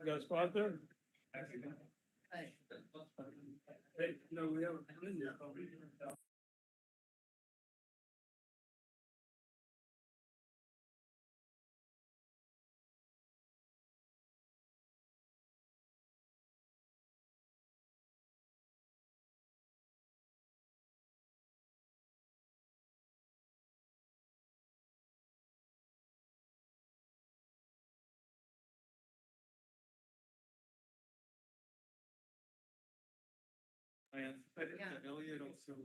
Got a spot there? Hey, no, we haven't come in yet. Elliot also.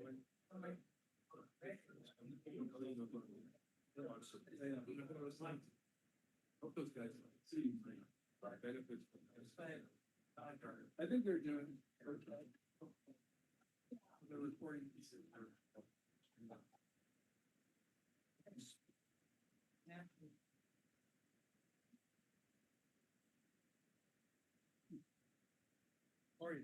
Hope those guys see benefits from this. I think they're doing. They're reporting pieces. Sorry.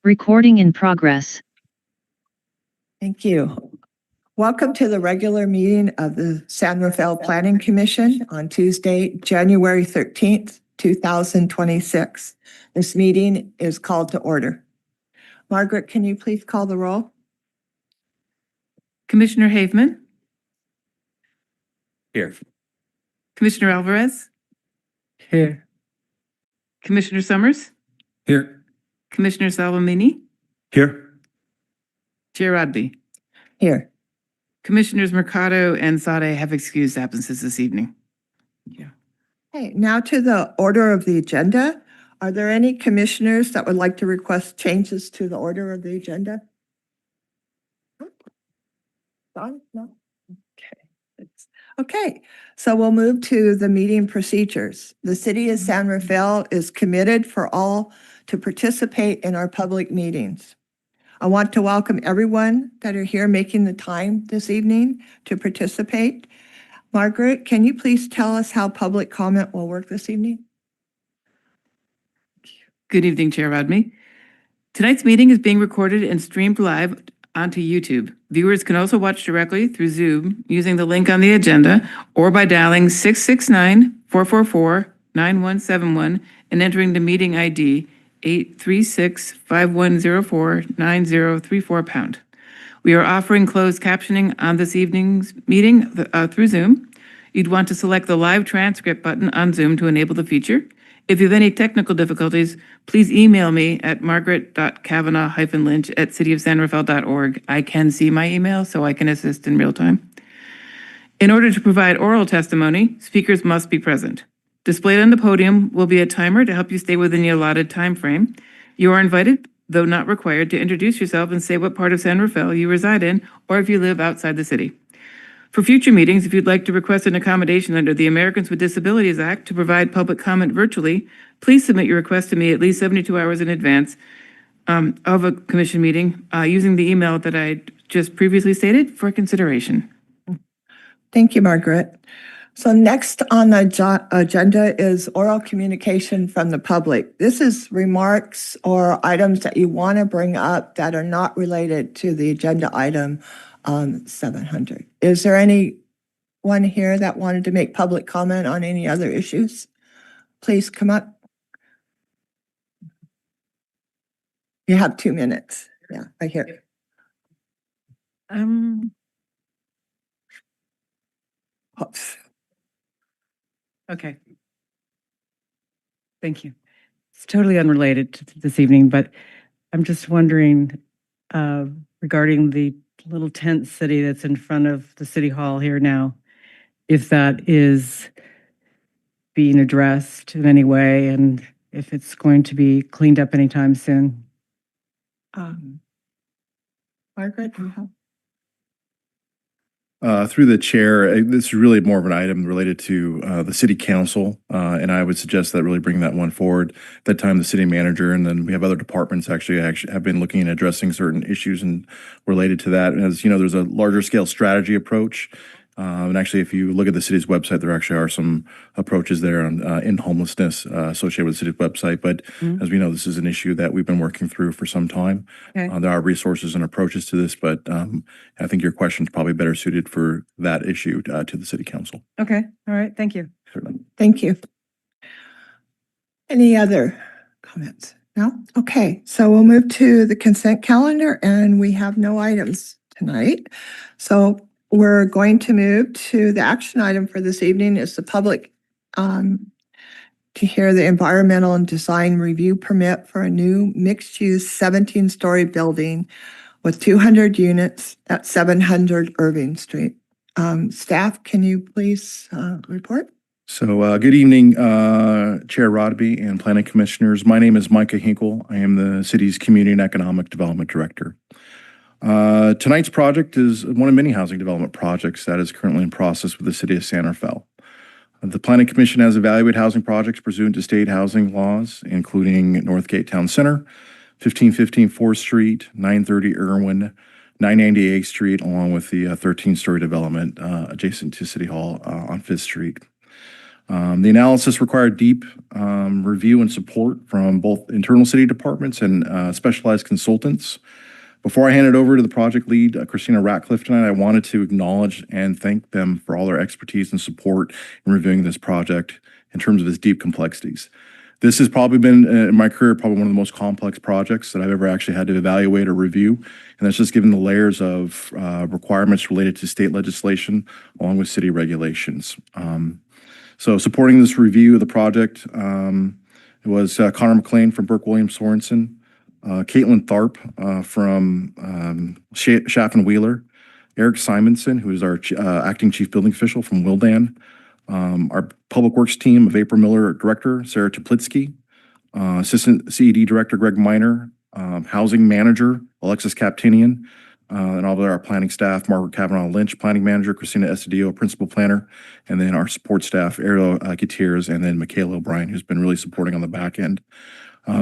Recording in progress. Thank you. Welcome to the regular meeting of the San Rafael Planning Commission on Tuesday, January 13th, 2026. This meeting is called to order. Margaret, can you please call the roll? Commissioner Haveman, Here. Commissioner Alvarez, Here. Commissioner Summers, Here. Commissioner Salamini, Here. Chair Rodby. Here. Commissioners Mercado and Sade have excused absences this evening. Okay, now to the order of the agenda. Are there any commissioners that would like to request changes to the order of the agenda? Don? No? Okay, so we'll move to the meeting procedures. The city of San Rafael is committed for all to participate in our public meetings. I want to welcome everyone that are here making the time this evening to participate. Margaret, can you please tell us how public comment will work this evening? Good evening, Chair Rodby. Tonight's meeting is being recorded and streamed live onto YouTube. Viewers can also watch directly through Zoom using the link on the agenda or by dialing 669-444-9171 and entering the meeting ID 836-5104-9034#. We are offering closed captioning on this evening's meeting through Zoom. You'd want to select the live transcript button on Zoom to enable the feature. If you have any technical difficulties, please email me at margaret.kavanaugh-lynch@cityofsanrafael.org. I can see my email, so I can assist in real time. In order to provide oral testimony, speakers must be present. Displayed on the podium will be a timer to help you stay within the allotted time frame. You are invited, though not required, to introduce yourself and say what part of San Rafael you reside in, or if you live outside the city. For future meetings, if you'd like to request an accommodation under the Americans with Disabilities Act to provide public comment virtually, please submit your request to me at least 72 hours in advance of a commission meeting using the email that I just previously stated for consideration. Thank you, Margaret. So next on the agenda is oral communication from the public. This is remarks or items that you want to bring up that are not related to the agenda item 700. Is there anyone here that wanted to make public comment on any other issues? Please come up. You have 2 minutes. Yeah, right here. Oops. Okay. Thank you. It's totally unrelated to this evening, but I'm just wondering regarding the little tent city that's in front of the city hall here now, if that is being addressed in any way and if it's going to be cleaned up anytime soon. Margaret? Through the chair, this is really more of an item related to the city council, and I would suggest that really bring that one forward. At that time, the city manager, and then we have other departments actually have been looking at addressing certain issues and related to that. And as you know, there's a larger scale strategy approach. And actually, if you look at the city's website, there actually are some approaches there on in homelessness associated with the city's website. But as we know, this is an issue that we've been working through for some time. Okay. There are resources and approaches to this, but I think your question is probably better suited for that issue to the city council. Okay. All right. Thank you. Certainly. Thank you. Any other comments? No? Okay, so we'll move to the consent calendar and we have no items tonight. So we're going to move to the action item for this evening is the public to hear the environmental and design review permit for a new mixed-use 17-story building with 200 units at 700 Irving Street. Staff, can you please report? So good evening, Chair Rodby and Planning Commissioners. My name is Micah Hinkle. I am the city's Community and Economic Development Director. Tonight's project is one of many housing development projects that is currently in process with the city of San Rafael. The Planning Commission has evaluated housing projects pursuant to state housing laws, including Northgate Town Center, 1515 4th Street, 930 Irwin, 998 8th Street, along with the 13-story development adjacent to City Hall on 5th Street. The analysis required deep review and support from both internal city departments and specialized consultants. Before I hand it over to the project lead, Christina Ratcliffe, tonight, I wanted to acknowledge and thank them for all their expertise and support in reviewing this project in terms of its deep complexities. This has probably been, in my career, probably one of the most complex projects that I've ever actually had to evaluate or review. And that's just given the layers of requirements related to state legislation along with city regulations. So supporting this review of the project, it was Connor McLean from Burke Williams Sorensen, Caitlin Tharp from Chaffin Wheeler, Eric Simonson, who is our acting chief building official from Wildan, our public works team of April Miller, director, Sarah Chaplitsky, assistant CED director, Greg Miner, housing manager, Alexis Kaptinian, and all of our planning staff, Margaret Kavanaugh Lynch, planning manager, Christina Estadio, principal planner, and then our support staff, Ariel Gutierrez, and then Michaela O'Brien, who's been really supporting on the back end.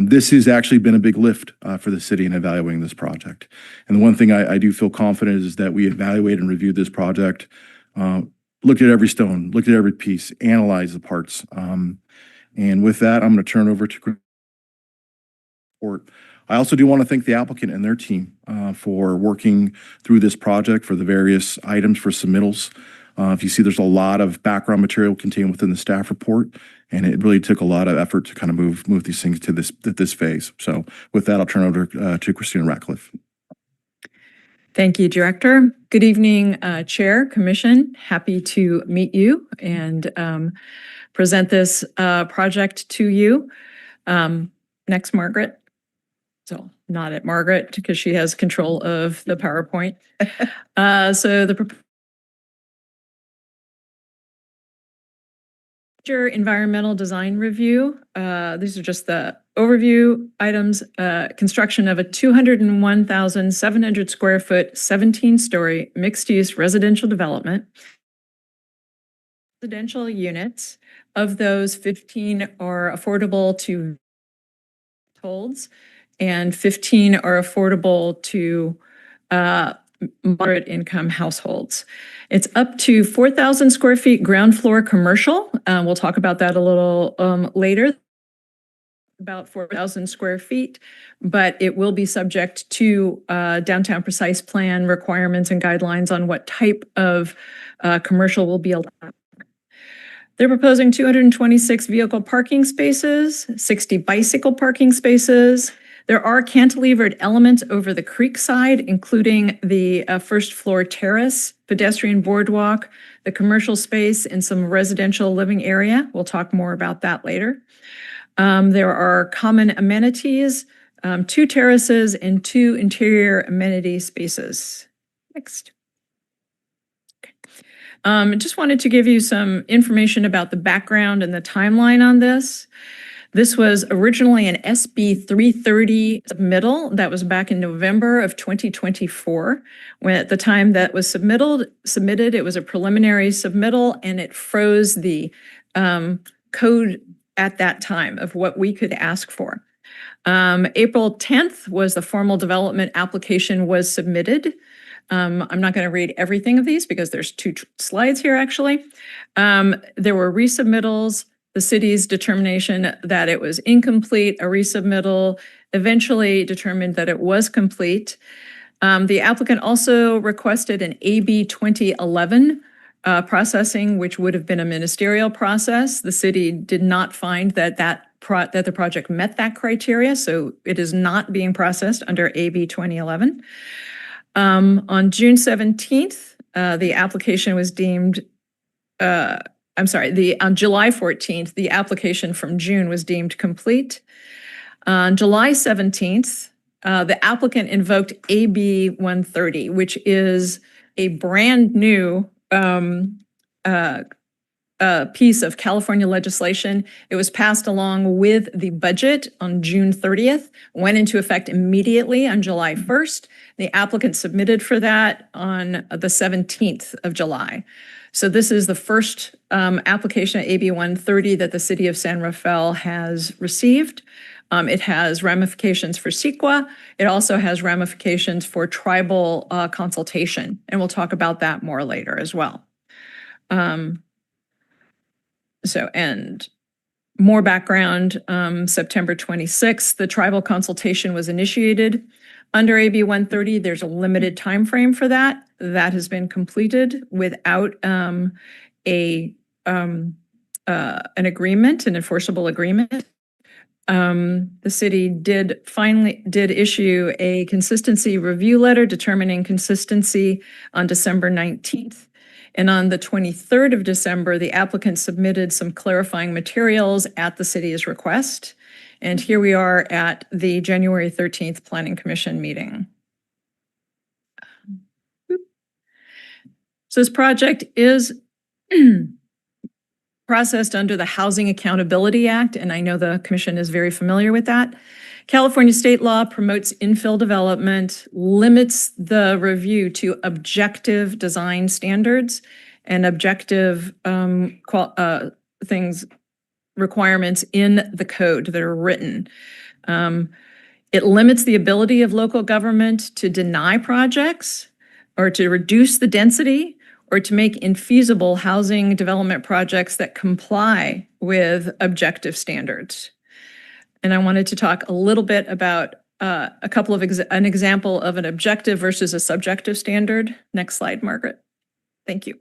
This has actually been a big lift for the city in evaluating this project. And the one thing I do feel confident is that we evaluated and reviewed this project, looked at every stone, looked at every piece, analyzed the parts. And with that, I'm going to turn over to report. I also do want to thank the applicant and their team for working through this project for the various items for submittals. If you see, there's a lot of background material contained within the staff report, and it really took a lot of effort to kind of move these things to this phase. So with that, I'll turn over to Christina Ratcliffe. Thank you, Director. Good evening, Chair, Commission. Happy to meet you and present this project to you. Next, Margaret. So not at Margaret because she has control of the PowerPoint. So the environmental design review. These are just the overview items. Construction of a 201,700 square foot, 17-story mixed-use residential development. Residential units. Of those, 15 are affordable to households, and 15 are affordable to moderate income households. It's up to 4,000 square feet ground floor commercial. We'll talk about that a little later. About 4,000 square feet, but it will be subject to downtown precise plan requirements and guidelines on what type of commercial will be allowed. They're proposing 226 vehicle parking spaces, 60 bicycle parking spaces. There are cantilevered elements over the creek side, including the first floor terrace, pedestrian boardwalk, the commercial space, and some residential living area. We'll talk more about that later. There are common amenities, 2 terraces, and 2 interior amenity spaces. Next. I just wanted to give you some information about the background and the timeline on this. This was originally an SB 330 submittal that was back in November of 2024. When at the time that was submitted, it was a preliminary submittal and it froze the code at that time of what we could ask for. April 10th was the formal development application was submitted. I'm not going to read everything of these because there's 2 slides here actually. There were resubmittals, the city's determination that it was incomplete, a resubmittal, eventually determined that it was complete. The applicant also requested an AB 2011 processing, which would have been a ministerial process. The city did not find that the project met that criteria, so it is not being processed under AB 2011. On June 17th, the application was deemed, on July 14th, the application from June was deemed complete. On July 17th, the applicant invoked AB 130, which is a brand new piece of California legislation. It was passed along with the budget on June 30th, went into effect immediately on July 1st. The applicant submitted for that on the 17th of July. So this is the first application at AB 130 that the city of San Rafael has received. It has ramifications for CEQA. It also has ramifications for tribal consultation, and we'll talk about that more later as well. And more background, September 26th, the tribal consultation was initiated. Under AB 130, there's a limited time frame for that. That has been completed without an agreement, an enforceable agreement. The city did issue a consistency review letter determining consistency on December 19th. And on the 23rd of December, the applicant submitted some clarifying materials at the city's request. And here we are at the January 13th Planning Commission meeting. So this project is processed under the Housing Accountability Act, and I know the commission is very familiar with that. California state law promotes infill development, limits the review to objective design standards and objective requirements in the code that are written. It limits the ability of local government to deny projects or to reduce the density or to make infeasible housing development projects that comply with objective standards. And I wanted to talk a little bit about a couple of an example of an objective versus a subjective standard. Next slide, Margaret. Thank you.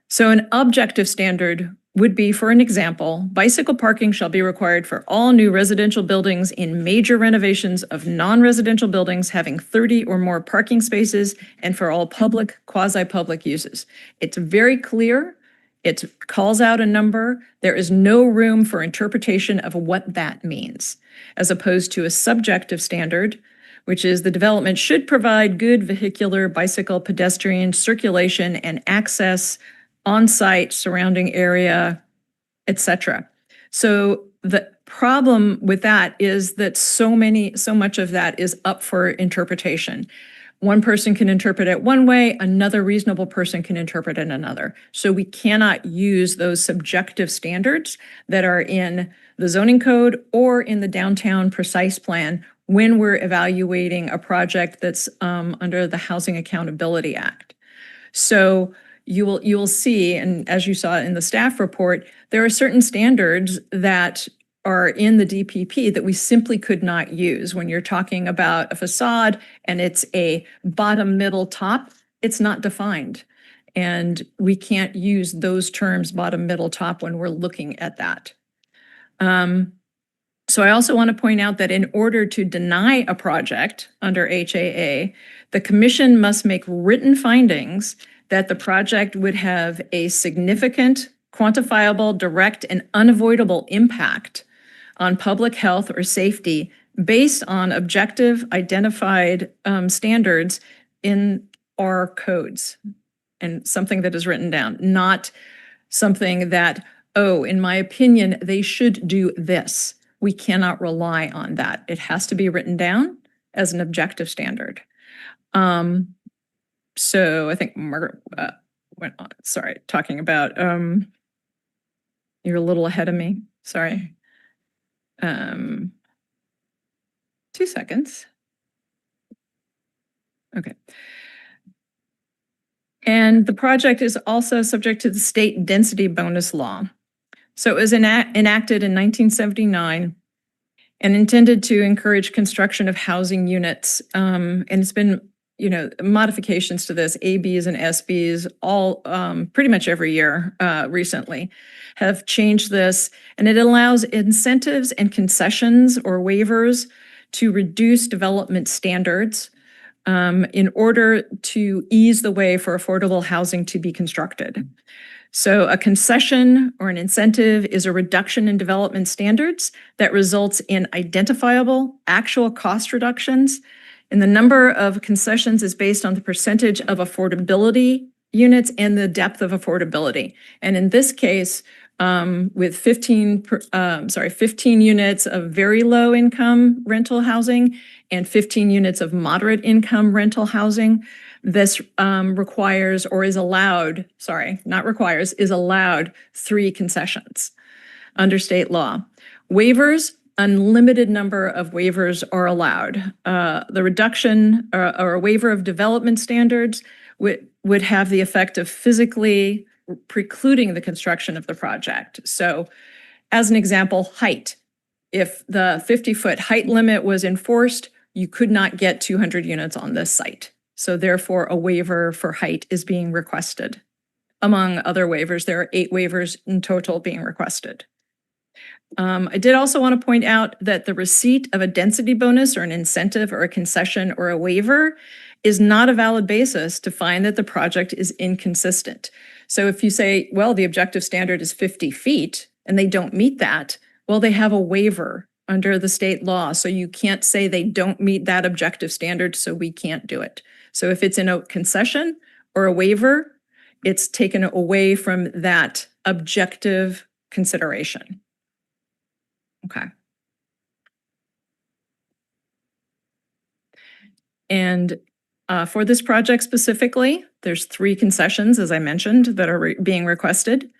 So an objective standard would be, for an example, bicycle parking shall be required for all new residential buildings in major renovations of non-residential buildings having 30 or more parking spaces and for all public, quasi-public uses. It's very clear. It calls out a number. There is no room for interpretation of what that means, as opposed to a subjective standard, which is the development should provide good vehicular, bicycle, pedestrian circulation and access on-site, surrounding area, etc. So the problem with that is that so much of that is up for interpretation. One person can interpret it one way, another reasonable person can interpret it another. So we cannot use those subjective standards that are in the zoning code or in the downtown precise plan when we're evaluating a project that's under the Housing Accountability Act. So you will see, and as you saw in the staff report, there are certain standards that are in the DPP that we simply could not use. When you're talking about a facade and it's a bottom, middle, top, it's not defined. And we can't use those terms, bottom, middle, top, when we're looking at that. So I also want to point out that in order to deny a project under HAA, the commission must make written findings that the project would have a significant, quantifiable, direct, and unavoidable impact on public health or safety based on objective identified standards in our codes, and something that is written down, not something that, oh, in my opinion, they should do this. We cannot rely on that. It has to be written down as an objective standard. So I think Margaret went on, sorry, talking about, you're a little ahead of me, sorry. 2 seconds. Okay. And the project is also subject to the state density bonus law. So it was enacted in 1979 and intended to encourage construction of housing units. And it's been, modifications to this, ABs and SBs, all pretty much every year recently have changed this. And it allows incentives and concessions or waivers to reduce development standards in order to ease the way for affordable housing to be constructed. So a concession or an incentive is a reduction in development standards that results in identifiable actual cost reductions. And the number of concessions is based on the percentage of affordability units and the depth of affordability. And in this case, with 15 units of very low income rental housing and 15 units of moderate income rental housing, this requires or is allowed, is allowed 3 concessions under state law. Waivers, unlimited number of waivers are allowed. The reduction or a waiver of development standards would have the effect of physically precluding the construction of the project. So as an example, height. If the 50-foot height limit was enforced, you could not get 200 units on this site. So therefore, a waiver for height is being requested. Among other waivers, there are 8 waivers in total being requested. I did also want to point out that the receipt of a density bonus or an incentive or a concession or a waiver is not a valid basis to find that the project is inconsistent. So if you say, well, the objective standard is 50 feet and they don't meet that, well, they have a waiver under the state law. So you can't say they don't meet that objective standard, so we can't do it. So if it's in a concession or a waiver, it's taken away from that objective consideration. Okay. And for this project specifically, there's 3 concessions, as I mentioned, that are being requested.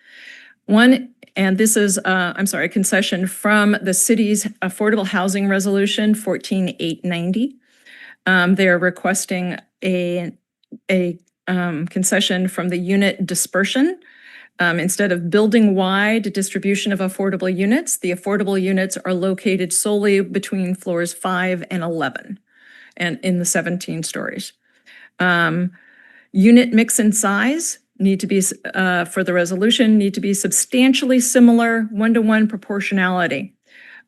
One, and this is, a concession from the city's Affordable Housing Resolution 14890. They're requesting a concession from the unit dispersion. Instead of building-wide distribution of affordable units, the affordable units are located solely between floors 5 and 11 and in the 17 stories. Unit mix and size need to be, for the resolution, need to be substantially similar, 1-to-1 proportionality.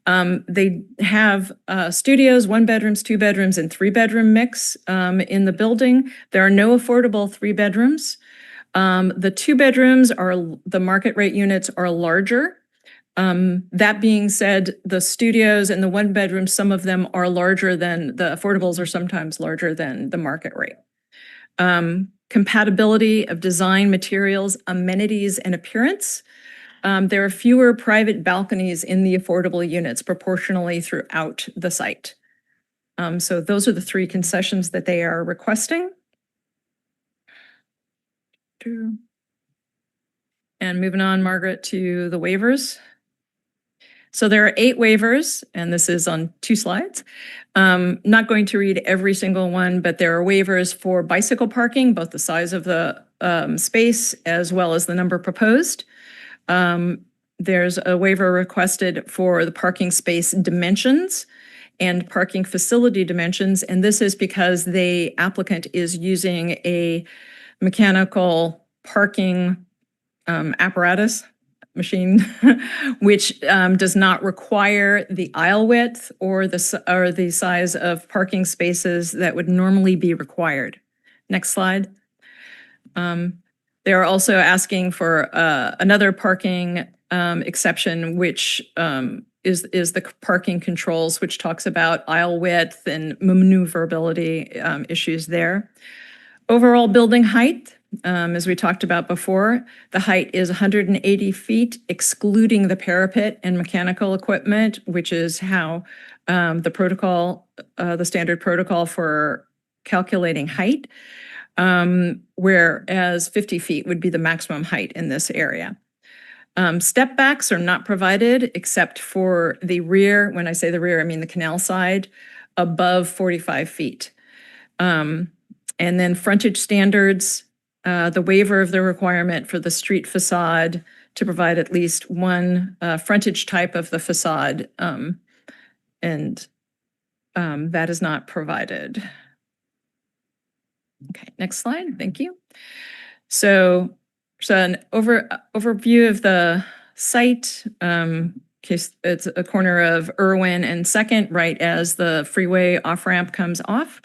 They have studios, 1 bedrooms, 2 bedrooms, and 3 bedroom mix in the building. There are no affordable 3 bedrooms. The 2 bedrooms are, the market rate units are larger. That being said, the studios and the 1 bedroom, some of them are larger than the affordables are sometimes larger than the market rate. Compatibility of design, materials, amenities, and appearance. There are fewer private balconies in the affordable units proportionally throughout the site. So those are the 3 concessions that they are requesting. And moving on, Margaret, to the waivers. So there are 8 waivers, and this is on 2 slides. Not going to read every single one, but there are waivers for bicycle parking, both the size of the space as well as the number proposed. There's a waiver requested for the parking space dimensions and parking facility dimensions, and this is because the applicant is using a mechanical parking apparatus machine, which does not require the aisle width or the size of parking spaces that would normally be required. Next slide. They're also asking for another parking exception, which is the parking controls, which talks about aisle width and maneuverability issues there. Overall building height, as we talked about before, the height is 180 feet, excluding the parapet and mechanical equipment, which is how the protocol, the standard protocol for calculating height, whereas 50 feet would be the maximum height in this area. Step backs are not provided except for the rear. When I say the rear, I mean the canal side, above 45 feet. And then frontage standards, the waiver of the requirement for the street facade to provide at least 1 frontage type of the facade, and that is not provided. Okay, next slide. Thank you. So an overview of the site. Case it's a corner of Irwin and 2nd, right as the freeway off-ramp comes off.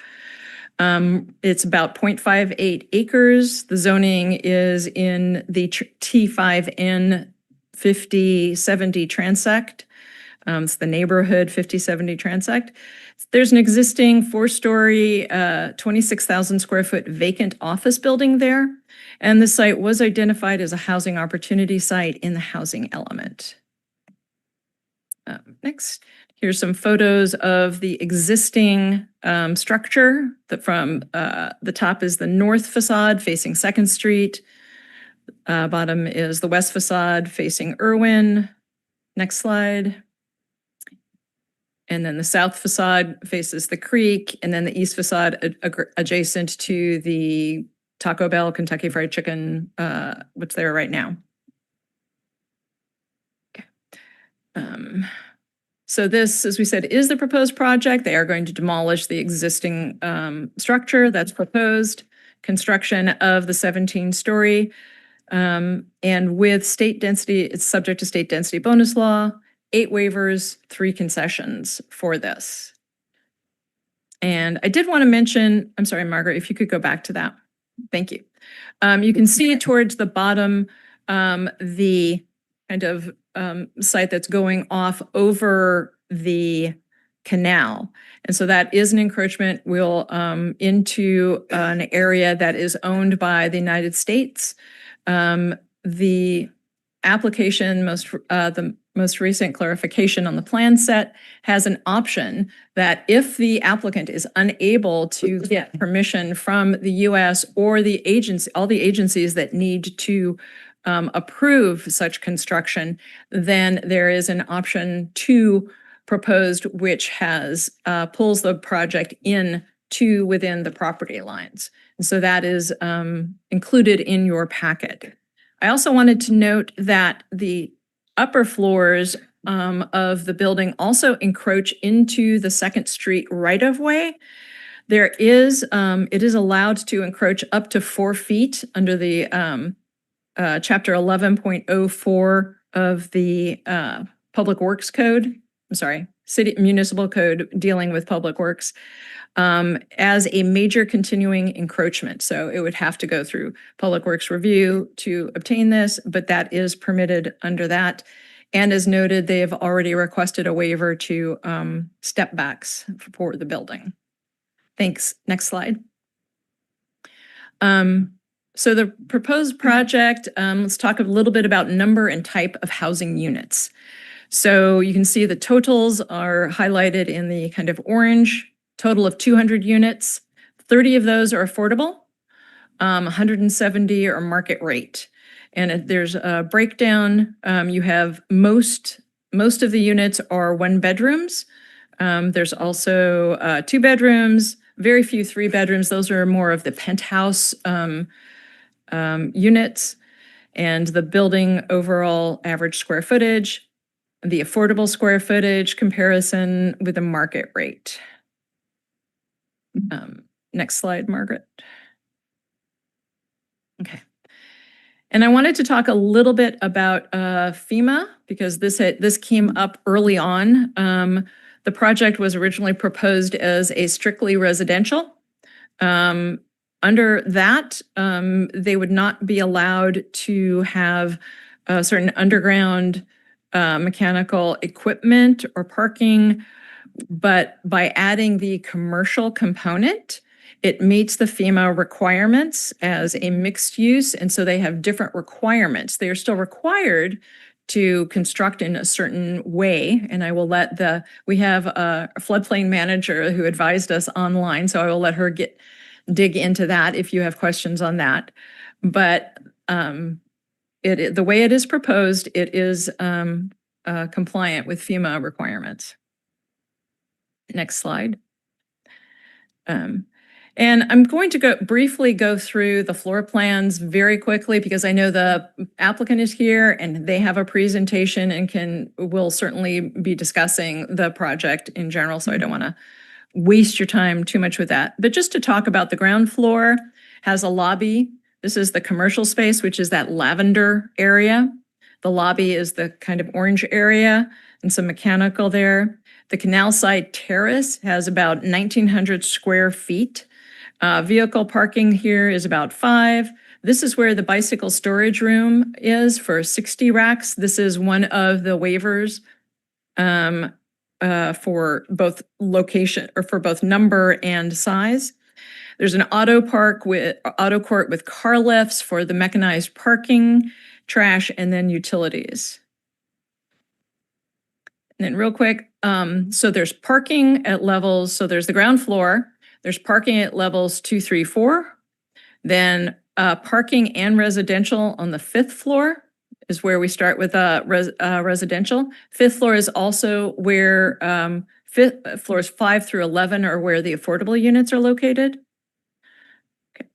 It's about 0.58 acres. The zoning is in the T5N 5070 transect. It's the neighborhood 5070 transect. There's an existing 4-story, 26,000 square foot vacant office building there. And the site was identified as a housing opportunity site in the housing element. Next, here's some photos of the existing structure. From the top is the north facade facing 2nd Street. Bottom is the west facade facing Irwin. Next slide. And then the south facade faces the creek, and then the east facade adjacent to the Taco Bell, Kentucky Fried Chicken, what's there right now. Okay. So this, as we said, is the proposed project. They are going to demolish the existing structure that's proposed, construction of the 17-story, and with state density, it's subject to state density bonus law, 8 waivers, 3 concessions for this. And I did want to mention, I'm sorry, Margaret, if you could go back to that. Thank you. You can see towards the bottom, the kind of site that's going off over the canal. And so that is an encroachment into an area that is owned by the United States. The application, the most recent clarification on the plan set has an option that if the applicant is unable to get permission from the US or the agency, all the agencies that need to approve such construction, then there is an option 2 proposed, which has pulls the project in to within the property lines. And so that is included in your packet. I also wanted to note that the upper floors of the building also encroach into the 2nd Street right-of-way. There is, it is allowed to encroach up to 4 feet under the Chapter 11.04 of the Public Works Code. I'm sorry, City Municipal Code dealing with Public Works, as a major continuing encroachment. So it would have to go through Public Works review to obtain this, but that is permitted under that. And as noted, they have already requested a waiver to step backs for the building. Thanks. Next slide. So the proposed project, let's talk a little bit about number and type of housing units. So you can see the totals are highlighted in the kind of orange, total of 200 units. 30 of those are affordable, 170 are market rate. And there's a breakdown. You have most of the units are 1 bedrooms. There's also 2 bedrooms, very few 3 bedrooms. Those are more of the penthouse units, and the building overall average square footage, the affordable square footage comparison with the market rate. Next slide, Margaret. Okay. And I wanted to talk a little bit about FEMA because this came up early on. The project was originally proposed as a strictly residential. Under that, they would not be allowed to have certain underground mechanical equipment or parking, but by adding the commercial component, it meets the FEMA requirements as a mixed use, and so they have different requirements. They are still required to construct in a certain way, and I will let we have a floodplain manager who advised us online, so I will let her dig into that if you have questions on that. But the way it is proposed, it is compliant with FEMA requirements. Next slide. And I'm going to briefly go through the floor plans very quickly because I know the applicant is here and they have a presentation and will certainly be discussing the project in general, so I don't want to waste your time too much with that. But just to talk about the ground floor, has a lobby. This is the commercial space, which is that lavender area. The lobby is the kind of orange area and some mechanical there. The canal side terrace has about 1,900 square feet. Vehicle parking here is about 5. This is where the bicycle storage room is for 60 racks. This is one of the waivers for both location or for both number and size. There's an auto court with car lifts for the mechanized parking, trash, and then utilities. And then real quick, so there's parking at levels, so there's the ground floor, there's parking at levels 2, 3, 4. Then parking and residential on the 5th floor is where we start with residential. 5th floor is also where floors 5 through 11 are where the affordable units are located. Okay.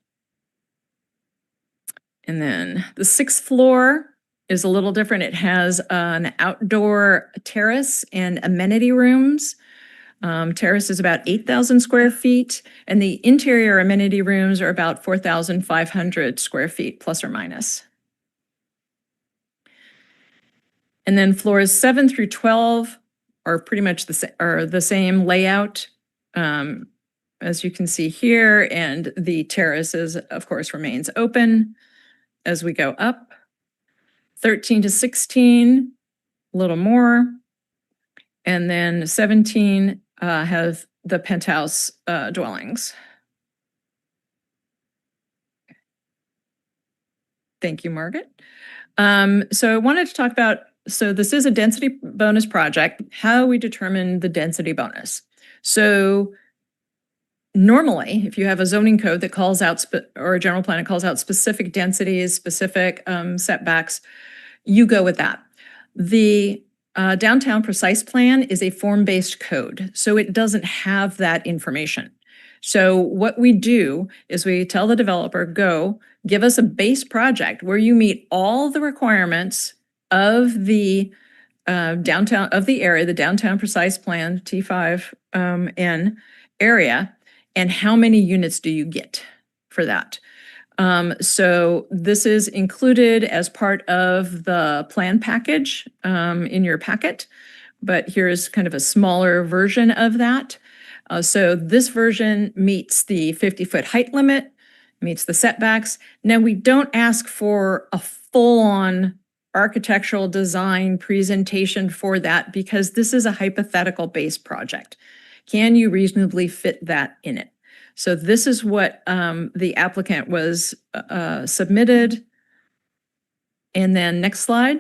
And then the 6th floor is a little different. It has an outdoor terrace and amenity rooms. Terrace is about 8,000 square feet, and the interior amenity rooms are about 4,500 square feet, plus or minus. And then floors 7 through 12 are pretty much the same layout, as you can see here, and the terrace is, of course, remains open as we go up. 13 to 16, a little more. And then 17 have the penthouse dwellings. Thank you, Margaret. So I wanted to talk about, so this is a density bonus project, how we determine the density bonus. So normally, if you have a zoning code that calls out, or a general plan that calls out specific densities, specific setbacks, you go with that. The downtown precise plan is a form-based code, so it doesn't have that information. So what we do is we tell the developer, go, give us a base project where you meet all the requirements of the downtown, of the area, the downtown precise plan, T5N area, and how many units do you get for that? So this is included as part of the plan package in your packet, but here's kind of a smaller version of that. So this version meets the 50-foot height limit, meets the setbacks. Now, we don't ask for a full-on architectural design presentation for that because this is a hypothetical base project. Can you reasonably fit that in it? So this is what the applicant was submitted. And then next slide.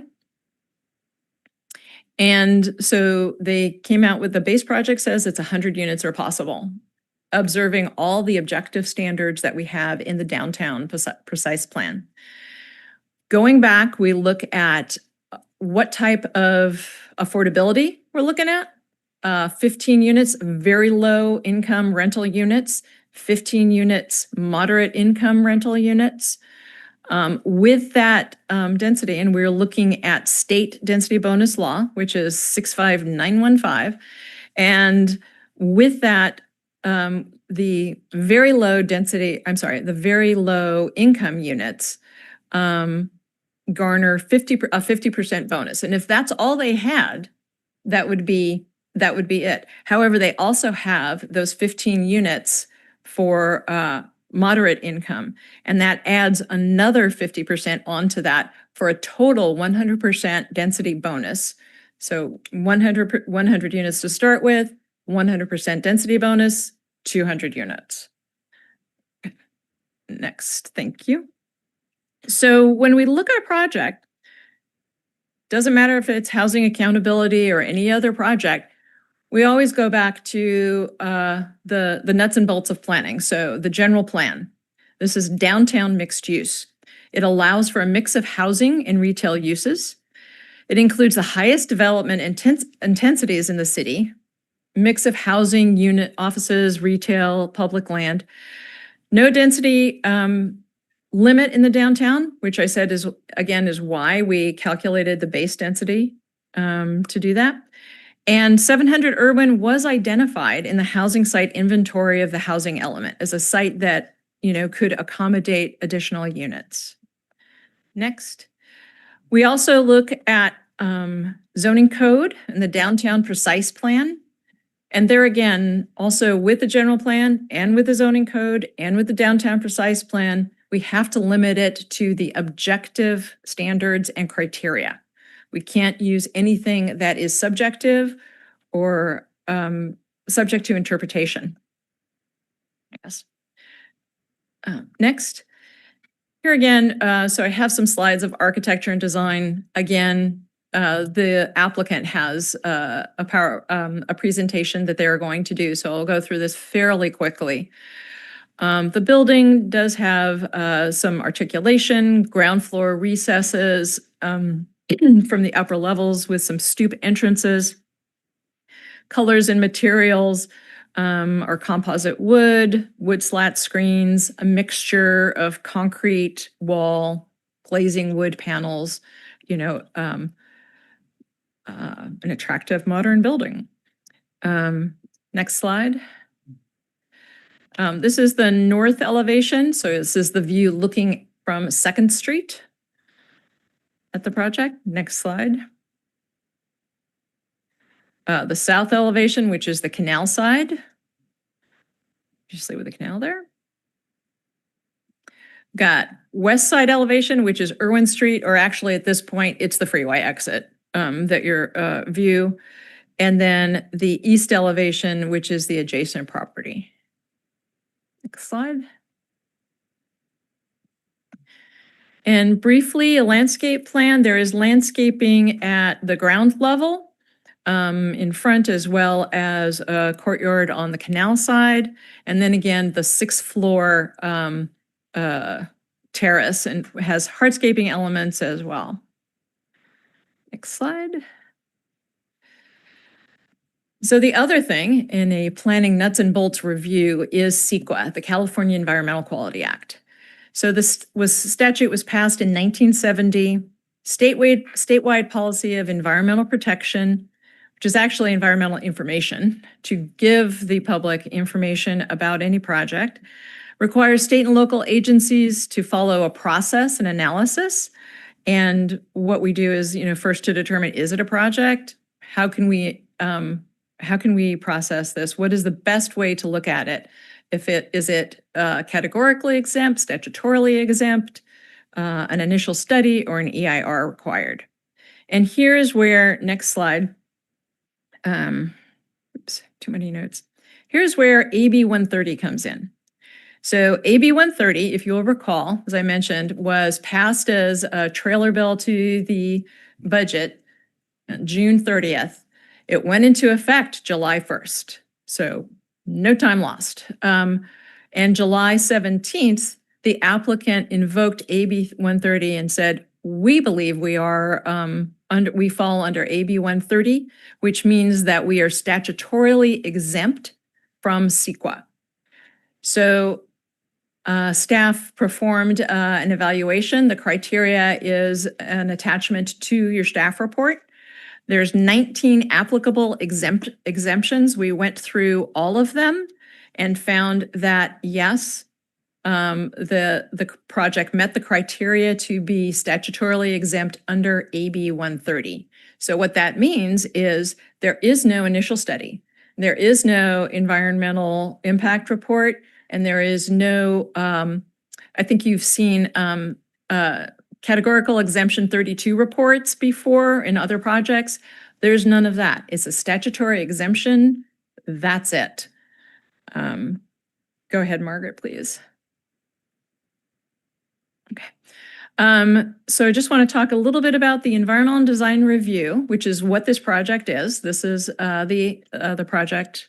And so they came out with the base project says it's 100 units are possible, observing all the objective standards that we have in the downtown precise plan. Going back, we look at what type of affordability we're looking at. 15 units, very low income rental units, 15 units, moderate income rental units. With that density, and we're looking at state density bonus law, which is 65915. And with that, the very low density, the very low income units garner a 50% bonus. And if that's all they had, that would be it. However, they also have those 15 units for moderate income, and that adds another 50% onto that for a total 100% density bonus. So 100 units to start with, 100% density bonus, 200 units. Next, thank you. So when we look at a project, doesn't matter if it's housing accountability or any other project, we always go back to the nuts and bolts of planning. So the general plan. This is downtown mixed use. It allows for a mix of housing and retail uses. It includes the highest development intensities in the city, mix of housing, unit, offices, retail, public land. No density limit in the downtown, which I said is why we calculated the base density to do that. And 700 Irwin was identified in the housing site inventory of the housing element as a site that, could accommodate additional units. Next, we also look at zoning code and the downtown precise plan. And there again, also with the general plan and with the zoning code and with the downtown precise plan, we have to limit it to the objective standards and criteria. We can't use anything that is subjective or subject to interpretation. Yes. Next. Here again, so I have some slides of architecture and design. Again, the applicant has a presentation that they're going to do, so I'll go through this fairly quickly. The building does have some articulation, ground floor recesses, from the upper levels with some stoop entrances. Colors and materials are composite wood slat screens, a mixture of concrete wall glazing wood panels, an attractive modern building. Next slide. This is the north elevation. So this is the view looking from 2nd Street at the project. Next slide. The south elevation, which is the canal side. Obviously with the canal there. Got west side elevation, which is Irwin Street, or actually at this point, it's the freeway exit that your view. And then the east elevation, which is the adjacent property. Next slide. And briefly, a landscape plan. There is landscaping at the ground level in front, as well as a courtyard on the canal side. And then again, the 6th floor terrace and has hardscaping elements as well. Next slide. So the other thing in a planning nuts and bolts review is CEQA, the California Environmental Quality Act. So this statute was passed in 1970, statewide policy of environmental protection, which is actually environmental information, to give the public information about any project, requires state and local agencies to follow a process and analysis. And what we do is, first to determine, is it a project? How can we process this? What is the best way to look at it? Is it categorically exempt, statutorily exempt, an initial study, or an EIR required? And here's where, next slide. Oops, too many notes. Here's where AB 130 comes in. So AB 130, if you'll recall, as I mentioned, was passed as a trailer bill to the budget June 30th. It went into effect July 1st. So no time lost. And July 17th, the applicant invoked AB 130 and said, we believe we fall under AB 130, which means that we are statutorily exempt from CEQA. So staff performed an evaluation. The criteria is an attachment to your staff report. There's 19 applicable exemptions. We went through all of them and found that, yes, the project met the criteria to be statutorily exempt under AB 130. So what that means is there is no initial study, there is no environmental impact report, and there is no, I think you've seen categorical exemption 32 reports before in other projects. There's none of that. It's a statutory exemption. That's it. Go ahead, Margaret, please. Okay. So I just want to talk a little bit about the environmental and design review, which is what this project is. This is the project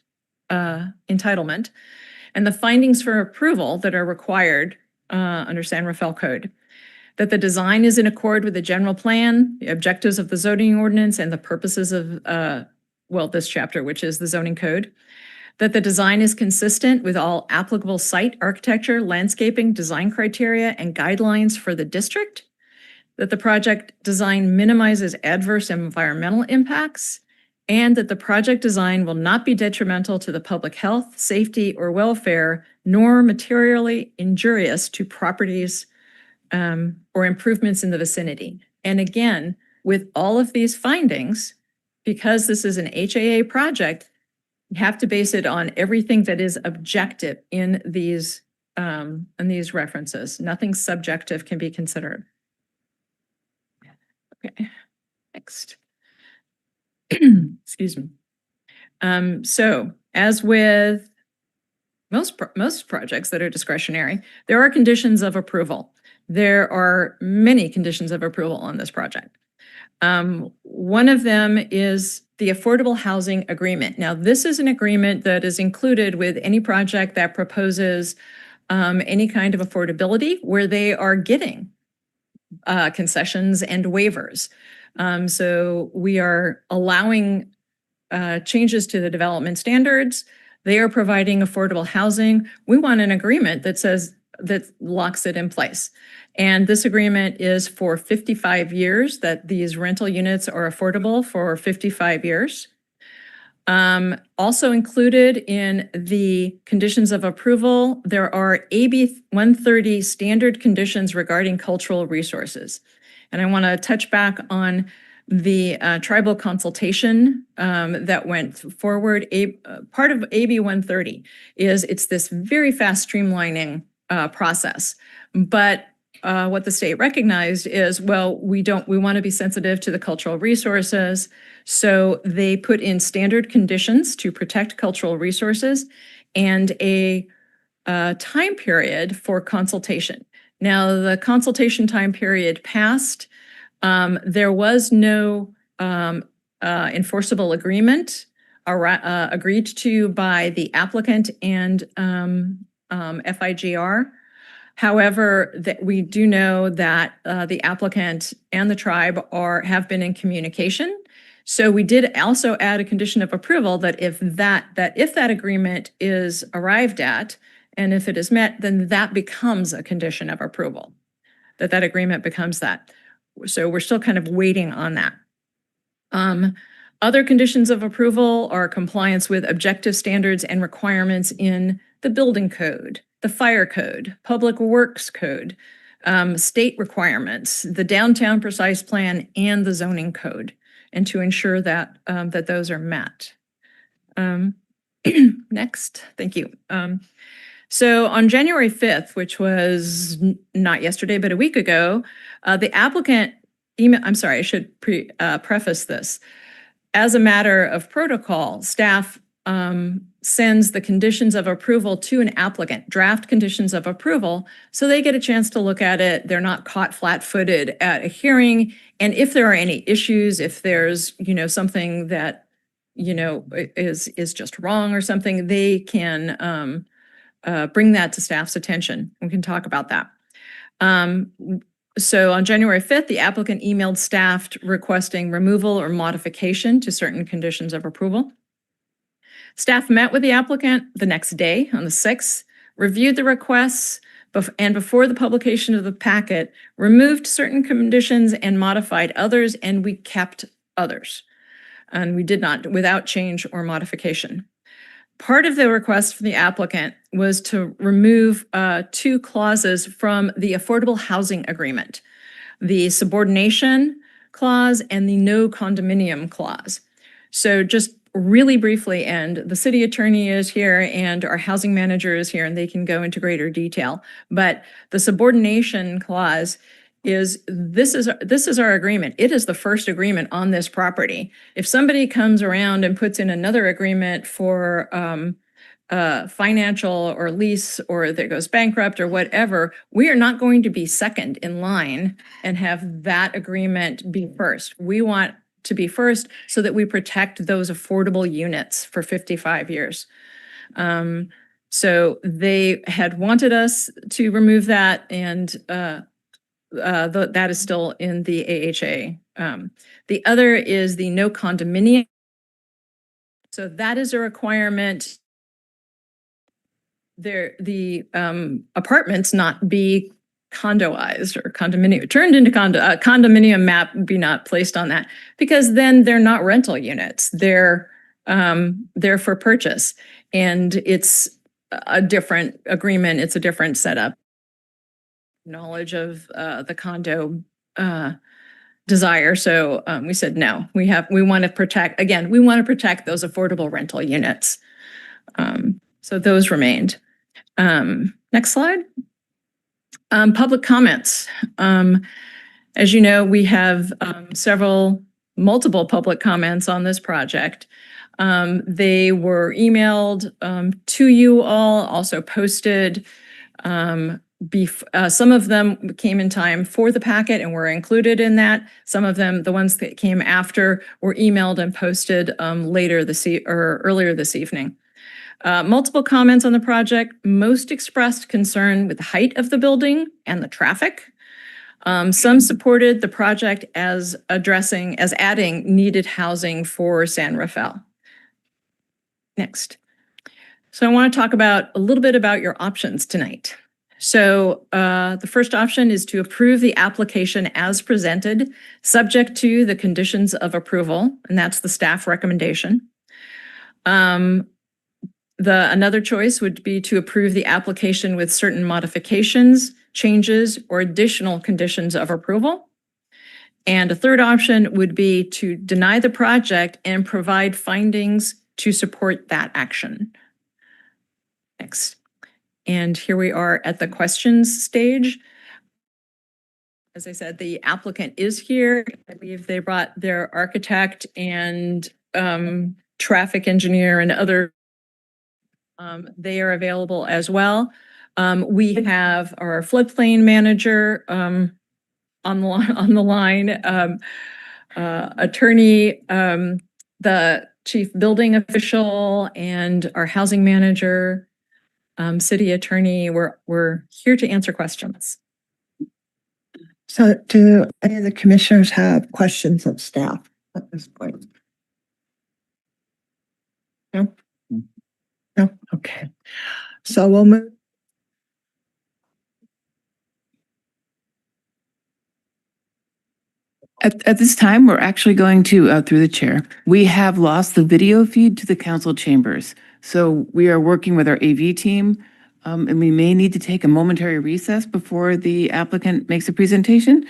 entitlement and the findings for approval that are required under San Rafael Code. That the design is in accord with the general plan, the objectives of the zoning ordinance, and the purposes of, this chapter, which is the zoning code. That the design is consistent with all applicable site architecture, landscaping, design criteria, and guidelines for the district. That the project design minimizes adverse environmental impacts, and that the project design will not be detrimental to the public health, safety, or welfare, nor materially injurious to properties or improvements in the vicinity. And again, with all of these findings, because this is an HAA project, you have to base it on everything that is objective in these references. Nothing subjective can be considered. Okay, next. Excuse me. So as with most projects that are discretionary, there are conditions of approval. There are many conditions of approval on this project. One of them is the Affordable Housing Agreement. Now, this is an agreement that is included with any project that proposes any kind of affordability where they are getting concessions and waivers. So we are allowing changes to the development standards. They are providing affordable housing. We want an agreement that says that locks it in place. And this agreement is for 55 years, that these rental units are affordable for 55 years. Also included in the conditions of approval, there are AB 130 standard conditions regarding cultural resources. And I want to touch back on the tribal consultation that went forward. Part of AB 130 is it's this very fast streamlining process. But what the state recognized is, well, we want to be sensitive to the cultural resources. So they put in standard conditions to protect cultural resources and a time period for consultation. Now, the consultation time period passed. There was no enforceable agreement agreed to by the applicant and FIGR. However, that we do know that the applicant and the tribe have been in communication. So we did also add a condition of approval that if that agreement is arrived at and if it is met, then that becomes a condition of approval. That agreement becomes that. So we're still kind of waiting on that. Other conditions of approval are compliance with objective standards and requirements in the building code, the fire code, public works code, state requirements, the downtown precise plan, and the zoning code, and to ensure that that those are met. Next, thank you. So on January 5th, which was not yesterday, but a week ago, the applicant I'm sorry, I should preface this. As a matter of protocol, staff sends the conditions of approval to an applicant, draft conditions of approval, so they get a chance to look at it. They're not caught flat-footed at a hearing. And if there are any issues, if there's, something that, is just wrong or something, they can bring that to staff's attention. We can talk about that. So on January 5th, the applicant emailed staff requesting removal or modification to certain conditions of approval. Staff met with the applicant the next day on the 6th, reviewed the requests, and before the publication of the packet, removed certain conditions and modified others, and we kept others. And we did not, without change or modification. Part of the request from the applicant was to remove 2 clauses from the affordable housing agreement, the subordination clause and the no condominium clause. So just really briefly, and the city attorney is here and our housing manager is here and they can go into greater detail, but the subordination clause is this is our agreement. It is the first agreement on this property. If somebody comes around and puts in another agreement for financial or lease, or that goes bankrupt or whatever, we are not going to be second in line and have that agreement be first. We want to be first so that we protect those affordable units for 55 years. So they had wanted us to remove that, and that is still in the AHA. The other is the no condominium. So that is a requirement. The apartments not be condoized or condominium turned into condominium map be not placed on that, because then they're not rental units. They're for purchase, and it's a different agreement. It's a different setup. Knowledge of the condo desire. So we said, no, we want to protect, again, we want to protect those affordable rental units. So those remained. Next slide. Public comments. As you know, we have multiple public comments on this project. They were emailed to you all, also posted. Some of them came in time for the packet and were included in that. Some of them, the ones that came after, were emailed and posted earlier this evening. Multiple comments on the project. Most expressed concern with the height of the building and the traffic. Some supported the project as adding needed housing for San Rafael. Next. So I want to talk a little bit about your options tonight. So the first option is to approve the application as presented, subject to the conditions of approval, and that's the staff recommendation. Another choice would be to approve the application with certain modifications, changes, or additional conditions of approval. And a third option would be to deny the project and provide findings to support that action. Next. And here we are at the questions stage. As I said, the applicant is here. I believe they brought their architect and traffic engineer and other. They are available as well. We have our floodplain manager on the line, attorney, the chief building official, and our housing manager, city attorney. We're here to answer questions. So do any of the commissioners have questions of staff at this point? No? No? Okay. So we'll move. At this time, we're actually going to, through the chair, we have lost the video feed to the council chambers. So we are working with our AV team, and we may need to take a momentary recess before the applicant makes a presentation.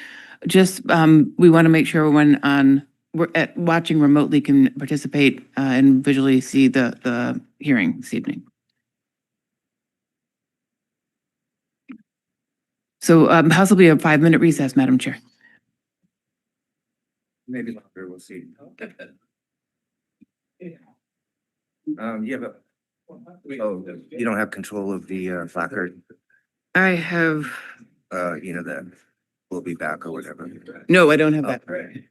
Just, we want to make sure everyone watching remotely can participate and visually see the hearing this evening. So possibly a 5-minute recess, Madam Chair. Maybe longer, we'll see. Yeah, but, oh, you don't have control of the placard, I have, that we'll be back or whatever. no, I don't have that. Right.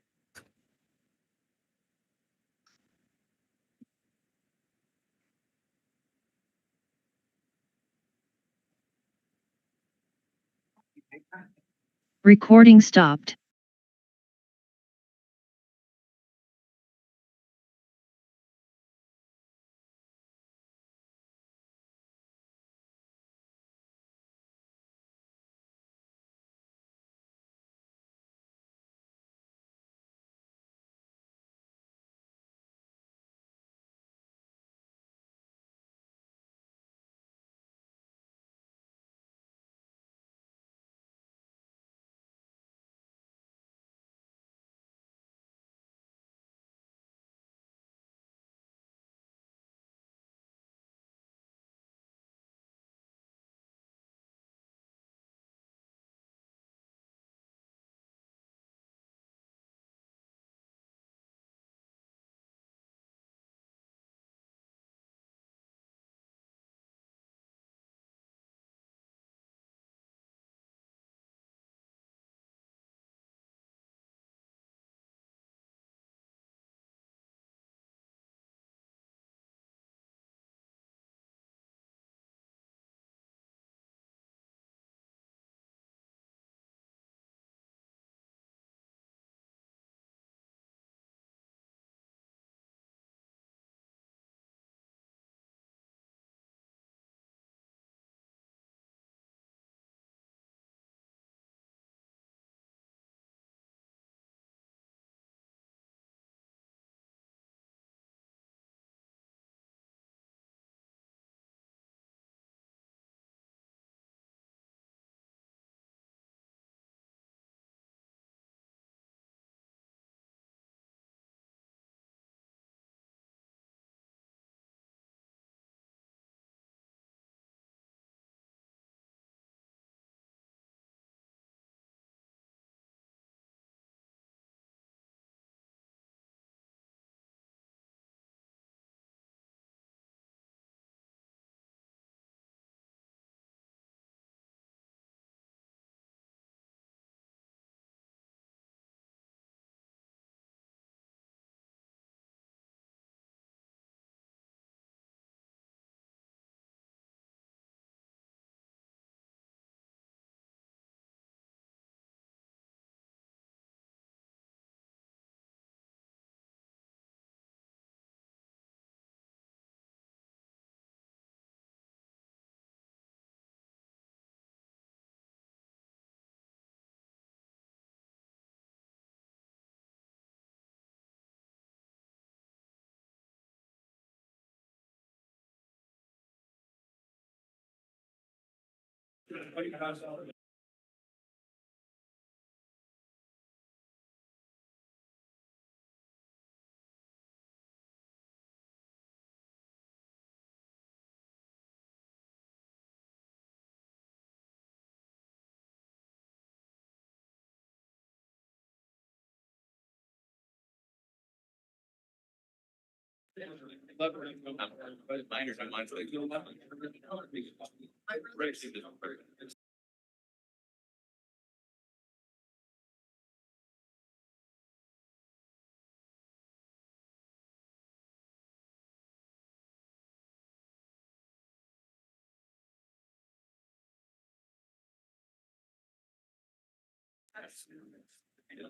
Recording stopped.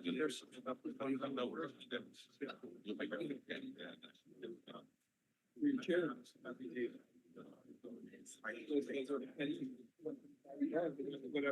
There's some stuff we don't even know where it's been. We share this every day. Those things are any- whatever.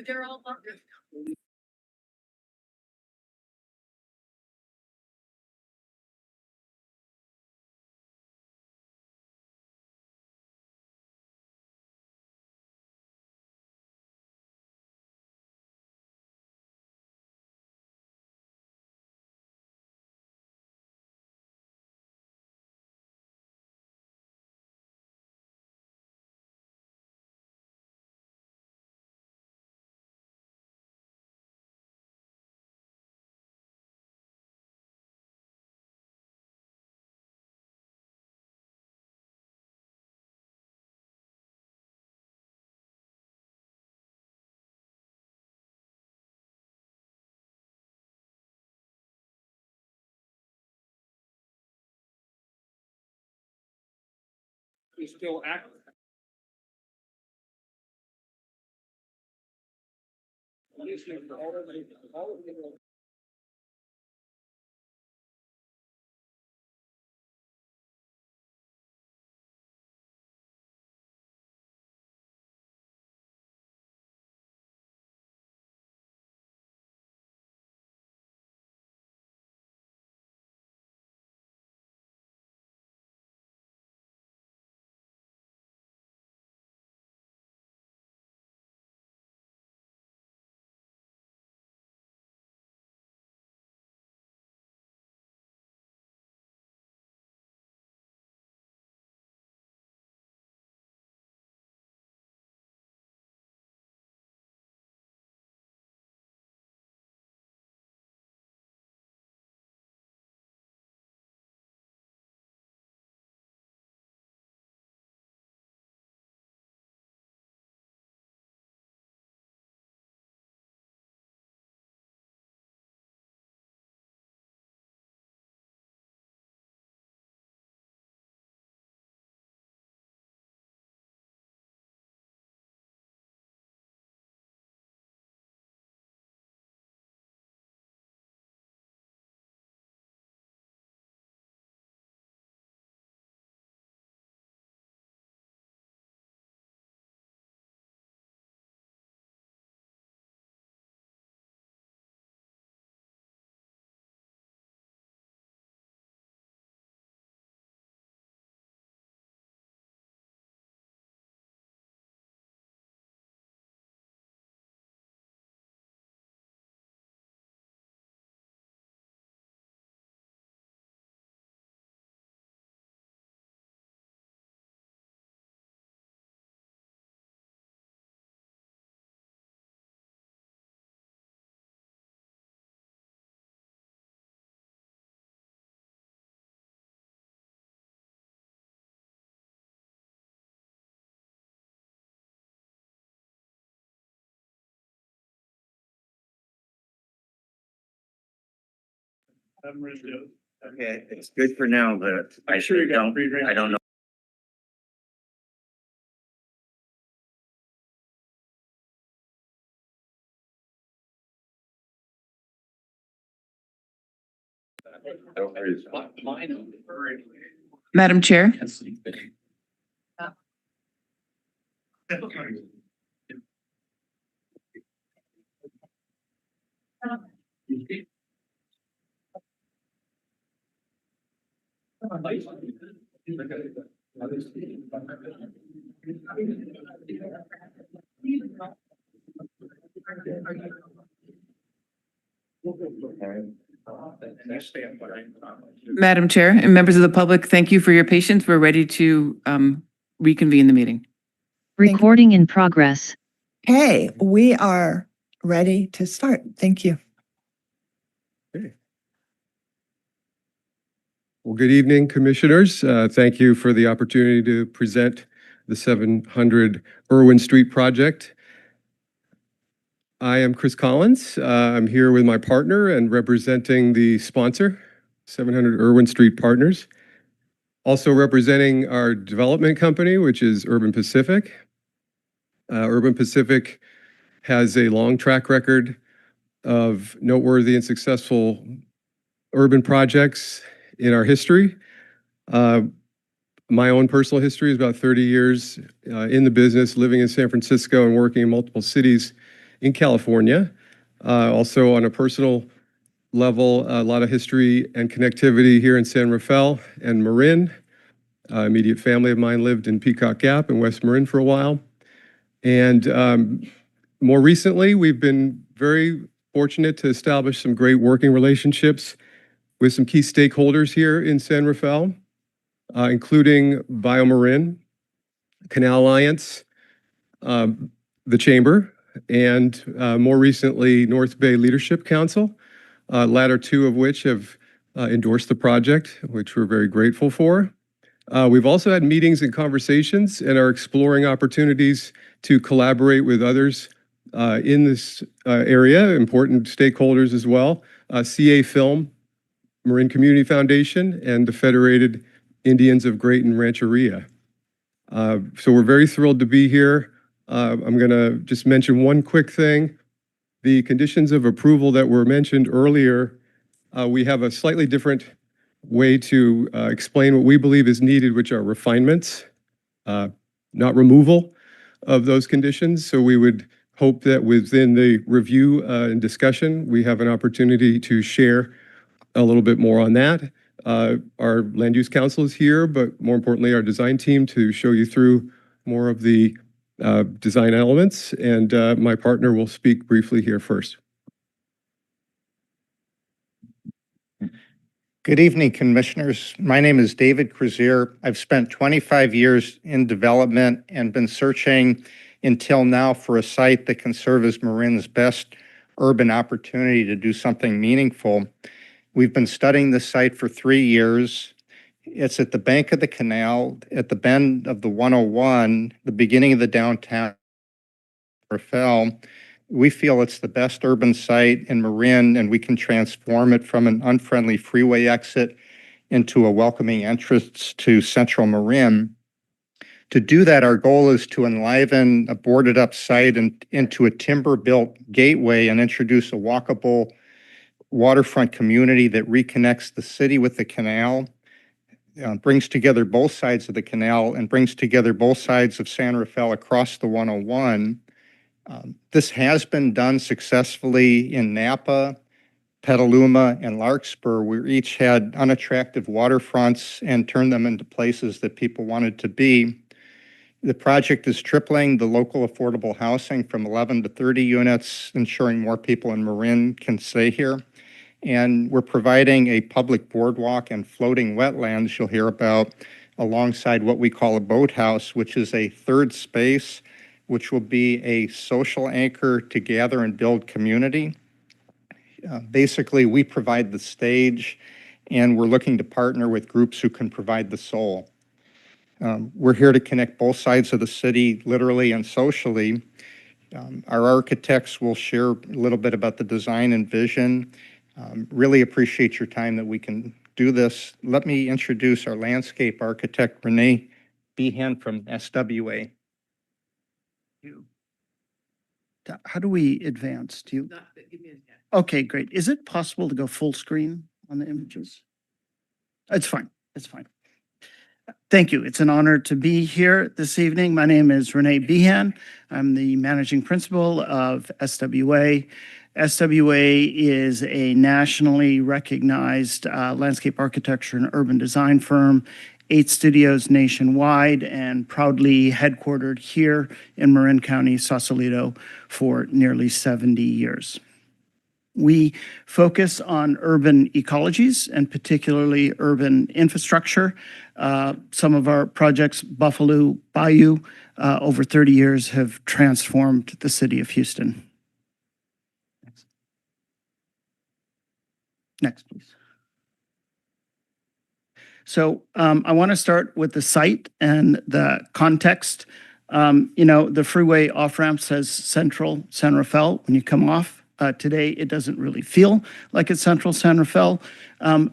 They're all. He's still active. All of the I'm ready to. Okay, it's good for now, but I Sure you got don't, free drink. I don't know. Madam Chair, Madam Chair, and members of the public, thank you for your patience. We're ready to reconvene the meeting. Recording in progress. Hey, we are ready to start. Thank you. Well, good evening, Commissioners. Thank you for the opportunity to present the 700 Irwin Street project. I am Chris Collins. I'm here with my partner and representing the sponsor, 700 Irwin Street Partners. Also representing our development company, which is Urban Pacific. Urban Pacific has a long track record of noteworthy and successful urban projects in our history. My own personal history is about 30 years in the business, living in San Francisco and working in multiple cities in California. Also on a personal level, a lot of history and connectivity here in San Rafael and Marin. Immediate family of mine lived in Peacock Gap and West Marin for a while. And more recently, we've been very fortunate to establish some great working relationships with some key stakeholders here in San Rafael, including BioMarin, Canal Alliance, the Chamber, and more recently, North Bay Leadership Council, latter two of which have endorsed the project, which we're very grateful for. We've also had meetings and conversations and are exploring opportunities to collaborate with others in this area, important stakeholders as well, CA Film, Marin Community Foundation, and the Federated Indians of Great and Rancheria. So we're very thrilled to be here. I'm going to just mention one quick thing. The conditions of approval that were mentioned earlier, we have a slightly different way to explain what we believe is needed, which are refinements, not removal of those conditions. So we would hope that within the review and discussion, we have an opportunity to share a little bit more on that. Our land use council is here, but more importantly, our design team to show you through more of the design elements. And my partner will speak briefly here first. Good evening, Commissioners. My name is David Crozier. I've spent 25 years in development and been searching until now for a site that can serve as Marin's best urban opportunity to do something meaningful. We've been studying this site for 3 years. It's at the bank of the canal, at the bend of the 101, the beginning of the downtown Rafael. We feel it's the best urban site in Marin, and we can transform it from an unfriendly freeway exit into a welcoming entrance to central Marin. To do that, our goal is to enliven a boarded up site and into a timber-built gateway and introduce a walkable waterfront community that reconnects the city with the canal, brings together both sides of the canal, and brings together both sides of San Rafael across the 101. This has been done successfully in Napa, Petaluma, and Larkspur. We each had unattractive waterfronts and turned them into places that people wanted to be. The project is tripling the local affordable housing from 11 to 30 units, ensuring more people in Marin can stay here. And we're providing a public boardwalk and floating wetlands you'll hear about alongside what we call a boathouse, which is a third space, which will be a social anchor to gather and build community. Basically, we provide the stage, and we're looking to partner with groups who can provide the soul. We're here to connect both sides of the city, literally and socially. Our architects will share a little bit about the design and vision. Really appreciate your time that we can do this. Let me introduce our landscape architect, Renee Behan from SWA. How do we advance? Do you? Okay, great. Is it possible to go full screen on the images? It's fine. It's fine. Thank you. It's an honor to be here this evening. My name is Renee Behan. I'm the managing principal of SWA. SWA is a nationally recognized landscape architecture and urban design firm, 8 studios nationwide, and proudly headquartered here in Marin County, Sausalito, for nearly 70 years. We focus on urban ecologies and particularly urban infrastructure. Some of our projects, Buffalo Bayou, over 30 years have transformed the city of Houston. Next, please. So I want to start with the site and the context. The freeway off-ramp says Central San Rafael when you come off. Today, it doesn't really feel like it's Central San Rafael,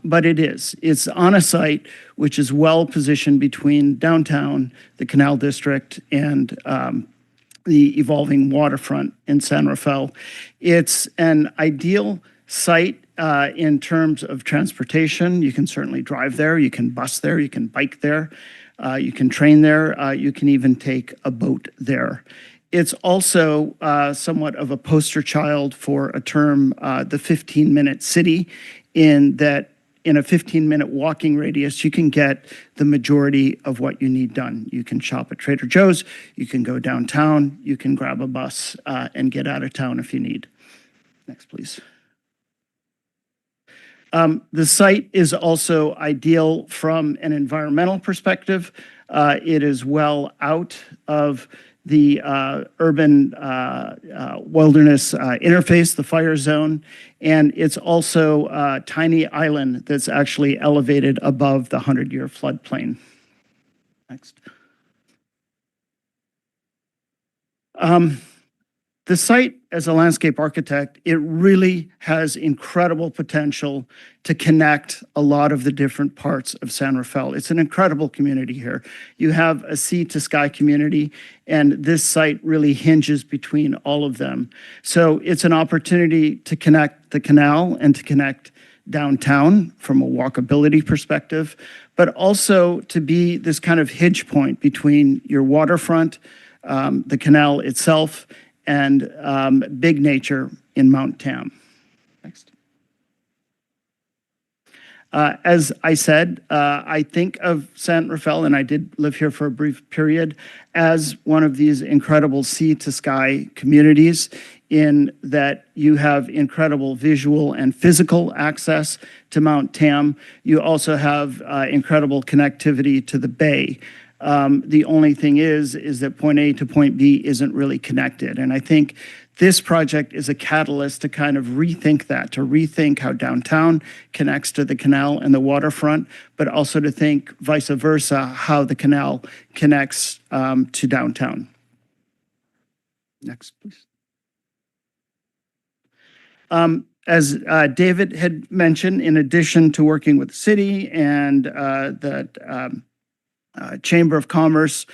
but it is. It's on a site which is well positioned between downtown, the Canal District, and the evolving waterfront in San Rafael. It's an ideal site in terms of transportation. You can certainly drive there, you can bus there, you can bike there, you can train there, you can even take a boat there. It's also somewhat of a poster child for a term, the 15-minute city, in that in a 15-minute walking radius, you can get the majority of what you need done. You can shop at Trader Joe's, you can go downtown, you can grab a bus and get out of town if you need. Next, please. The site is also ideal from an environmental perspective. It is well out of the urban wilderness interface, the fire zone, and it's also a tiny island that's actually elevated above the 100-year floodplain. Next. The site, as a landscape architect, it really has incredible potential to connect a lot of the different parts of San Rafael. It's an incredible community here. You have a sea to sky community, and this site really hinges between all of them. So it's an opportunity to connect the canal and to connect downtown from a walkability perspective, but also to be this kind of hinge point between your waterfront, the canal itself, and big nature in Mount Tam. Next. As I said, I think of San Rafael, and I did live here for a brief period, as one of these incredible sea to sky communities, in that you have incredible visual and physical access to Mount Tam. You also have incredible connectivity to the bay. The only thing is that point A to point B isn't really connected. And I think this project is a catalyst to kind of rethink that, to rethink how downtown connects to the canal and the waterfront, but also to think vice versa, how the canal connects to downtown. Next, please. As David had mentioned, in addition to working with the city and the Chamber of Commerce,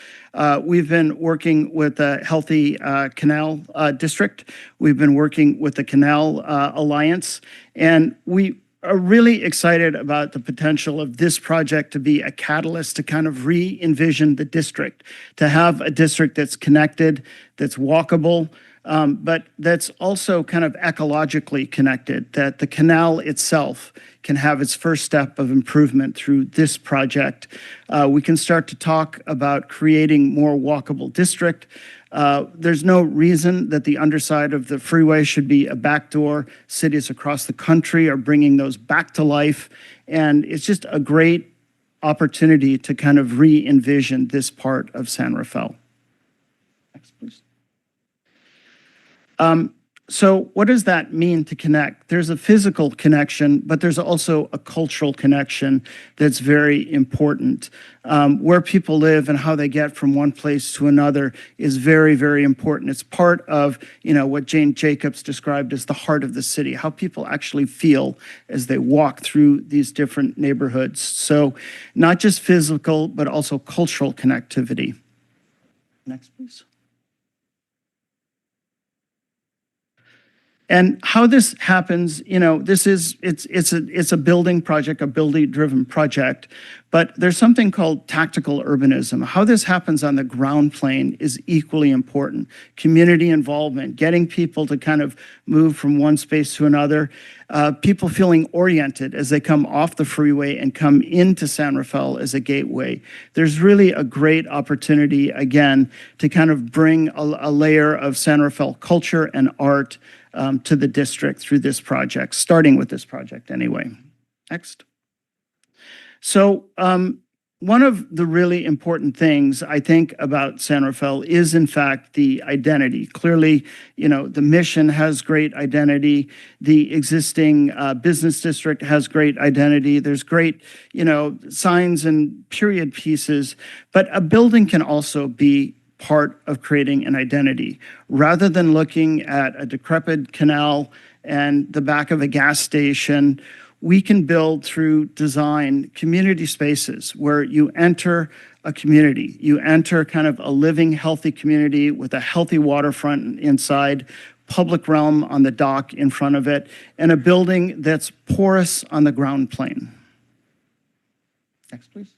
we've been working with the Healthy Canal District. We've been working with the Canal Alliance, and we are really excited about the potential of this project to be a catalyst to kind of re-envision the district, to have a district that's connected, that's walkable, but that's also kind of ecologically connected, that the canal itself can have its first step of improvement through this project. We can start to talk about creating more walkable district. There's no reason that the underside of the freeway should be a backdoor. Cities across the country are bringing those back to life, and it's just a great opportunity to kind of re-envision this part of San Rafael. Next, please. So what does that mean to connect? There's a physical connection, but there's also a cultural connection that's very important. Where people live and how they get from one place to another is very, very important. It's part of, what Jane Jacobs described as the heart of the city, how people actually feel as they walk through these different neighborhoods. So not just physical, but also cultural connectivity. Next, please. And how this happens, it's a building project, a building-driven project, but there's something called tactical urbanism. How this happens on the ground plane is equally important. Community involvement, getting people to kind of move from one space to another, people feeling oriented as they come off the freeway and come into San Rafael as a gateway. There's really a great opportunity, again, to kind of bring a layer of San Rafael culture and art to the district through this project, starting with this project anyway. Next. So one of the really important things I think about San Rafael is, in fact, the identity. Clearly, the mission has great identity. The existing business district has great identity. There's great, signs and period pieces, but a building can also be part of creating an identity. Rather than looking at a decrepit canal and the back of a gas station, we can build through design community spaces where you enter a community. You enter kind of a living, healthy community with a healthy waterfront inside, public realm on the dock in front of it, and a building that's porous on the ground plane. Next, please.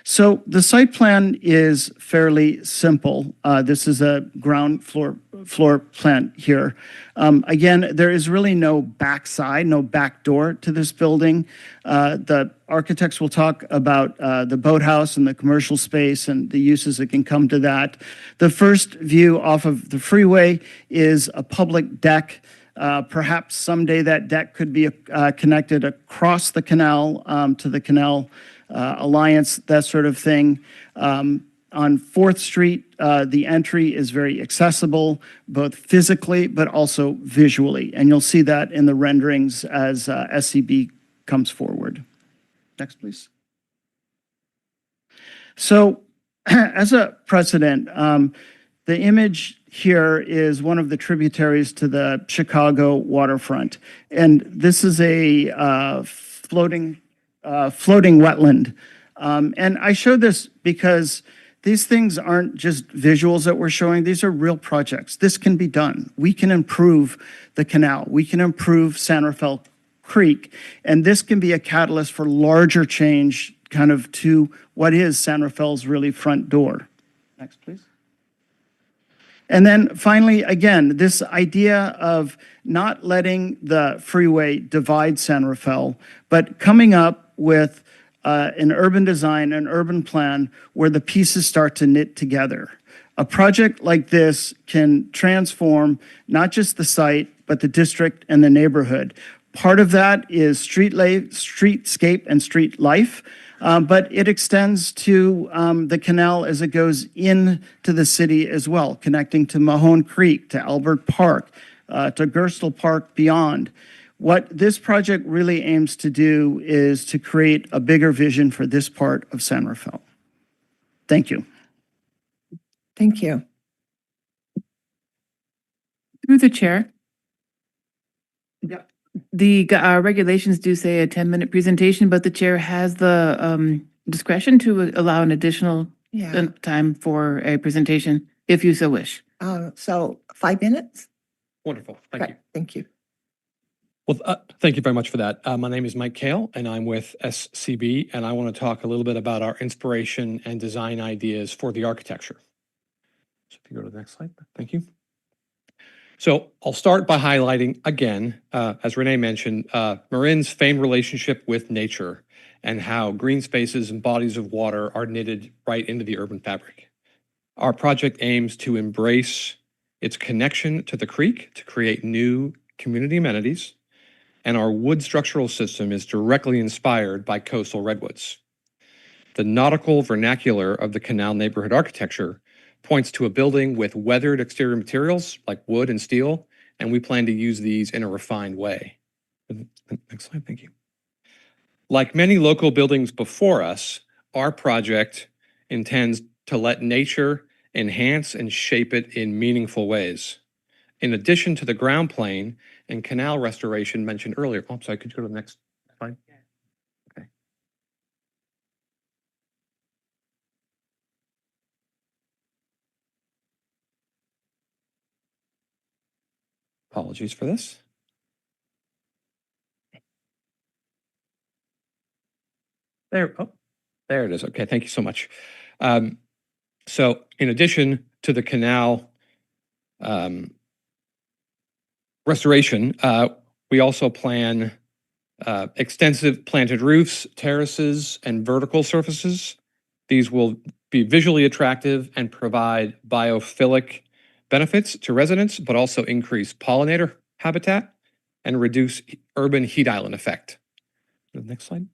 So the site plan is fairly simple. This is a ground floor plan here. Again, there is really no backside, no back door to this building. The architects will talk about the boathouse and the commercial space and the uses that can come to that. The first view off of the freeway is a public deck. Perhaps someday that deck could be connected across the canal to the Canal Alliance, that sort of thing. On 4th Street, the entry is very accessible, both physically but also visually. And you'll see that in the renderings as SCB comes forward. Next, please. So as a precedent, the image here is one of the tributaries to the Chicago waterfront. And this is a floating wetland. And I show this because these things aren't just visuals that we're showing. These are real projects. This can be done. We can improve the canal. We can improve San Rafael Creek. And this can be a catalyst for larger change kind of to what is San Rafael's really front door. Next, please. And then finally, again, this idea of not letting the freeway divide San Rafael, but coming up with an urban design, an urban plan where the pieces start to knit together. A project like this can transform not just the site, but the district and the neighborhood. Part of that is streetscape and street life, but it extends to the canal as it goes into the city as well, connecting to Mahone Creek, to Albert Park, to Gerstle Park beyond. What this project really aims to do is to create a bigger vision for this part of San Rafael. Thank you. Thank you. Through the chair. Yeah. The regulations do say a 10-minute presentation, but the chair has the discretion to allow an additional time for a presentation if you so wish. So 5 minutes? Wonderful. Thank Right. you. Thank you. Well, thank you very much for that. My name is Mike Kale, and I'm with SCB, and I want to talk a little bit about our inspiration and design ideas for the architecture. So if you go to the next slide, thank you. So I'll start by highlighting again, as Renee mentioned, Marin's famed relationship with nature and how green spaces and bodies of water are knitted right into the urban fabric. Our project aims to embrace its connection to the creek to create new community amenities, and our wood structural system is directly inspired by coastal redwoods. The nautical vernacular of the canal neighborhood architecture points to a building with weathered exterior materials like wood and steel, and we plan to use these in a refined way. Next slide, thank you. Like many local buildings before us, our project intends to let nature enhance and shape it in meaningful ways. In addition to the ground plane and canal restoration mentioned earlier. Oh, I'm sorry, could you go to the next slide? Okay. Apologies for this. There it is. Okay, thank you so much. So in addition to the canal restoration, we also plan extensive planted roofs, terraces, and vertical surfaces. These will be visually attractive and provide biophilic benefits to residents, but also increase pollinator habitat and reduce urban heat island effect. Next slide.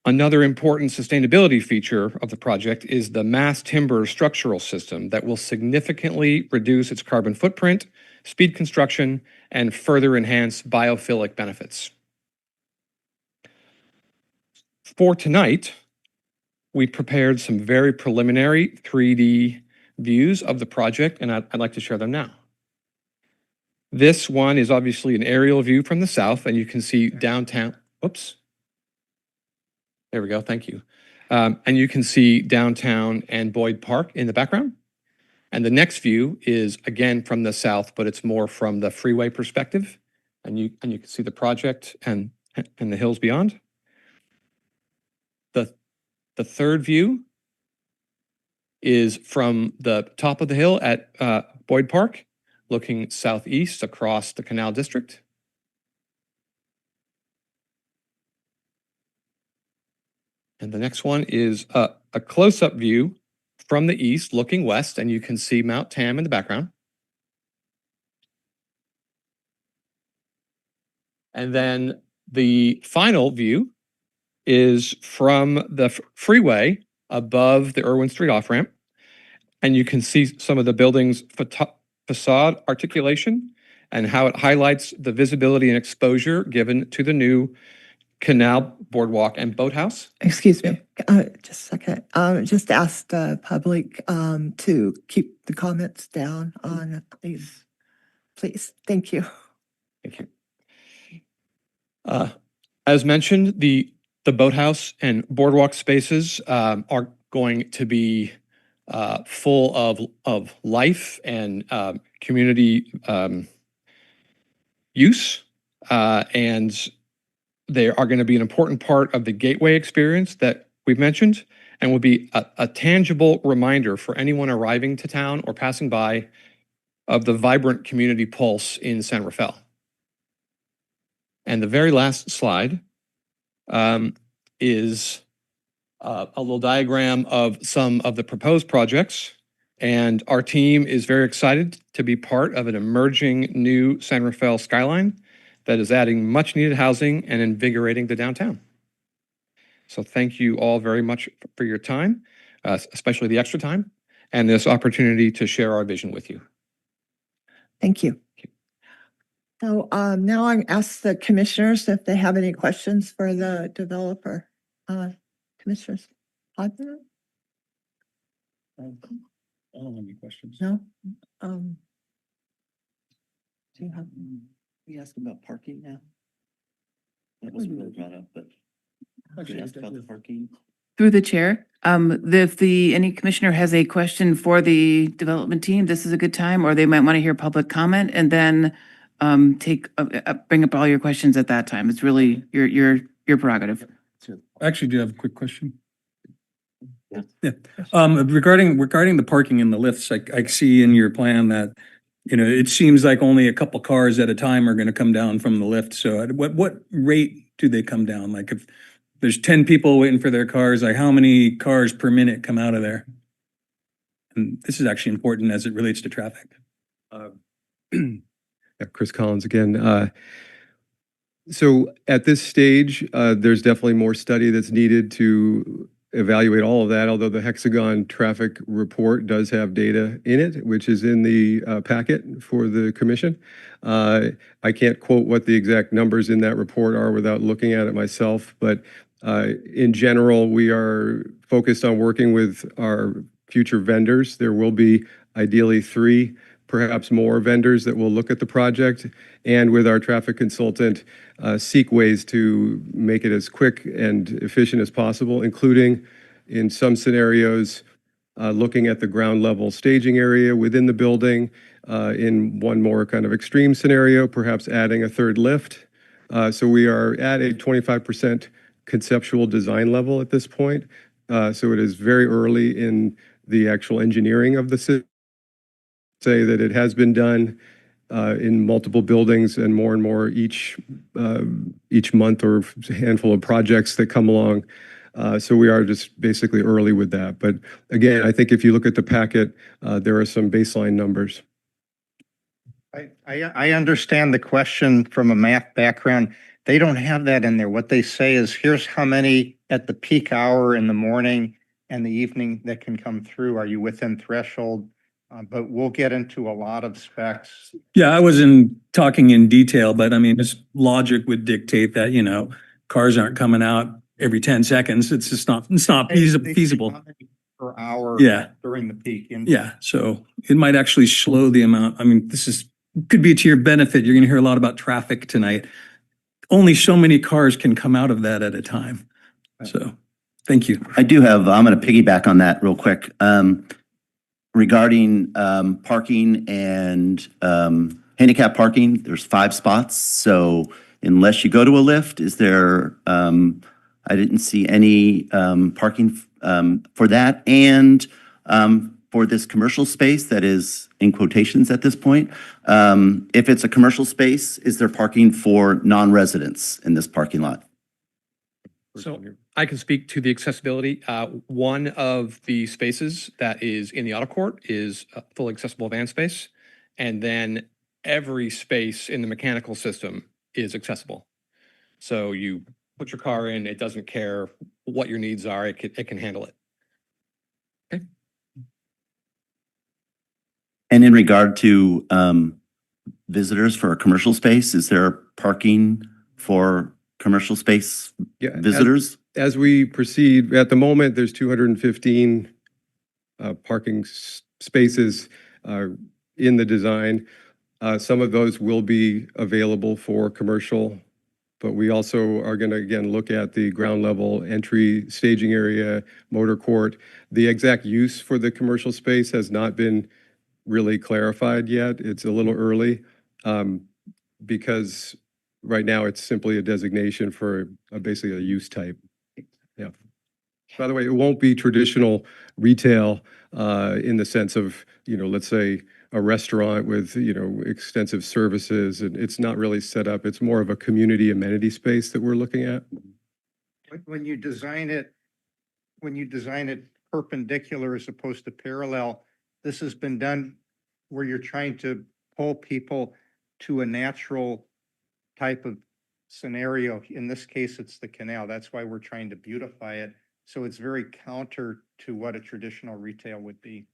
Another important sustainability feature of the project is the mass timber structural system that will significantly reduce its carbon footprint, speed construction, and further enhance biophilic benefits. For tonight, we prepared some very preliminary 3D views of the project, and I'd like to share them now. This one is obviously an aerial view from the south, and you can see downtown. Oops. There we go. Thank you. And you can see downtown and Boyd Park in the background. And the next view is again from the south, but it's more from the freeway perspective. And you can see the project and the hills beyond. The third view is from the top of the hill at Boyd Park, looking southeast across the Canal District. And the next one is a close-up view from the east looking west, and you can see Mount Tam in the background. And then the final view is from the freeway above the Irwin Street off-ramp. And you can see some of the building's facade articulation and how it highlights the visibility and exposure given to the new canal, boardwalk, and boathouse. Excuse me, just a second. Just ask the public to keep the comments down on, please. Please, thank you. Thank you. As mentioned, the boathouse and boardwalk spaces are going to be full of life and community use, and they are going to be an important part of the gateway experience that we've mentioned, and will be a tangible reminder for anyone arriving to town or passing by of the vibrant community pulse in San Rafael. And the very last slide is a little diagram of some of the proposed projects. And our team is very excited to be part of an emerging new San Rafael skyline that is adding much needed housing and invigorating the downtown. So thank you all very much for your time, especially the extra time, and this opportunity to share our vision with you. Thank you. So now I'm asked the commissioners if they have any questions for the developer. Commissioners? I don't have any questions. No? Do you have, we asked about parking now? That wasn't really brought up, but we asked about the parking. Through the chair, if any commissioner has a question for the development team, this is a good time, or they might want to hear public comment and then bring up all your questions at that time. It's really your prerogative. I actually do have a quick question. Yeah. Regarding the parking and the lifts, I see in your plan that, it seems like only a couple cars at a time are going to come down from the lift. So at what rate do they come down? Like if there's 10 people waiting for their cars, like how many cars per minute come out of there? And this is actually important as it relates to traffic. Yeah, Chris Collins again. So at this stage, there's definitely more study that's needed to evaluate all of that, although the Hexagon traffic report does have data in it, which is in the packet for the commission. I can't quote what the exact numbers in that report are without looking at it myself, but in general, we are focused on working with our future vendors. There will be ideally 3, perhaps more vendors that will look at the project, and with our traffic consultant, seek ways to make it as quick and efficient as possible, including in some scenarios, looking at the ground level staging area within the building. In one more kind of extreme scenario, perhaps adding a 3rd lift. So we are at a 25% conceptual design level at this point. So it is very early in the actual engineering of the system. Say that it has been done in multiple buildings and more each month or handful of projects that come along. So we are just basically early with that. But again, I think if you look at the packet, there are some baseline numbers. I understand the question from a math background. They don't have that in there. What they say is, here's how many at the peak hour in the morning and the evening that can come through. Are you within threshold? But we'll get into a lot of specs. Yeah, I wasn't talking in detail, but I mean, just logic would dictate that, you know, cars aren't coming out every 10 seconds. It's just not, They say feasible. how many per hour Yeah. during the peak. Yeah, so it might actually slow the amount. I mean, could be to your benefit. You're going to hear a lot about traffic tonight. Only so many cars can come out of that at a time. So, thank you. I'm going to piggyback on that real quick. Regarding parking and handicap parking, there's 5 spots. So unless you go to a lift, is there, I didn't see any parking for that. And for this commercial space that is in quotations at this point, if it's a commercial space, is there parking for non-residents in this parking lot? So I can speak to the accessibility. One of the spaces that is in the auto court is a fully accessible van space. And then every space in the mechanical system is accessible. So you put your car in, it doesn't care what your needs are, it can handle it. Okay. And in regard to visitors for a commercial space, is there parking for commercial space visitors? As we proceed, at the moment, there's 215 parking spaces in the design. Some of those will be available for commercial, but we also are going to, again, look at the ground level entry staging area, motor court. The exact use for the commercial space has not been really clarified yet. It's a little early because right now it's simply a designation for basically a use type. Yeah. By the way, it won't be traditional retail in the sense of, you know, let's say a restaurant with, you know, extensive services, and it's not really set up. It's more of a community amenity space that we're looking at. When you design it perpendicular as opposed to parallel, this has been done where you're trying to pull people to a natural type of scenario. In this case, it's the canal. That's why we're trying to beautify it. So it's very counter to what a traditional retail would be.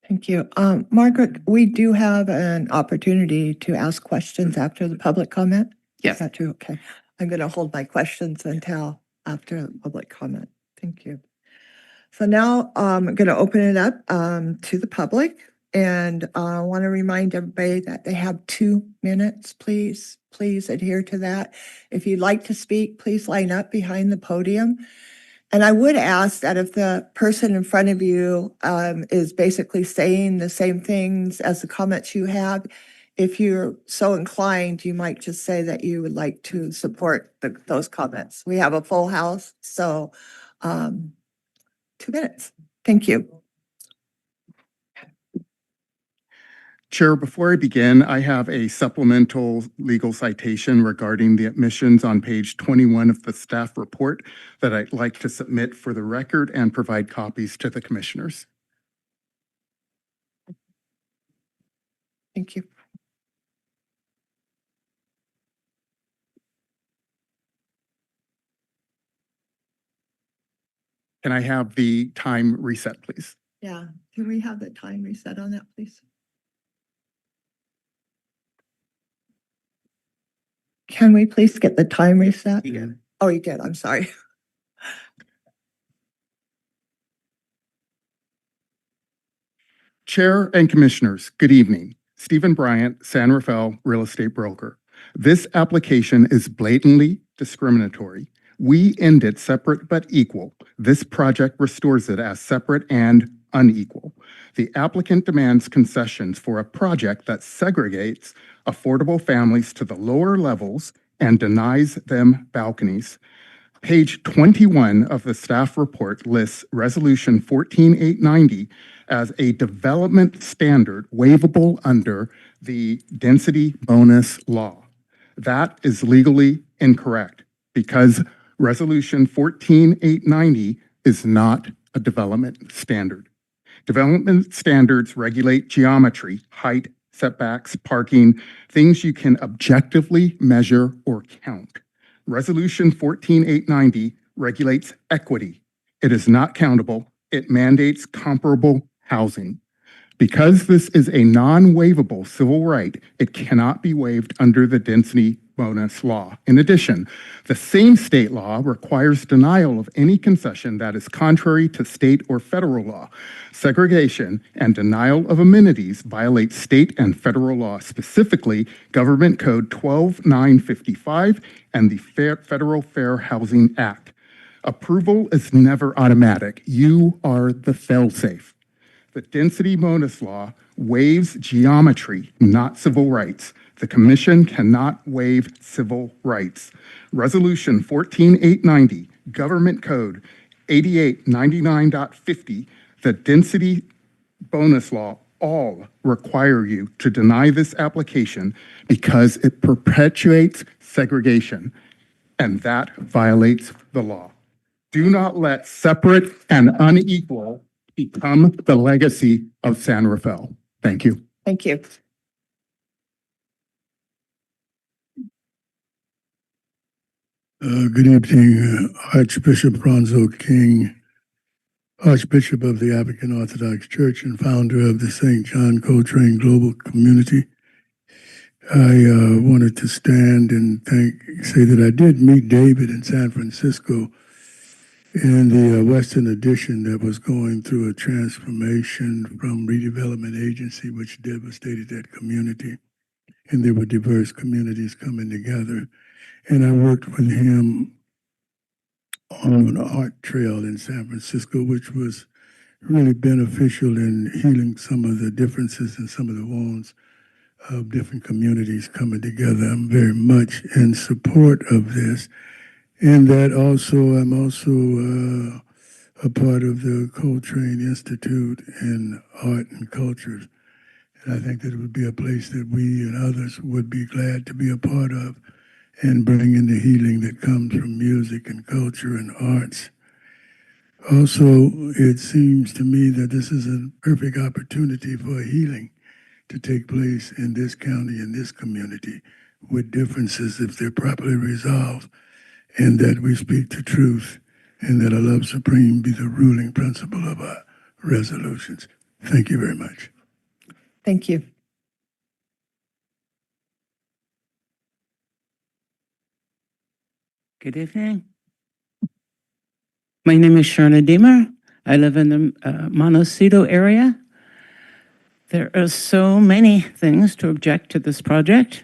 Thank you. Margaret, we do have an opportunity to ask questions after the public comment. Yes. Is that true? Okay. I'm going to hold my questions until after the public comment. Thank you. So now I'm going to open it up to the public, and I want to remind everybody that they have 2 minutes. Please adhere to that. If you'd like to speak, please line up behind the podium. And I would ask that if the person in front of you is basically saying the same things as the comments you have, if you're so inclined, you might just say that you would like to support those comments. We have a full house, so 2 minutes. Thank you. Chair, before I begin, I have a supplemental legal citation regarding the admissions on page 21 of the staff report that I'd like to submit for the record and provide copies to the commissioners. Thank you. Can I have the time reset, please? Yeah, can we have the time reset on that, please? Can we please get the time reset? Oh, you did, I'm sorry. Chair and Commissioners, good evening. Stephen Bryant, San Rafael Real Estate Broker. This application is blatantly discriminatory. We end it separate but equal. This project restores it as separate and unequal. The applicant demands concessions for a project that segregates affordable families to the lower levels and denies them balconies. Page 21 of the staff report lists Resolution 14890 as a development standard waivable under the density bonus law. That is legally incorrect because Resolution 14890 is not a development standard. Development standards regulate geometry, height, setbacks, parking, things you can objectively measure or count. Resolution 14890 regulates equity. It is not countable. It mandates comparable housing. Because this is a non-waivable civil right, it cannot be waived under the density bonus law. In addition, the same state law requires denial of any concession that is contrary to state or federal law. Segregation and denial of amenities violate state and federal law, specifically Government Code 12955 and the Federal Fair Housing Act. Approval is never automatic. You are the fail-safe. The density bonus law waives geometry, not civil rights. The Commission cannot waive civil rights. Resolution 14890, Government Code 8899.50, the density bonus law all require you to deny this application because it perpetuates segregation, and that violates the law. Do not let separate and unequal become the legacy of San Rafael. Thank you. Thank you. Good evening, Archbishop Bronzo King, Archbishop of the African Orthodox Church and founder of the St. John Coltrane Global Community. I wanted to stand and say that I did meet David in San Francisco in the Western Addition that was going through a transformation from redevelopment agency, which devastated that community. And there were diverse communities coming together. And I worked with him on an art trail in San Francisco, which was really beneficial in healing some of the differences and some of the wounds of different communities coming together. I'm very much in support of this. And that also, I'm also a part of the Coltrane Institute in Art and Culture. And I think that it would be a place that we and others would be glad to be a part of and bring in the healing that comes from music and culture and arts. Also, it seems to me that this is a perfect opportunity for healing to take place in this county, in this community, with differences if they're properly resolved, and that we speak the truth, and that a love supreme be the ruling principle of our resolutions. Thank you very much. Thank you. Good evening. My name is Sharna Deemer. I live in the Montecito area. There are so many things to object to this project.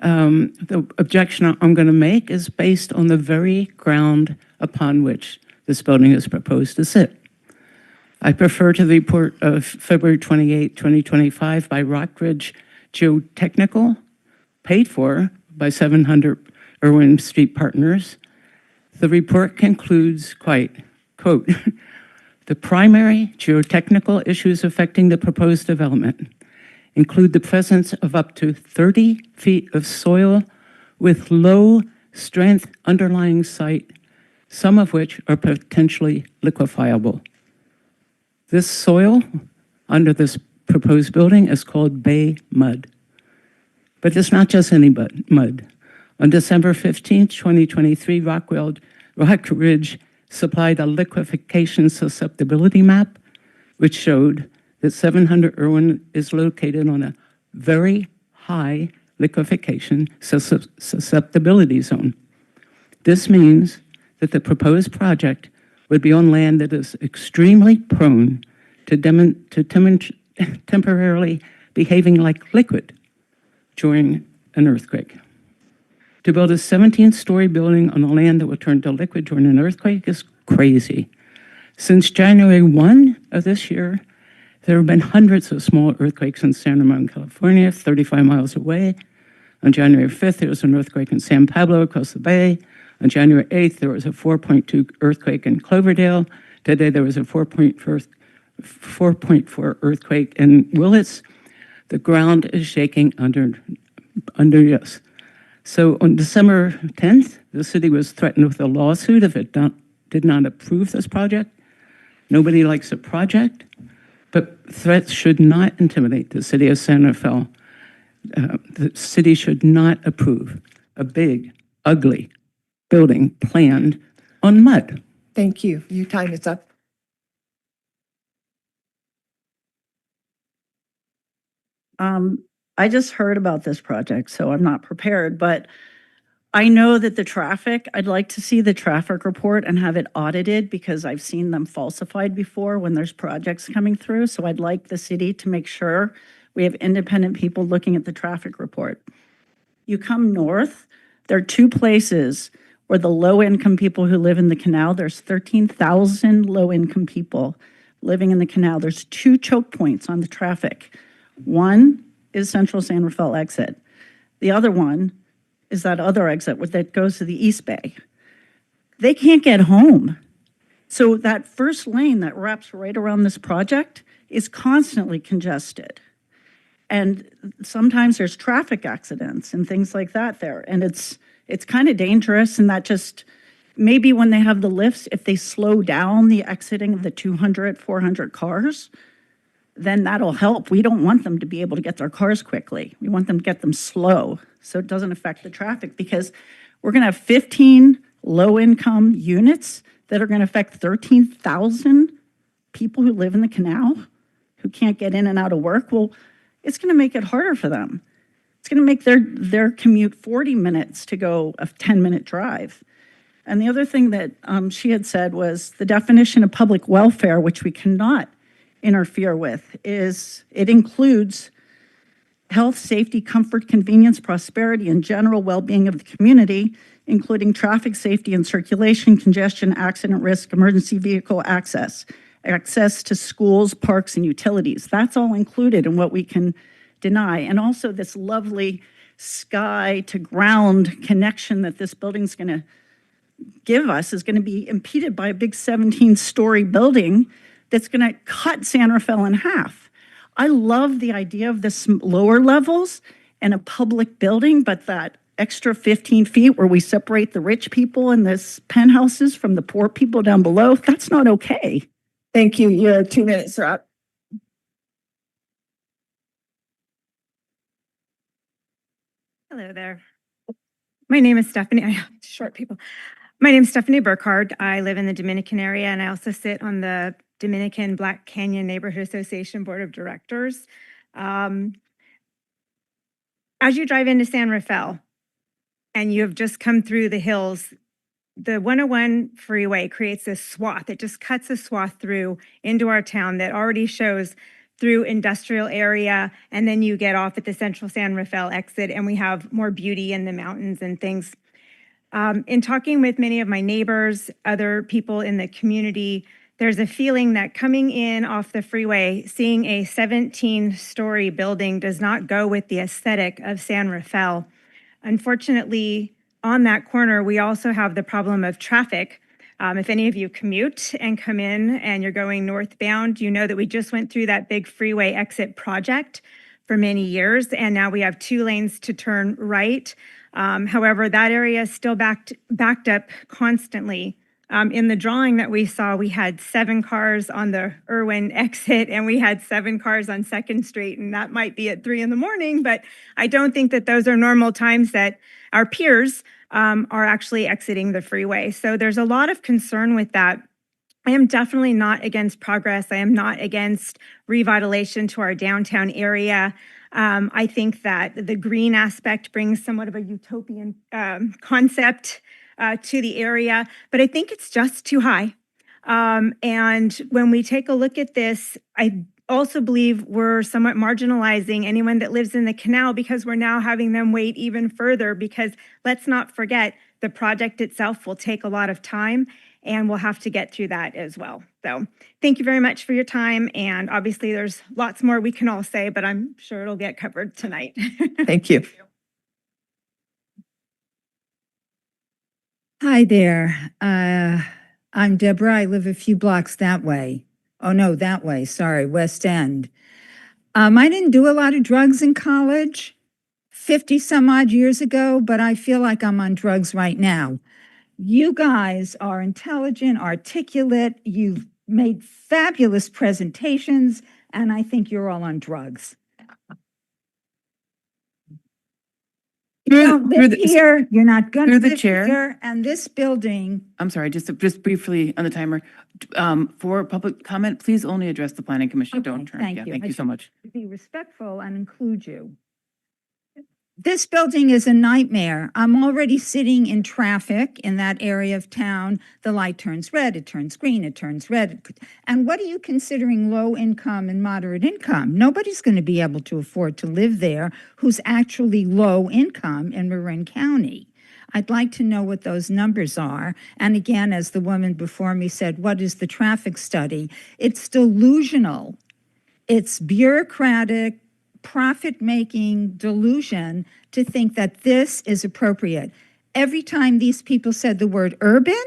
The objection I'm going to make is based on the very ground upon which this building is proposed to sit. I prefer to the report of February 28, 2025 by Rockridge Geotechnical, paid for by 700 Irwin Street Partners. The report concludes, quote, the primary geotechnical issues affecting the proposed development include the presence of up to 30 feet of soil with low strength underlying site, some of which are potentially liquefiable. This soil under this proposed building is called bay mud. But it's not just any mud. On December 15, 2023, Rockridge supplied a liquefaction susceptibility map, which showed that 700 Irwin is located on a very high liquefaction susceptibility zone. This means that the proposed project would be on land that is extremely prone to temporarily behaving like liquid during an earthquake. To build a 17-story building on a land that would turn to liquid during an earthquake is crazy. Since January 1 of this year, there have been hundreds of small earthquakes in San Ramon, California, 35 miles away. On January 5th, there was an earthquake in San Pablo across the bay. On January 8th, there was a 4.2 earthquake in Cloverdale. Today, there was a 4.4 earthquake in Willits. The ground is shaking under us. So on December 10th, the city was threatened with a lawsuit if it did not approve this project. Nobody likes a project, but threats should not intimidate the city of San Rafael. The city should not approve a big, ugly building planned on mud. Thank you. Your time is up. I just heard about this project, so I'm not prepared, but I know that the traffic, I'd like to see the traffic report and have it audited because I've seen them falsified before when there's projects coming through. So I'd like the city to make sure we have independent people looking at the traffic report. You come north, there are two places where the low-income people who live in the canal, there's 13,000 low-income people living in the canal. There's two choke points on the traffic. One is Central San Rafael exit. The other one is that other exit that goes to the East Bay. They can't get home. So that first lane that wraps right around this project is constantly congested. And sometimes there's traffic accidents and things like that there. And it's kind of dangerous, and that just, maybe when they have the lifts, if they slow down the exiting of the 200, 400 cars, then that'll help. We don't want them to be able to get their cars quickly. We want them to get them slow so it doesn't affect the traffic, because we're going to have 15 low-income units that are going to affect 13,000 people who live in the canal who can't get in and out of work. Well, it's going to make it harder for them. It's going to make their commute 40 minutes to go a 10-minute drive. And the other thing that she had said was the definition of public welfare, which we cannot interfere with, is it includes health, safety, comfort, convenience, prosperity, and general well-being of the community, including traffic safety and circulation, congestion, accident risk, emergency vehicle access to schools, parks, and utilities. That's all included in what we can deny. And also this lovely sky to ground connection that this building's going to give us is going to be impeded by a big 17-story building that's going to cut San Rafael in half. I love the idea of the lower levels and a public building, but that extra 15 feet where we separate the rich people in this penthouses from the poor people down below, that's not okay. Thank you. Your 2 minutes are up. Hello there. My name is Stephanie. I have short people. My name is Stephanie Burkhardt. I live in the Dominican area, and I also sit on the Dominican Black Canyon Neighborhood Association Board of Directors. As you drive into San Rafael and you have just come through the hills, the 101 freeway creates this swath. It just cuts a swath through into our town that already shows through industrial area, and then you get off at the Central San Rafael exit, and we have more beauty in the mountains and things. In talking with many of my neighbors, other people in the community, there's a feeling that coming in off the freeway, seeing a 17-story building does not go with the aesthetic of San Rafael. Unfortunately, on that corner, we also have the problem of traffic. If any of you commute and come in and you're going northbound, you know that we just went through that big freeway exit project for many years, and now we have 2 lanes to turn right. However, that area is still backed up constantly In the drawing that we saw, we had 7 cars on the Irwin exit and we had 7 cars on Second Street, and that might be at 3 in the morning, but I don't think that those are normal times that our peers are actually exiting the freeway. So there's a lot of concern with that. I am definitely not against progress. I am not against revitalization to our downtown area. I think that the green aspect brings somewhat of a utopian concept to the area, but I think it's just too high. And when we take a look at this, I also believe we're somewhat marginalizing anyone that lives in the canal because we're now having them wait even further, because let's not forget the project itself will take a lot of time and we'll have to get through that as well. So thank you very much for your time. And obviously there's lots more we can all say, but I'm sure it'll get covered tonight. Thank you. Hi there. I'm Deborah. I live a few blocks that way. Oh, no, that way. Sorry, West End. I didn't do a lot of drugs in college 50 some odd years ago, but I feel like I'm on drugs right now. You guys are intelligent, articulate. You've made fabulous presentations, and I think you're all on drugs. You don't live here. You're not going to through the live chair. here. And this building. I'm sorry, just briefly on the timer. For public comment, please only address the planning commission. Don't turn. Thank Yeah, you. thank I you so much. should be respectful and include you. This building is a nightmare. I'm already sitting in traffic in that area of town. The light turns red, it turns green, it turns red. And what are you considering low income and moderate income? Nobody's going to be able to afford to live there who's actually low income in Marin County. I'd like to know what those numbers are. And again, as the woman before me said, what is the traffic study? It's delusional. It's bureaucratic, profit-making delusion to think that this is appropriate. Every time these people said the word urban,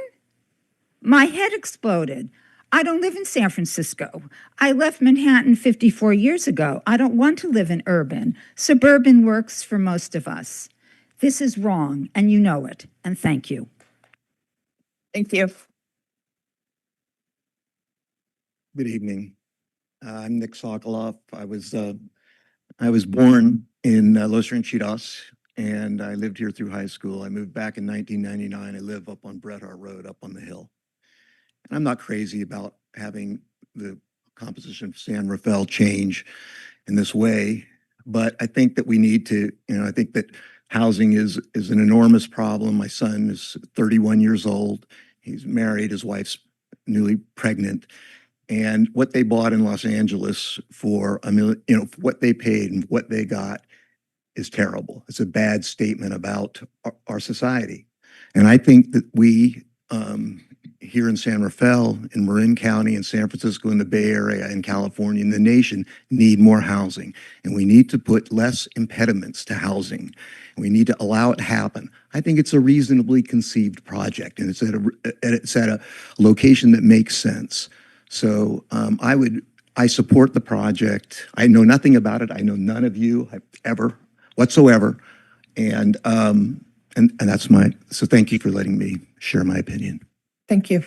my head exploded. I don't live in San Francisco. I left Manhattan 54 years ago. I don't want to live in urban. Suburban works for most of us. This is wrong, and you know it. And thank you. Thank you. Good evening. I'm Nick Sokoloff. I was born in Los Ranchitos, and I lived here through high school. I moved back in 1999. I live up on Bret Harte Road, up on the hill. And I'm not crazy about having the composition of San Rafael change in this way, but I think that we need to, I think that housing is an enormous problem. My son is 31 years old. He's married. His wife's newly pregnant. And what they bought in Los Angeles for $1 million, what they paid and what they got is terrible. It's a bad statement about our society. And I think that we here in San Rafael, in Marin County, in San Francisco, in the Bay Area, in California, in the nation, need more housing. And we need to put less impediments to housing. And we need to allow it to happen. I think it's a reasonably conceived project, and it's at a location that makes sense. So I support the project. I know nothing about it. I know none of you have ever, whatsoever. And that's so thank you for letting me share my opinion. Thank you.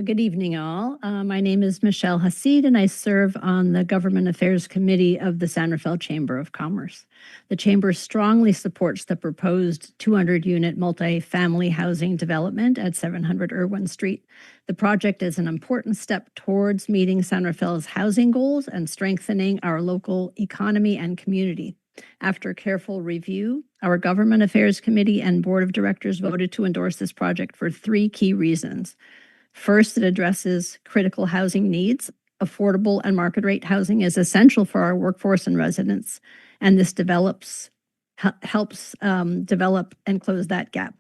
Good evening, all. My name is Michelle Hasid, and I serve on the Government Affairs Committee of the San Rafael Chamber of Commerce. The Chamber strongly supports the proposed 200-unit multifamily housing development at 700 Irwin Street. The project is an important step towards meeting San Rafael's housing goals and strengthening our local economy and community. After careful review, our Government Affairs Committee and Board of Directors voted to endorse this project for 3 key reasons. First, it addresses critical housing needs. Affordable and market rate housing is essential for our workforce and residents, and this helps develop and close that gap.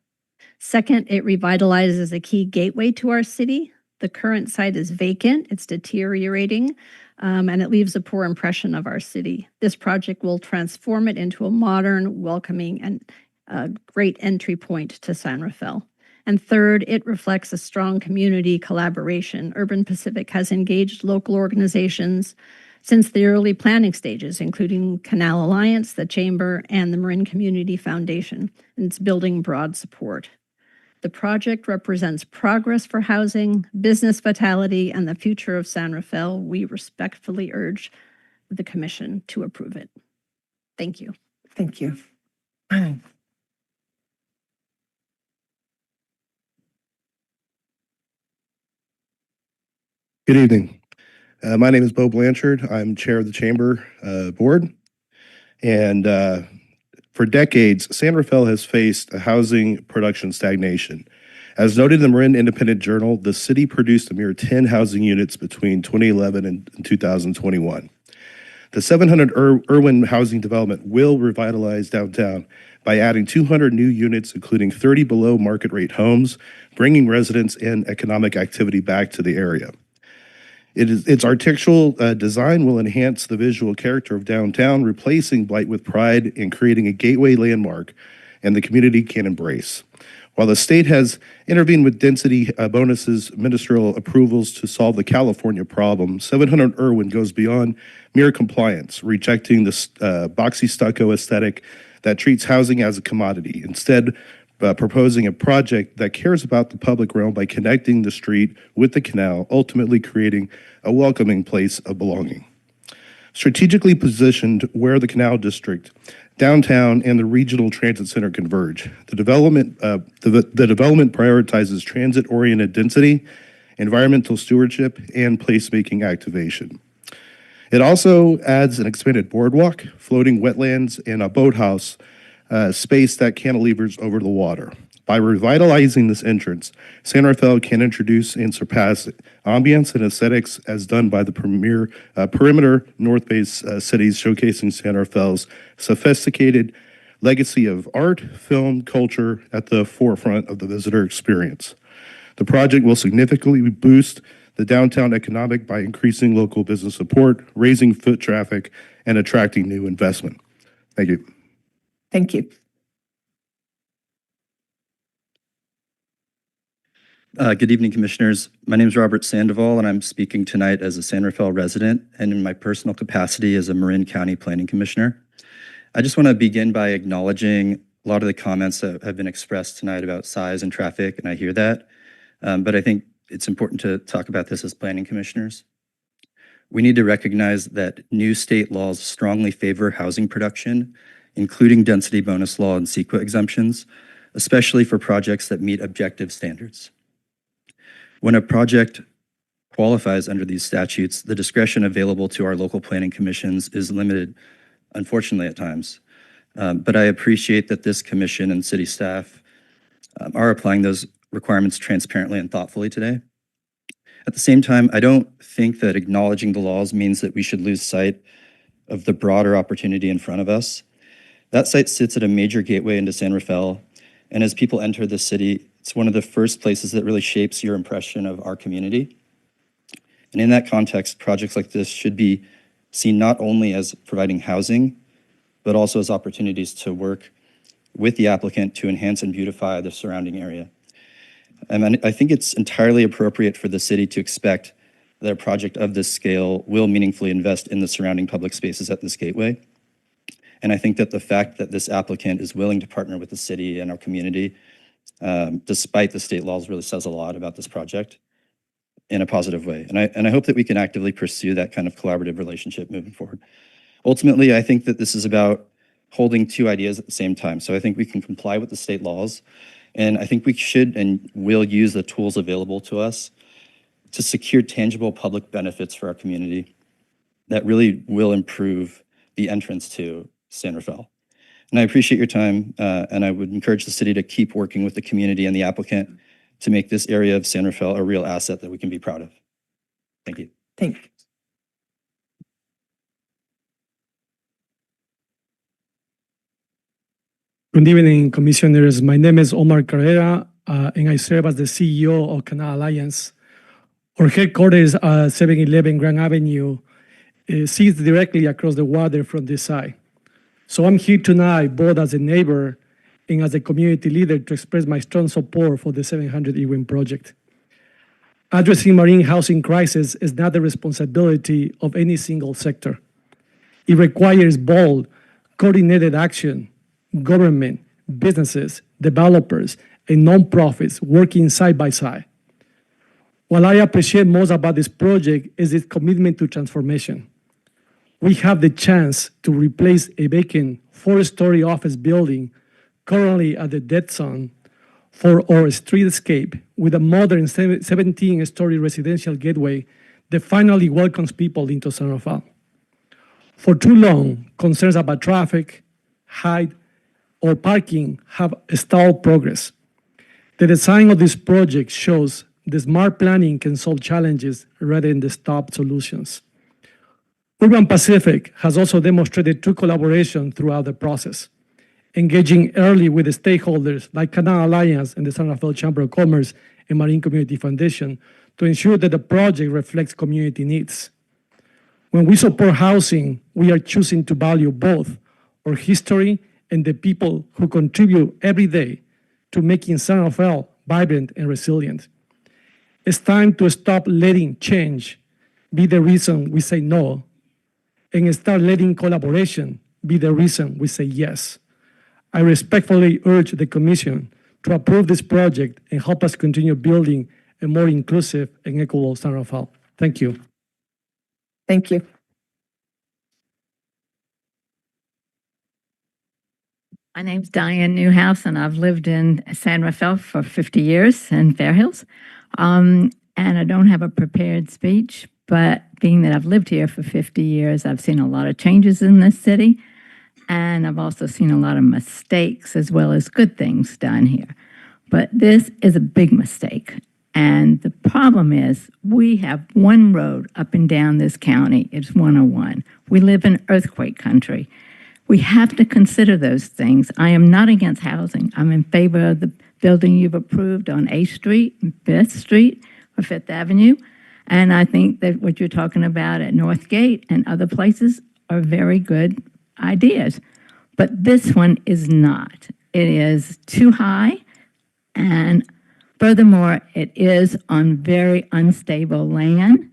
Second, it revitalizes a key gateway to our city. The current site is vacant, it's deteriorating, and it leaves a poor impression of our city. This project will transform it into a modern, welcoming, and great entry point to San Rafael. And third, it reflects a strong community collaboration. Urban Pacific has engaged local organizations since the early planning stages, including Canal Alliance, the Chamber, and the Marin Community Foundation, and it's building broad support. The project represents progress for housing, business vitality, and the future of San Rafael. We respectfully urge the Commission to approve it. Thank you. Thank you. Good evening. My name is Bo Blanchard. I'm chair of the Chamber Board. And for decades, San Rafael has faced a housing production stagnation. As noted in the Marin Independent Journal, the city produced a mere 10 housing units between 2011 and 2021. The 700 Irwin housing development will revitalize downtown by adding 200 new units, including 30 below market rate homes, bringing residents and economic activity back to the area. Its architectural design will enhance the visual character of downtown, replacing blight with pride and creating a gateway landmark and the community can embrace. While the state has intervened with density bonuses, ministerial approvals to solve the California problem, 700 Irwin goes beyond mere compliance, rejecting the boxy stucco aesthetic that treats housing as a commodity. Instead, proposing a project that cares about the public realm by connecting the street with the canal, ultimately creating a welcoming place of belonging. Strategically positioned where the Canal District, downtown, and the regional transit center converge, the development prioritizes transit-oriented density, environmental stewardship, and placemaking activation. It also adds an expanded boardwalk, floating wetlands, and a boathouse space that cantilevers over the water. By revitalizing this entrance, San Rafael can introduce and surpass ambience and aesthetics as done by the premier perimeter North Bay cities, showcasing San Rafael's sophisticated legacy of art, film, culture at the forefront of the visitor experience. The project will significantly boost the downtown economic by increasing local business support, raising foot traffic, and attracting new investment. Thank you. Thank you. Good evening, Commissioners. My name is Robert Sandoval, and I'm speaking tonight as a San Rafael resident and in my personal capacity as a Marin County Planning Commissioner. I just want to begin by acknowledging a lot of the comments that have been expressed tonight about size and traffic, and I hear that. But I think it's important to talk about this as planning commissioners. We need to recognize that new state laws strongly favor housing production, including density bonus law and CEQA exemptions, especially for projects that meet objective standards. When a project qualifies under these statutes, the discretion available to our local planning commissions is limited, unfortunately at times. But I appreciate that this commission and city staff are applying those requirements transparently and thoughtfully today. At the same time, I don't think that acknowledging the laws means that we should lose sight of the broader opportunity in front of us. That site sits at a major gateway into San Rafael, and as people enter the city, it's one of the first places that really shapes your impression of our community. And in that context, projects like this should be seen not only as providing housing, but also as opportunities to work with the applicant to enhance and beautify the surrounding area. And I think it's entirely appropriate for the city to expect that a project of this scale will meaningfully invest in the surrounding public spaces at this gateway. And I think that the fact that this applicant is willing to partner with the city and our community, despite the state laws, really says a lot about this project in a positive way. And I hope that we can actively pursue that kind of collaborative relationship moving forward. Ultimately, I think that this is about holding two ideas at the same time. So I think we can comply with the state laws, and I think we should and will use the tools available to us to secure tangible public benefits for our community that really will improve the entrance to San Rafael. And I appreciate your time, and I would encourage the city to keep working with the community and the applicant to make this area of San Rafael a real asset that we can be proud of. Thank you. Thank you. Good evening, Commissioners. My name is Omar Carrera, and I serve as the CEO of Canal Alliance. Our headquarters at 711 Grand Avenue sits directly across the water from this site. So I'm here tonight both as a neighbor and as a community leader to express my strong support for the 700 Ewing project. Addressing marine housing crisis is not the responsibility of any single sector. It requires bold, coordinated action, government, businesses, developers, and nonprofits working side by side. What I appreciate most about this project is its commitment to transformation. We have the chance to replace a vacant 4-story office building currently at the dead zone for our streetscape with a modern 17-story residential gateway that finally welcomes people into San Rafael. For too long, concerns about traffic, height, or parking have stalled progress. The design of this project shows that smart planning can solve challenges rather than stop solutions. Urban Pacific has also demonstrated true collaboration throughout the process, engaging early with the stakeholders like Canal Alliance and the San Rafael Chamber of Commerce and Marine Community Foundation to ensure that the project reflects community needs. When we support housing, we are choosing to value both our history and the people who contribute every day to making San Rafael vibrant and resilient. It's time to stop letting change be the reason we say no and start letting collaboration be the reason we say yes. I respectfully urge the Commission to approve this project and help us continue building a more inclusive and equitable San Rafael. Thank you. Thank you. My name's Diane Newhouse, and I've lived in San Rafael for 50 years in Fair Hills. And I don't have a prepared speech, but being that I've lived here for 50 years, I've seen a lot of changes in this city, and I've also seen a lot of mistakes as well as good things done here. But this is a big mistake. And the problem is we have one road up and down this county. It's 101. We live in earthquake country. We have to consider those things. I am not against housing. I'm in favor of the building you've approved on 8th Street, 5th Street, or 5th Avenue. And I think that what you're talking about at Northgate and other places are very good ideas. But this one is not. It is too high, and furthermore, it is on very unstable land,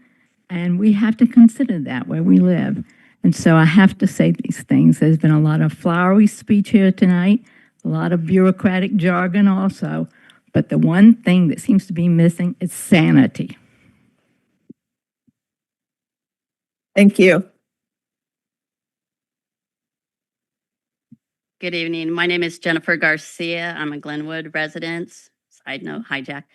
and we have to consider that where we live. And so I have to say these things. There's been a lot of flowery speech here tonight, a lot of bureaucratic jargon also, but the one thing that seems to be missing is sanity. Thank you. Good evening. My name is Jennifer Garcia. I'm a Glenwood resident. Side note, hi, Jack.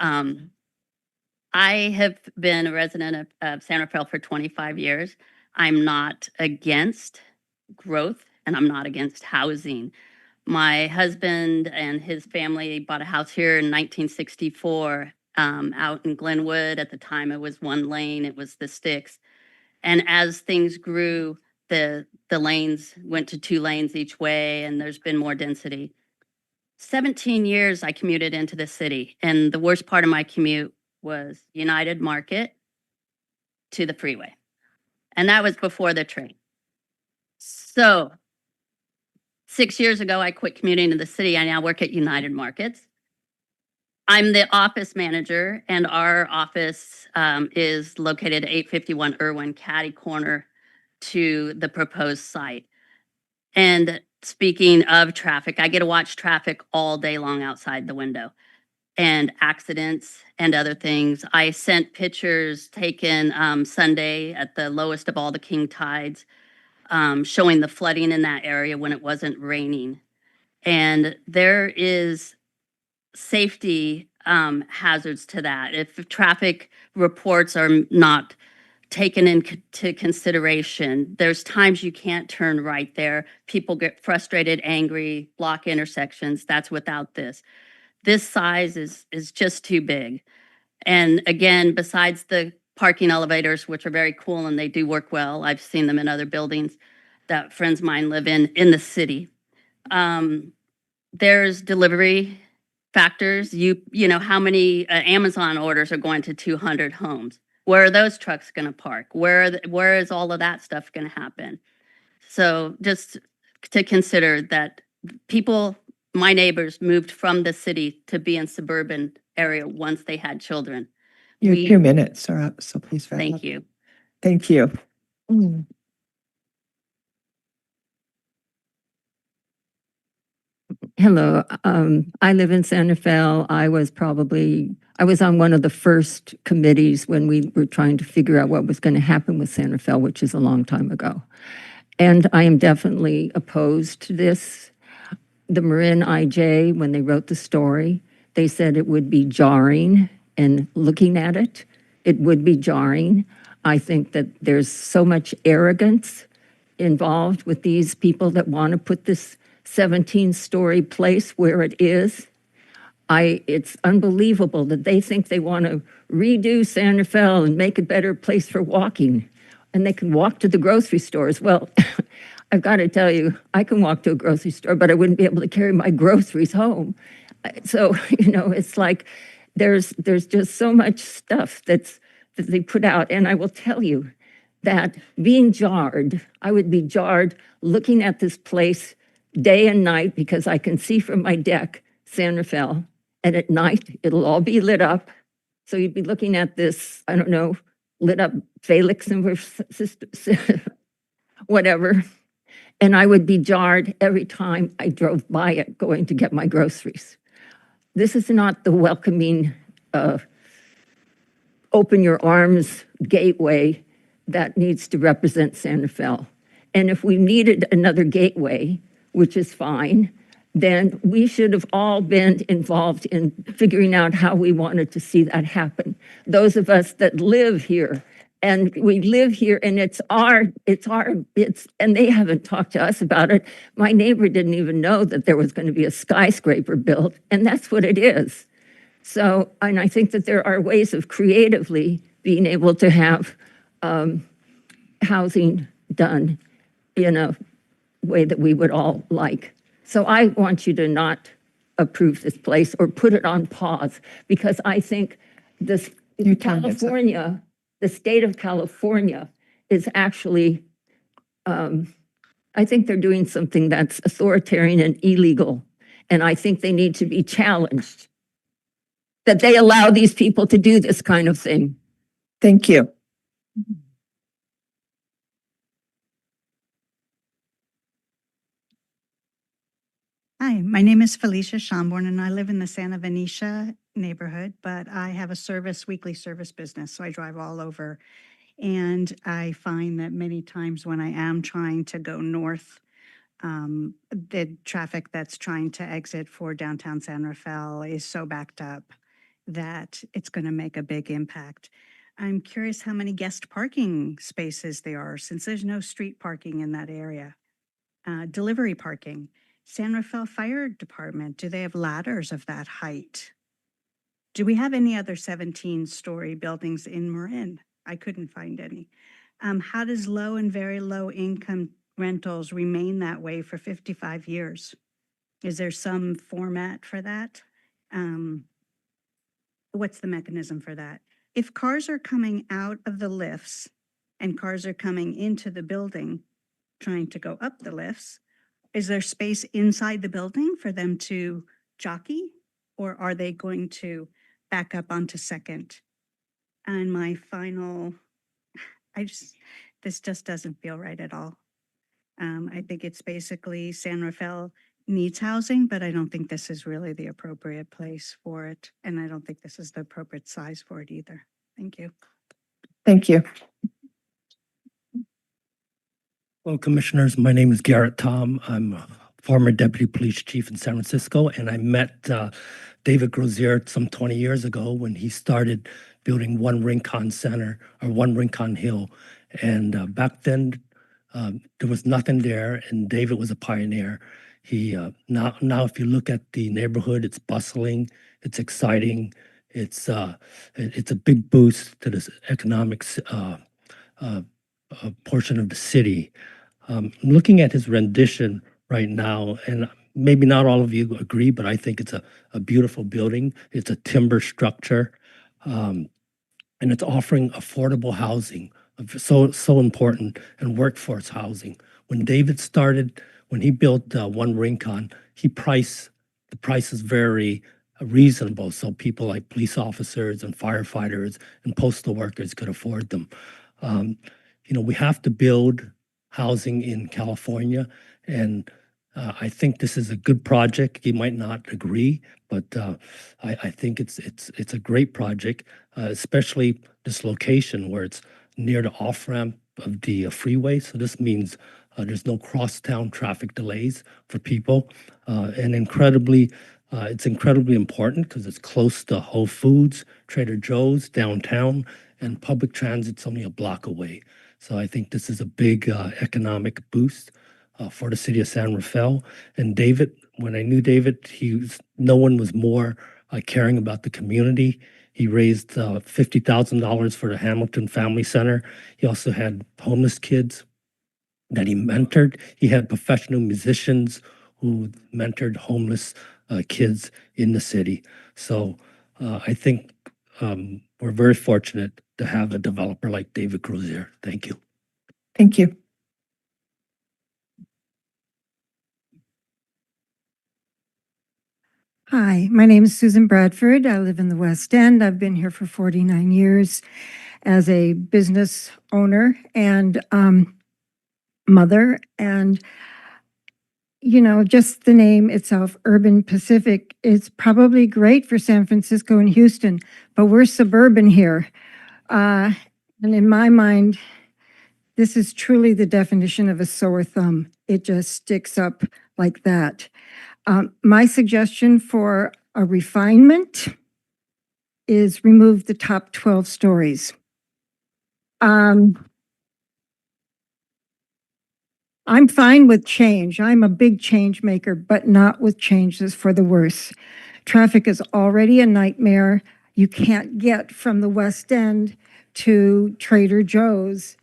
I have been a resident of San Rafael for 25 years. I'm not against growth, and I'm not against housing. My husband and his family bought a house here in 1964 out in Glenwood. At the time, it was one lane. It was the sticks. And as things grew, the lanes went to 2 lanes each way, and there's been more density. 17 years I commuted into the city, and the worst part of my commute was United Market to the freeway. And that was before the train. So 6 years ago, I quit commuting to the city. I now work at United Markets. I'm the office manager, and our office is located at 851 Irwin, catty corner to the proposed site. And speaking of traffic, I get to watch traffic all day long outside the window, and accidents and other things. I sent pictures taken Sunday at the lowest of all the king tides, showing the flooding in that area when it wasn't raining. And there is safety hazards to that. If traffic reports are not taken into consideration, there's times you can't turn right there. People get frustrated, angry, block intersections. That's without this. This size is just too big. And again, besides the parking elevators, which are very cool and they do work well, I've seen them in other buildings that friends of mine live in the city. There's delivery factors. You know how many Amazon orders are going to 200 homes. Where are those trucks going to park? Where is all of that stuff going to happen? So just to consider that people, my neighbors, moved from the city to be in suburban area once they had children. Your We- 2 minutes are up, so please wrap up. Thank you. Thank you. Hello, I live in San Rafael. I was on one of the first committees when we were trying to figure out what was going to happen with San Rafael, which is a long time ago. And I am definitely opposed to this. The Marin IJ, when they wrote the story, they said it would be jarring, and looking at it, it would be jarring. I think that there's so much arrogance involved with these people that want to put this 17-story place where it is. It's unbelievable that they think they want to redo San Rafael and make a better place for walking, and they can walk to the grocery stores. Well, I've got to tell you, I can walk to a grocery store, but I wouldn't be able to carry my groceries home. So, it's like there's just so much stuff that they put out. And I will tell you that being jarred, I would be jarred looking at this place day and night because I can see from my deck San Rafael, and at night it'll all be lit up. So you'd be looking at this, I don't know, lit up Felix and whatever. And I would be jarred every time I drove by it going to get my groceries. This is not the welcoming, open your arms gateway that needs to represent San Rafael. And if we needed another gateway, which is fine, then we should have all been involved in figuring out how we wanted to see that happen. Those of us that live here, and we live here, and and they haven't talked to us about it. My neighbor didn't even know that there was going to be a skyscraper built, and that's what it is. So, and I think that there are ways of creatively being able to have housing done in a way that we would all like. So I want you to not approve this place or put it on pause, because I think this California, the state of California is actually, I think they're doing something that's authoritarian and illegal. And I think they need to be challenged, that they allow these people to do this kind of thing. Thank you. Hi, my name is Felicia Schomborn, and I live in the Santa Venetia neighborhood, but I have a weekly service business, so I drive all over. And I find that many times when I am trying to go north, the traffic that's trying to exit for downtown San Rafael is so backed up that it's going to make a big impact. I'm curious how many guest parking spaces there are, since there's no street parking in that area. Delivery parking. San Rafael Fire Department, do they have ladders of that height? Do we have any other 17-story buildings in Marin? I couldn't find any. How does low and very low income rentals remain that way for 55 years? Is there some format for that? What's the mechanism for that? If cars are coming out of the lifts and cars are coming into the building, trying to go up the lifts, is there space inside the building for them to jockey, or are they going to back up onto Second? And my final, this just doesn't feel right at all. I think it's basically San Rafael needs housing, but I don't think this is really the appropriate place for it. And I don't think this is the appropriate size for it either. Thank you. Thank you. Well, Commissioners, my name is Garrett Tom. I'm a former Deputy Police Chief in San Francisco, and I met David Grozier some 20 years ago when he started building One Rincon Center, or One Rincon Hill. And back then, there was nothing there, and David was a pioneer. He now, if you look at the neighborhood, it's bustling, it's exciting, it's a big boost to this economics portion of the city. I'm looking at his rendition right now, and maybe not all of you agree, but I think it's a beautiful building. It's a timber structure, and it's offering affordable housing, so important, and workforce housing. When David started, when he built One Rincon, the price is very reasonable so people like police officers and firefighters and postal workers could afford them. Um, we have to build housing in California, and I think this is a good project. You might not agree, but I think it's a great project, especially this location where it's near the off ramp of the freeway. So this means there's no crosstown traffic delays for people, and it's incredibly important because it's close to Whole Foods, Trader Joe's, downtown, and public transit's only a block away. So I think this is a big economic boost for the city of San Rafael. And David, when I knew David, no one was more caring about the community. He raised $50,000 for the Hamilton Family Center. He also had homeless kids that he mentored. He had professional musicians who mentored homeless kids in the city. So I think we're very fortunate to have a developer like David Crozier. Thank you. Thank you. Hi, my name is Susan Bradford. I live in the West End. I've been here for 49 years as a business owner and mother. And, just the name itself, Urban Pacific, is probably great for San Francisco and Houston, but we're suburban here. And in my mind, this is truly the definition of a sore thumb. It just sticks up like that. My suggestion for a refinement is remove the top 12 stories. I'm fine with change. I'm a big change maker, but not with changes for the worse. Traffic is already a nightmare. You can't get from the West End to Trader Joe's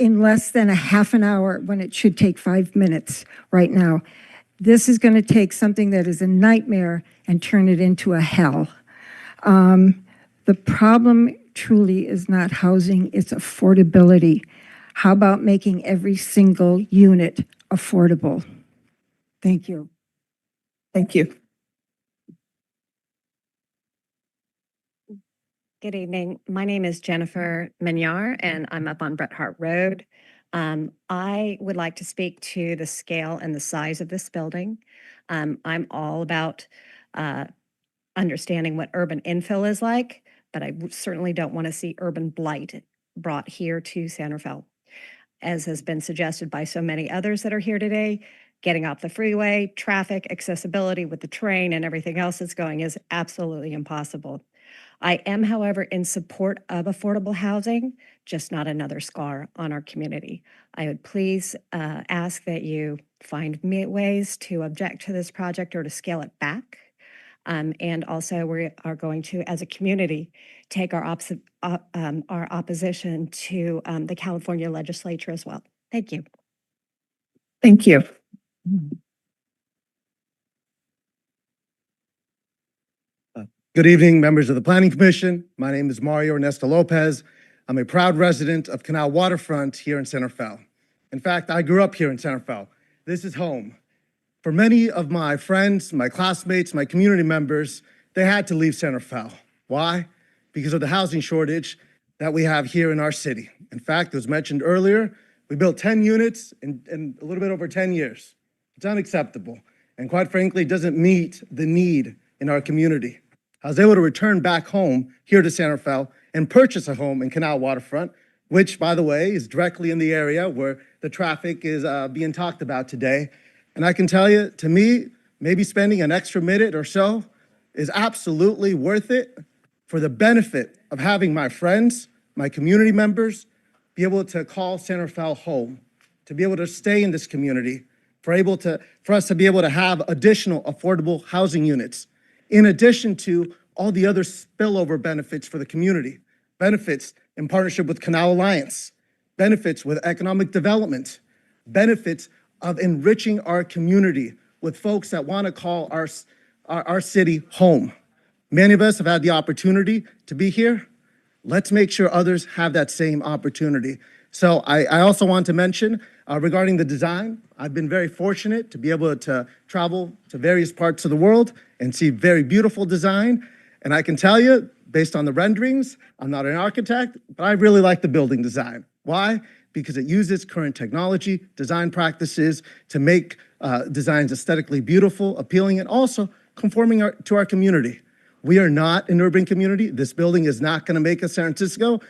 in less than a half an hour when it should take 5 minutes right now. This is going to take something that is a nightmare and turn it into a hell. The problem truly is not housing, it's affordability. How about making every single unit affordable? Thank you. Thank you. Good evening. My name is Jennifer Mignard, and I'm up on Bret Harte Road. I would like to speak to the scale and the size of this building. I'm all about understanding what urban infill is like, but I certainly don't want to see urban blight brought here to San Rafael. As has been suggested by so many others that are here today, getting off the freeway, traffic, accessibility with the train and everything else that's going is absolutely impossible. I am, however, in support of affordable housing, just not another scar on our community. I would please ask that you find ways to object to this project or to scale it back. And also, we are going to, as a community, take our opposition to the California legislature as well. Thank you. Thank you. Good evening, members of the Planning Commission. My name is Mario Ernesto Lopez. I'm a proud resident of Canal Waterfront here in San Rafael. In fact, I grew up here in San Rafael. This is home. For many of my friends, my classmates, my community members, they had to leave San Rafael. Why? Because of the housing shortage that we have here in our city. In fact, as mentioned earlier, we built 10 units in a little bit over 10 years. It's unacceptable, and quite frankly, doesn't meet the need in our community. I was able to return back home here to San Rafael and purchase a home in Canal Waterfront, which, by the way, is directly in the area where the traffic is being talked about today. And I can tell you, to me, maybe spending an extra minute or so is absolutely worth it for the benefit of having my friends, my community members, be able to call San Rafael home, to be able to stay in this community, for us to be able to have additional affordable housing units, in addition to all the other spillover benefits for the community, benefits in partnership with Canal Alliance, benefits with economic development, benefits of enriching our community with folks that want to call our city home. Many of us have had the opportunity to be here. Let's make sure others have that same opportunity. So I also want to mention regarding the design, I've been very fortunate to be able to travel to various parts of the world and see very beautiful design. And I can tell you, based on the renderings, I'm not an architect, but I really like the building design. Why? Because it uses current technology, design practices to make designs aesthetically beautiful, appealing, and also conforming to our community. We are not an urban community. This building is not going to make us San Francisco,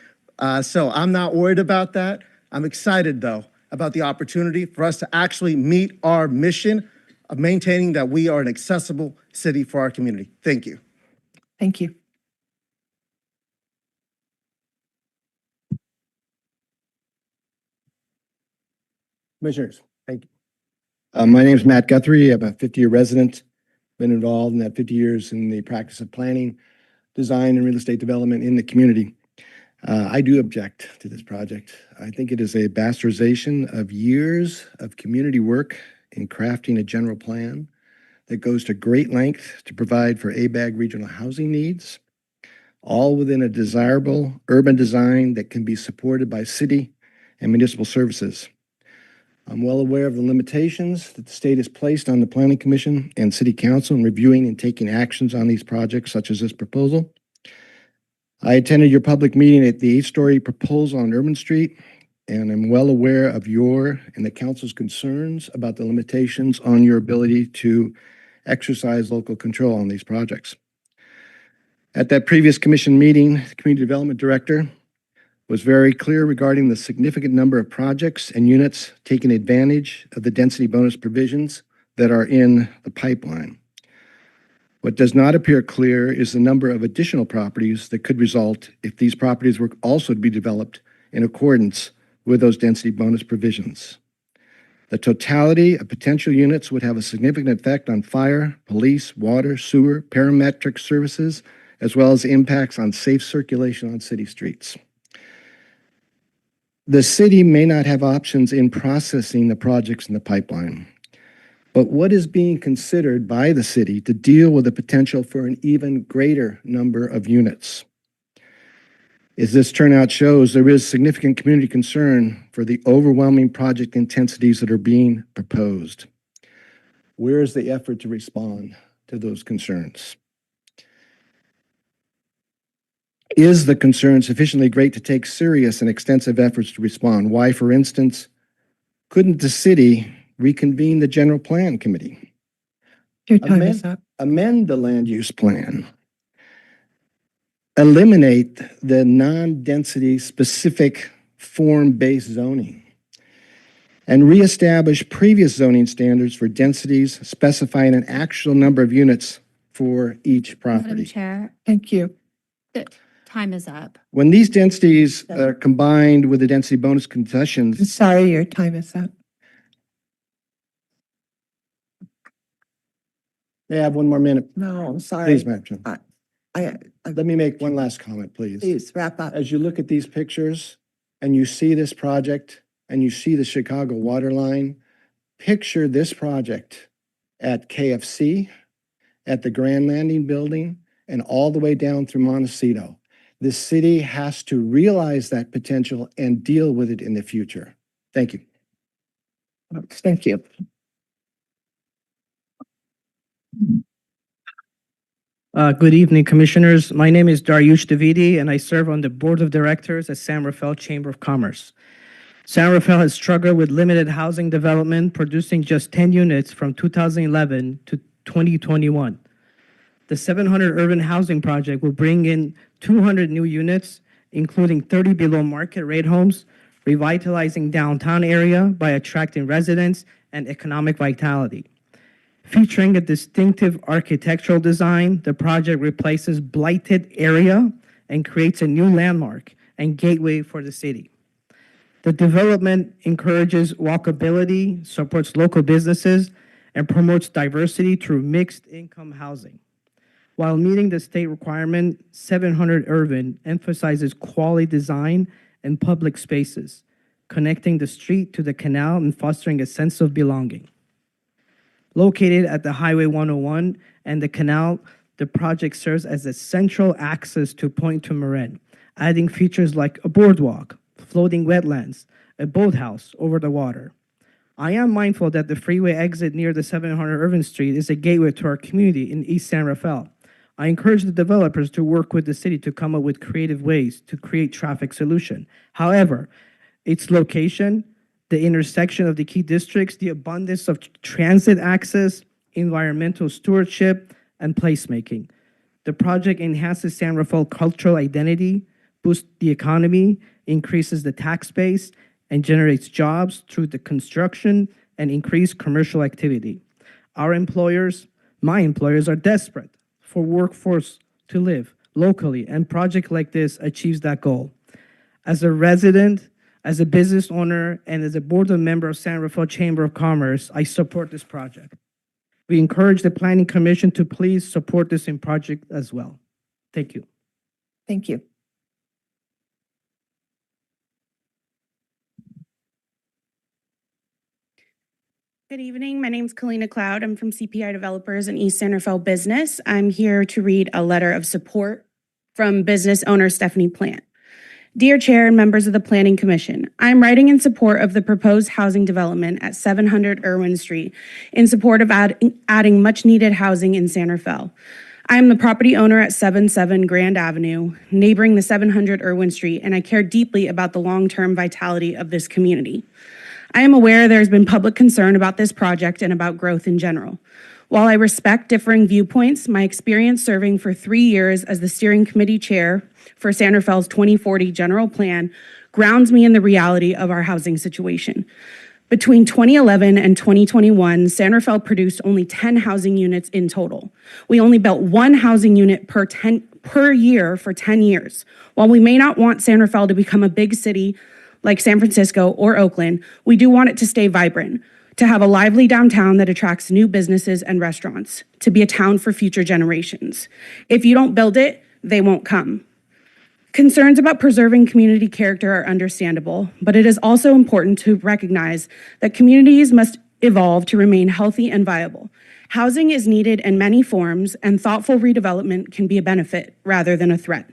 so I'm not worried about that. I'm excited, though, about the opportunity for us to actually meet our mission of maintaining that we are an accessible city for our community. Thank you. Thank you. Commissioners, thank you. My name is Matt Guthrie. I'm a 50-year resident. Been involved in that 50 years in the practice of planning, design, and real estate development in the community. I do object to this project. I think it is a bastardization of years of community work in crafting a general plan that goes to great length to provide for ABAG regional housing needs, all within a desirable urban design that can be supported by city and municipal services. I'm well aware of the limitations that the state has placed on the Planning Commission and City Council in reviewing and taking actions on these projects such as this proposal. I attended your public meeting at the 8-story proposal on Urban Street, and I'm well aware of your and the council's concerns about the limitations on your ability to exercise local control on these projects. At that previous commission meeting, the Community Development Director was very clear regarding the significant number of projects and units taking advantage of the density bonus provisions that are in the pipeline. What does not appear clear is the number of additional properties that could result if these properties were also to be developed in accordance with those density bonus provisions. The totality of potential units would have a significant effect on fire, police, water, sewer, parametric services, as well as impacts on safe circulation on city streets. The city may not have options in processing the projects in the pipeline, but what is being considered by the city to deal with the potential for an even greater number of units? As this turnout shows, there is significant community concern for the overwhelming project intensities that are being proposed. Where is the effort to respond to those concerns? Is the concern sufficiently great to take serious and extensive efforts to respond? Why, for instance, couldn't the city reconvene the general plan committee? Your time is up. Amend the land use plan. Eliminate the non-density specific form-based zoning. And reestablish previous zoning standards for densities specifying an actual number of units for each property. Madam Chair, Thank you. the time is up. When these densities are combined with the density bonus I'm concessions, sorry, your time is up. may I have one more minute? No, I'm sorry. Please, Madam Chair. I, Let me make one last comment, please. please wrap up. As you look at these pictures and you see this project and you see the Chicago water line, picture this project at KFC, at the Grand Landing Building, and all the way down through Montecito. The city has to realize that potential and deal with it in the future. Thank you. Thank you. Good evening, Commissioners. My name is Dariush Davidi, and I serve on the Board of Directors at San Rafael Chamber of Commerce. San Rafael has struggled with limited housing development, producing just 10 units from 2011 to 2021. The 700 urban housing project will bring in 200 new units, including 30 below market rate homes, revitalizing downtown area by attracting residents and economic vitality. Featuring a distinctive architectural design, the project replaces blighted area and creates a new landmark and gateway for the city. The development encourages walkability, supports local businesses, and promotes diversity through mixed income housing. While meeting the state requirement, 700 Urban emphasizes quality design and public spaces, connecting the street to the canal and fostering a sense of belonging. Located at the Highway 101 and the canal, the project serves as a central access to Point to Marin, adding features like a boardwalk, floating wetlands, a boathouse over the water. I am mindful that the freeway exit near the 700 Irvin Street is a gateway to our community in East San Rafael. I encourage the developers to work with the city to come up with creative ways to create traffic solution. However, its location, the intersection of the key districts, the abundance of transit access, environmental stewardship, and placemaking. The project enhances San Rafael cultural identity, boosts the economy, increases the tax base, and generates jobs through the construction and increased commercial activity. Our employers, my employers, are desperate for workforce to live locally, and project like this achieves that goal. As a resident, as a business owner, and as a board member of San Rafael Chamber of Commerce, I support this project. We encourage the Planning Commission to please support this project as well. Thank you. Thank you. Good evening. My name is Kalina Cloud. I'm from CPI Developers and East San Rafael Business. I'm here to read a letter of support from business owner Stephanie Plant. Dear Chair and members of the Planning Commission, I'm writing in support of the proposed housing development at 700 Irwin Street in support of adding much needed housing in San Rafael. I am the property owner at 77 Grand Avenue, neighboring the 700 Irwin Street, and I care deeply about the long-term vitality of this community. I am aware there has been public concern about this project and about growth in general. While I respect differing viewpoints, my experience serving for 3 years as the steering committee chair for San Rafael's 2040 general plan grounds me in the reality of our housing situation. Between 2011 and 2021, San Rafael produced only 10 housing units in total. We only built 1 housing unit per year for 10 years. While we may not want San Rafael to become a big city like San Francisco or Oakland, we do want it to stay vibrant, to have a lively downtown that attracts new businesses and restaurants, to be a town for future generations. If you don't build it, they won't come. Concerns about preserving community character are understandable, but it is also important to recognize that communities must evolve to remain healthy and viable. Housing is needed in many forms, and thoughtful redevelopment can be a benefit rather than a threat.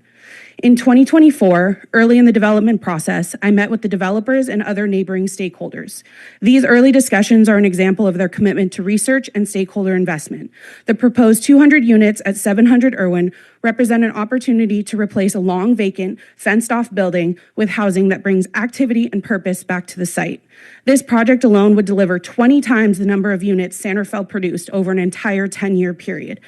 In 2024, early in the development process, I met with the developers and other neighboring stakeholders. These early discussions are an example of their commitment to research and stakeholder investment. The proposed 200 units at 700 Irwin represent an opportunity to replace a long vacant, fenced-off building with housing that brings activity and purpose back to the site. This project alone would deliver 20 times the number of units San Rafael produced over an entire 10-year period.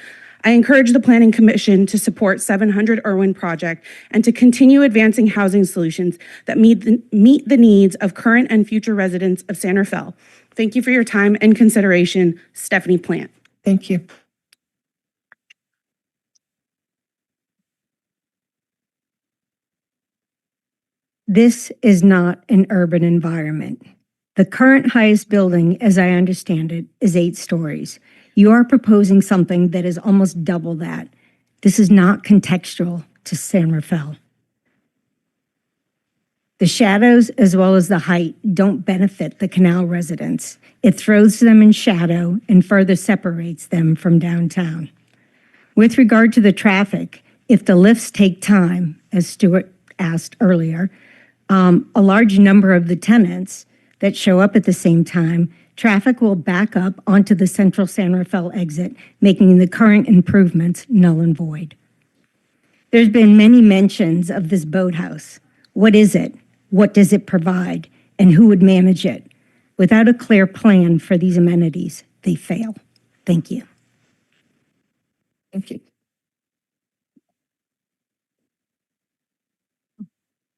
I encourage the Planning Commission to support 700 Irwin project and to continue advancing housing solutions that meet the needs of current and future residents of San Rafael. Thank you for your time and consideration. Stephanie Plant. Thank you. This is not an urban environment. The current highest building, as I understand it, is 8 stories. You are proposing something that is almost double that. This is not contextual to San Rafael. The shadows as well as the height don't benefit the canal residents. It throws them in shadow and further separates them from downtown. With regard to the traffic, if the lifts take time, as Stuart asked earlier, a large number of the tenants that show up at the same time, traffic will back up onto the central San Rafael exit, making the current improvements null and void. There's been many mentions of this boathouse. What is it? What does it provide? And who would manage it? Without a clear plan for these amenities, they fail. Thank you. Thank you.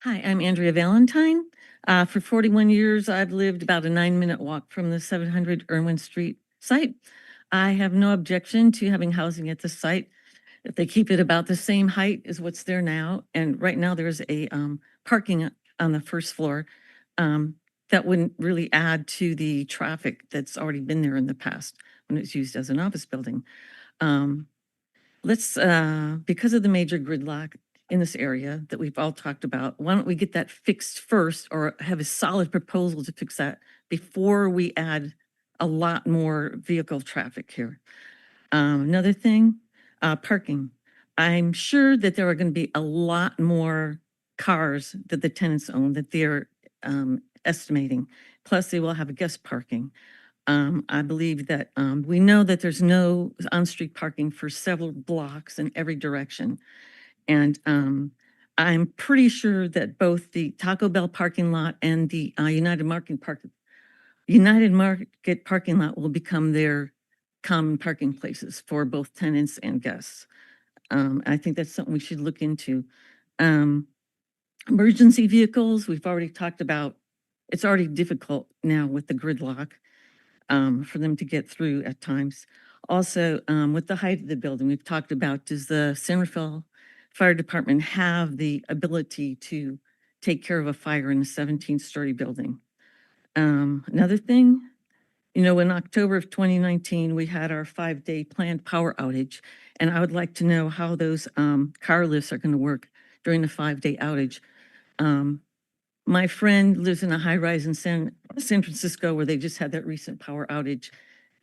Hi, I'm Andrea Valentine. For 41 years, I've lived about a 9-minute walk from the 700 Irwin Street site. I have no objection to having housing at the site if they keep it about the same height as what's there now. And right now there's a parking on the first floor that wouldn't really add to the traffic that's already been there in the past when it's used as an office building. Because of the major gridlock in this area that we've all talked about, why don't we get that fixed first or have a solid proposal to fix that before we add a lot more vehicle traffic here? Another thing, parking. I'm sure that there are going to be a lot more cars that the tenants own, that they're estimating. Plus, they will have a guest parking. I believe that we know that there's no on-street parking for several blocks in every direction. And I'm pretty sure that both the Taco Bell parking lot and the United Market parking lot will become their common parking places for both tenants and guests. I think that's something we should look into. Emergency vehicles, we've already talked about. It's already difficult now with the gridlock for them to get through at times. Also, with the height of the building, we've talked about, does the San Rafael Fire Department have the ability to take care of a fire in a 17-story building? Another thing, in October of 2019, we had our 5-day planned power outage, and I would like to know how those car lifts are going to work during the 5-day outage. My friend lives in a high-rise in San Francisco where they just had that recent power outage.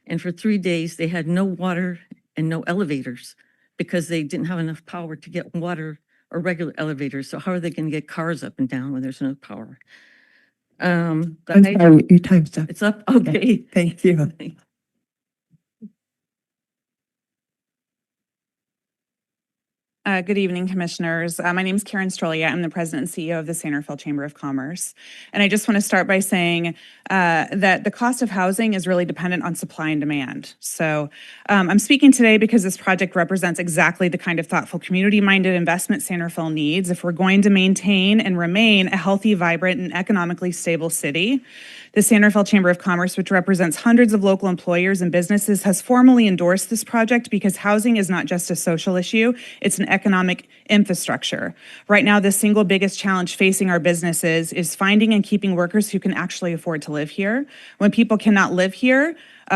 And for 3 days, they had no water and no elevators because they didn't have enough power to get water or regular elevators. So how are they going to get cars up and down when there's no power? I'm sorry, your time's up. It's up? Okay. Thank you. Good evening, commissioners. My name is Karen Strolia. I'm the president and CEO of the San Rafael Chamber of Commerce. And I just want to start by saying that the cost of housing is really dependent on supply and demand. So I'm speaking today because this project represents exactly the kind of thoughtful, community-minded investment San Rafael needs if we're going to maintain and remain a healthy, vibrant, and economically stable city. The San Rafael Chamber of Commerce, which represents hundreds of local employers and businesses, has formally endorsed this project because housing is not just a social issue, it's an economic infrastructure. Right now, the single biggest challenge facing our businesses is finding and keeping workers who can actually afford to live here. When people cannot live here,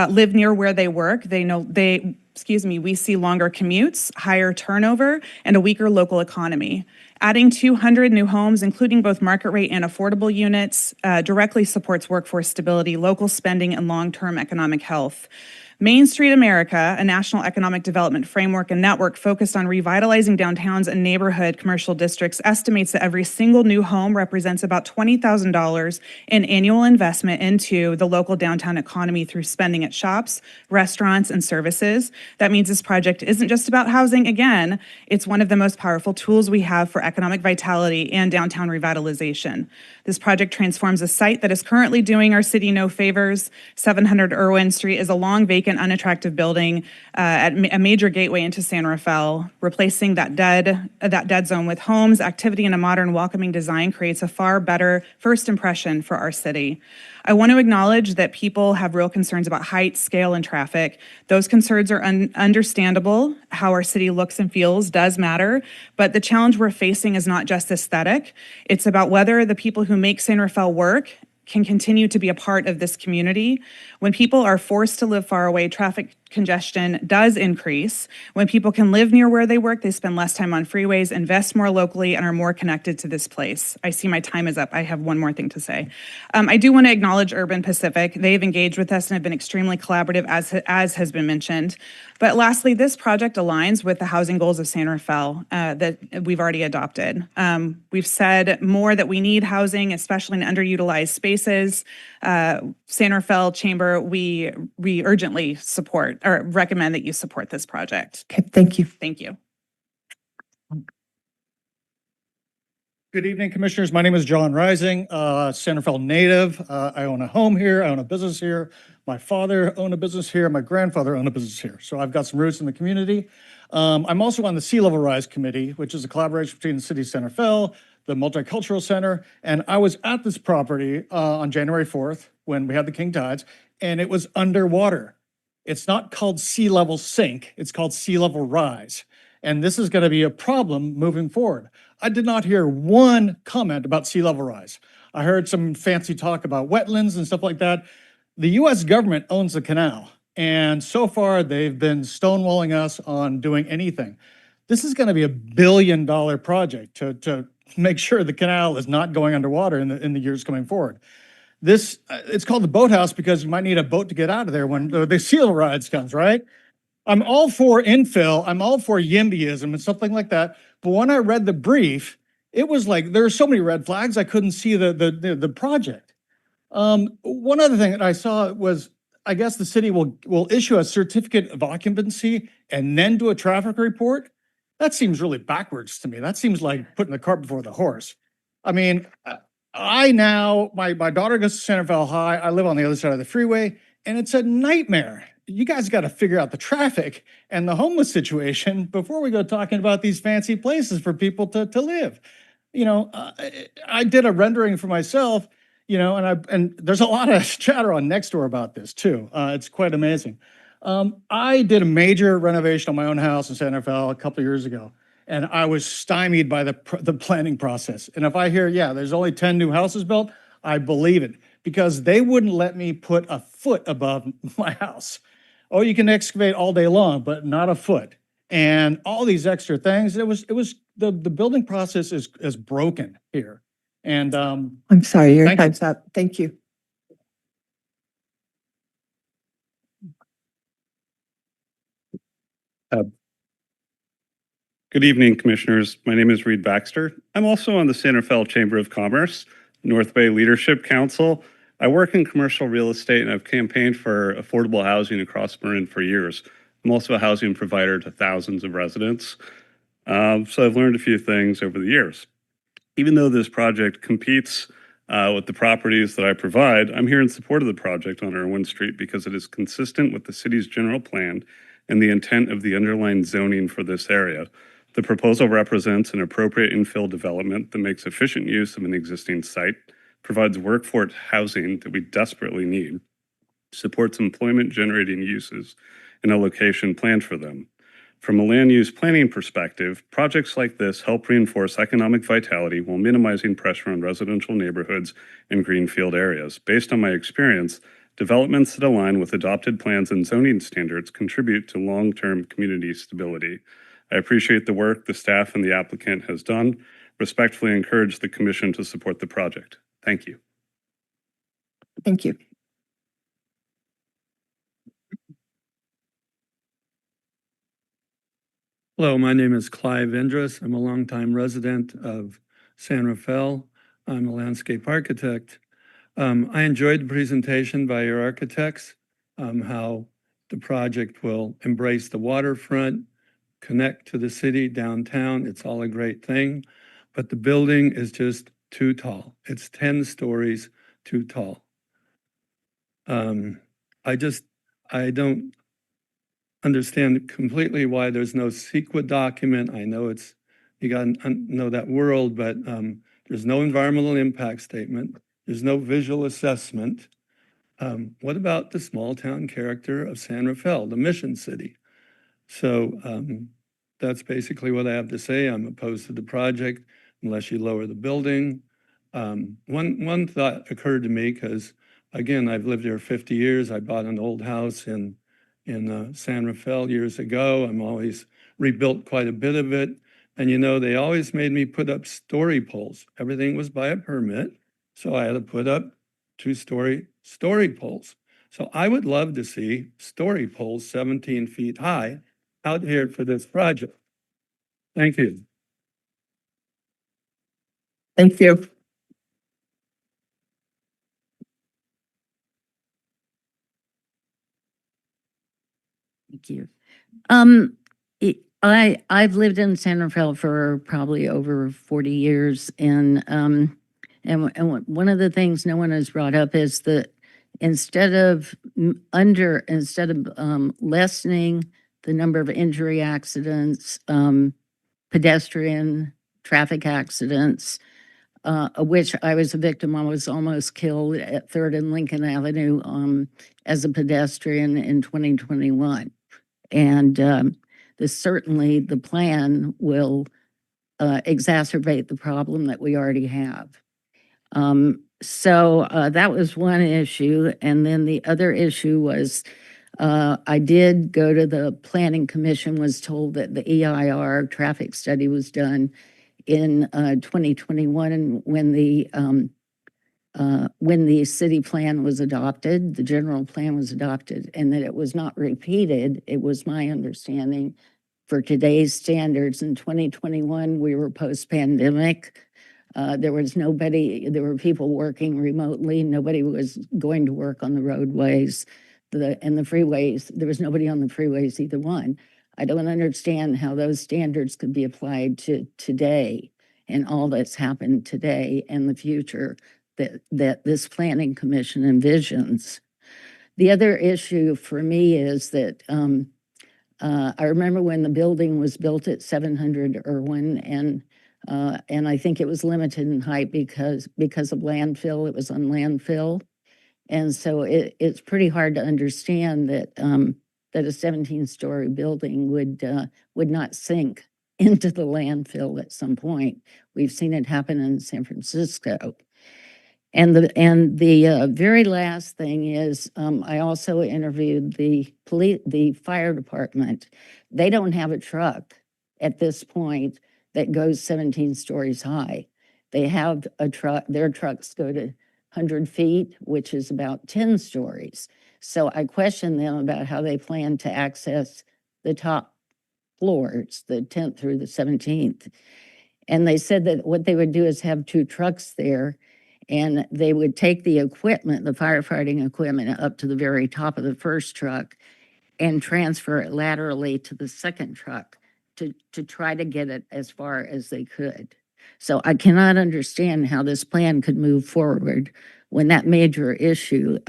live near where they work, we see longer commutes, higher turnover, and a weaker local economy. Adding 200 new homes, including both market rate and affordable units, directly supports workforce stability, local spending, and long-term economic health. Main Street America, a national economic development framework and network focused on revitalizing downtowns and neighborhood commercial districts, estimates that every single new home represents about $20,000 in annual investment into the local downtown economy through spending at shops, restaurants, and services. That means this project isn't just about housing. Again, it's one of the most powerful tools we have for economic vitality and downtown revitalization. This project transforms a site that is currently doing our city no favors. 700 Irwin Street is a long, vacant, unattractive building at a major gateway into San Rafael. Replacing that dead zone with homes, activity, and a modern, welcoming design creates a far better first impression for our city. I want to acknowledge that people have real concerns about height, scale, and traffic. Those concerns are understandable. How our city looks and feels does matter, but the challenge we're facing is not just aesthetic. It's about whether the people who make San Rafael work can continue to be a part of this community. When people are forced to live far away, traffic congestion does increase. When people can live near where they work, they spend less time on freeways, invest more locally, and are more connected to this place. I see my time is up. I have one more thing to say. I do want to acknowledge Urban Pacific. They've engaged with us and have been extremely collaborative, as has been mentioned. But lastly, this project aligns with the housing goals of San Rafael that we've already adopted. We've said more that we need housing, especially in underutilized spaces. San Rafael Chamber, we urgently support or recommend that you support this project. Okay, thank you. Thank you. Good evening, commissioners. My name is John Rising, San Rafael native. I own a home here. I own a business here. My father owned a business here. My grandfather owned a business here. So I've got some roots in the community. I'm also on the Sea Level Rise Committee, which is a collaboration between the city of San Rafael, the Multicultural Center, and I was at this property on January 4th when we had the king tides, and it was underwater. It's not called sea level sink, it's called sea level rise. And this is going to be a problem moving forward. I did not hear one comment about sea level rise. I heard some fancy talk about wetlands and stuff like that. The US government owns the canal, and so far they've been stonewalling us on doing anything. This is going to be $1 billion project to make sure the canal is not going underwater in the years coming forward. This, it's called the boathouse because you might need a boat to get out of there when the sea level rise comes, right? I'm all for infill, I'm all for YIMBYism and something like that, but when I read the brief, it was like, there are so many red flags, I couldn't see the project. One other thing that I saw was, I guess the city will issue a certificate of occupancy and then do a traffic report. That seems really backwards to me. That seems like putting the cart before the horse. I mean, my daughter goes to Santa Fe High. I live on the other side of the freeway, and it's a nightmare. You guys got to figure out the traffic and the homeless situation before we go talking about these fancy places for people to live. You know, I did a rendering for myself, you know, and there's a lot of chatter on Nextdoor about this too. It's quite amazing. I did a major renovation on my own house in Santa Fe a couple of years ago, and I was stymied by the planning process. And if I hear, yeah, there's only 10 new houses built, I believe it, because they wouldn't let me put a foot above my house. Oh, you can excavate all day long, but not a foot. And all these extra things, it was the building process is broken here. And I'm sorry, your thank you. time's up. Thank you. Good evening, Commissioners. My name is Reed Baxter. I'm also on the Santa Fe Chamber of Commerce, North Bay Leadership Council. I work in commercial real estate and I've campaigned for affordable housing across Marin for years. I'm also a housing provider to thousands of residents. So I've learned a few things over the years. Even though this project competes with the properties that I provide, I'm here in support of the project on Irwin Street because it is consistent with the city's general plan and the intent of the underlying zoning for this area. The proposal represents an appropriate infill development that makes efficient use of an existing site, provides workforce housing that we desperately need, supports employment-generating uses in a location planned for them. From a land use planning perspective, projects like this help reinforce economic vitality while minimizing pressure on residential neighborhoods and greenfield areas. Based on my experience, developments that align with adopted plans and zoning standards contribute to long-term community stability. I appreciate the work the staff and the applicant has done. Respectfully encourage the Commission to support the project. Thank you. Thank you. Hello, my name is Clive Indris. I'm a longtime resident of San Rafael. I'm a landscape architect. I enjoyed the presentation by your architects, how the project will embrace the waterfront, connect to the city downtown. It's all a great thing, but the building is just too tall. It's 10 stories too tall. I don't understand completely why there's no CEQA document. I know you got to know that world, but there's no environmental impact statement. There's no visual assessment. What about the small town character of San Rafael, the mission city? So that's basically what I have to say. I'm opposed to the project unless you lower the building. One thought occurred to me because, again, I've lived here 50 years. I bought an old house in San Rafael years ago. I'm always rebuilt quite a bit of it. And you know, they always made me put up story poles. Everything was by a permit. So I had to put up 2-story story poles. So I would love to see story poles 17 feet high out here for this project. Thank you. Thank you. Thank you. I've lived in San Rafael for probably over 40 years, and one of the things no one has brought up is that instead of lessening the number of injury accidents, pedestrian traffic accidents, of which I was a victim. I was almost killed at 3rd and Lincoln Avenue as a pedestrian in 2021. And certainly the plan will exacerbate the problem that we already have. So that was one issue. And then the other issue was I did go to the Planning Commission, was told that the EIR traffic study was done in 2021, and when the city plan was adopted, the general plan was adopted, and that it was not repeated. It was my understanding for today's standards. In 2021, we were post-pandemic. There was nobody, there were people working remotely. Nobody was going to work on the roadways and the freeways. There was nobody on the freeways, either one. I don't understand how those standards could be applied to today and all that's happened today and the future that this planning commission envisions. The other issue for me is that I remember when the building was built at 700 Irwin, and I think it was limited in height because of landfill. It was on landfill, and so it's pretty hard to understand that that a 17-story building would not sink into the landfill at some point. We've seen it happen in San Francisco. And the very last thing is, I also interviewed the fire department. They don't have a truck at this point that goes 17 stories high. They have a truck, their trucks go to 100 feet, which is about 10 stories. So I questioned them about how they plan to access the top floors, the 10th through the 17th. And they said that what they would do is have 2 trucks there, and they would take the equipment, the firefighting equipment, up to the very top of the first truck and transfer it laterally to the second truck to try to get it as far as they could. So I cannot understand how this plan could move forward when that major issue,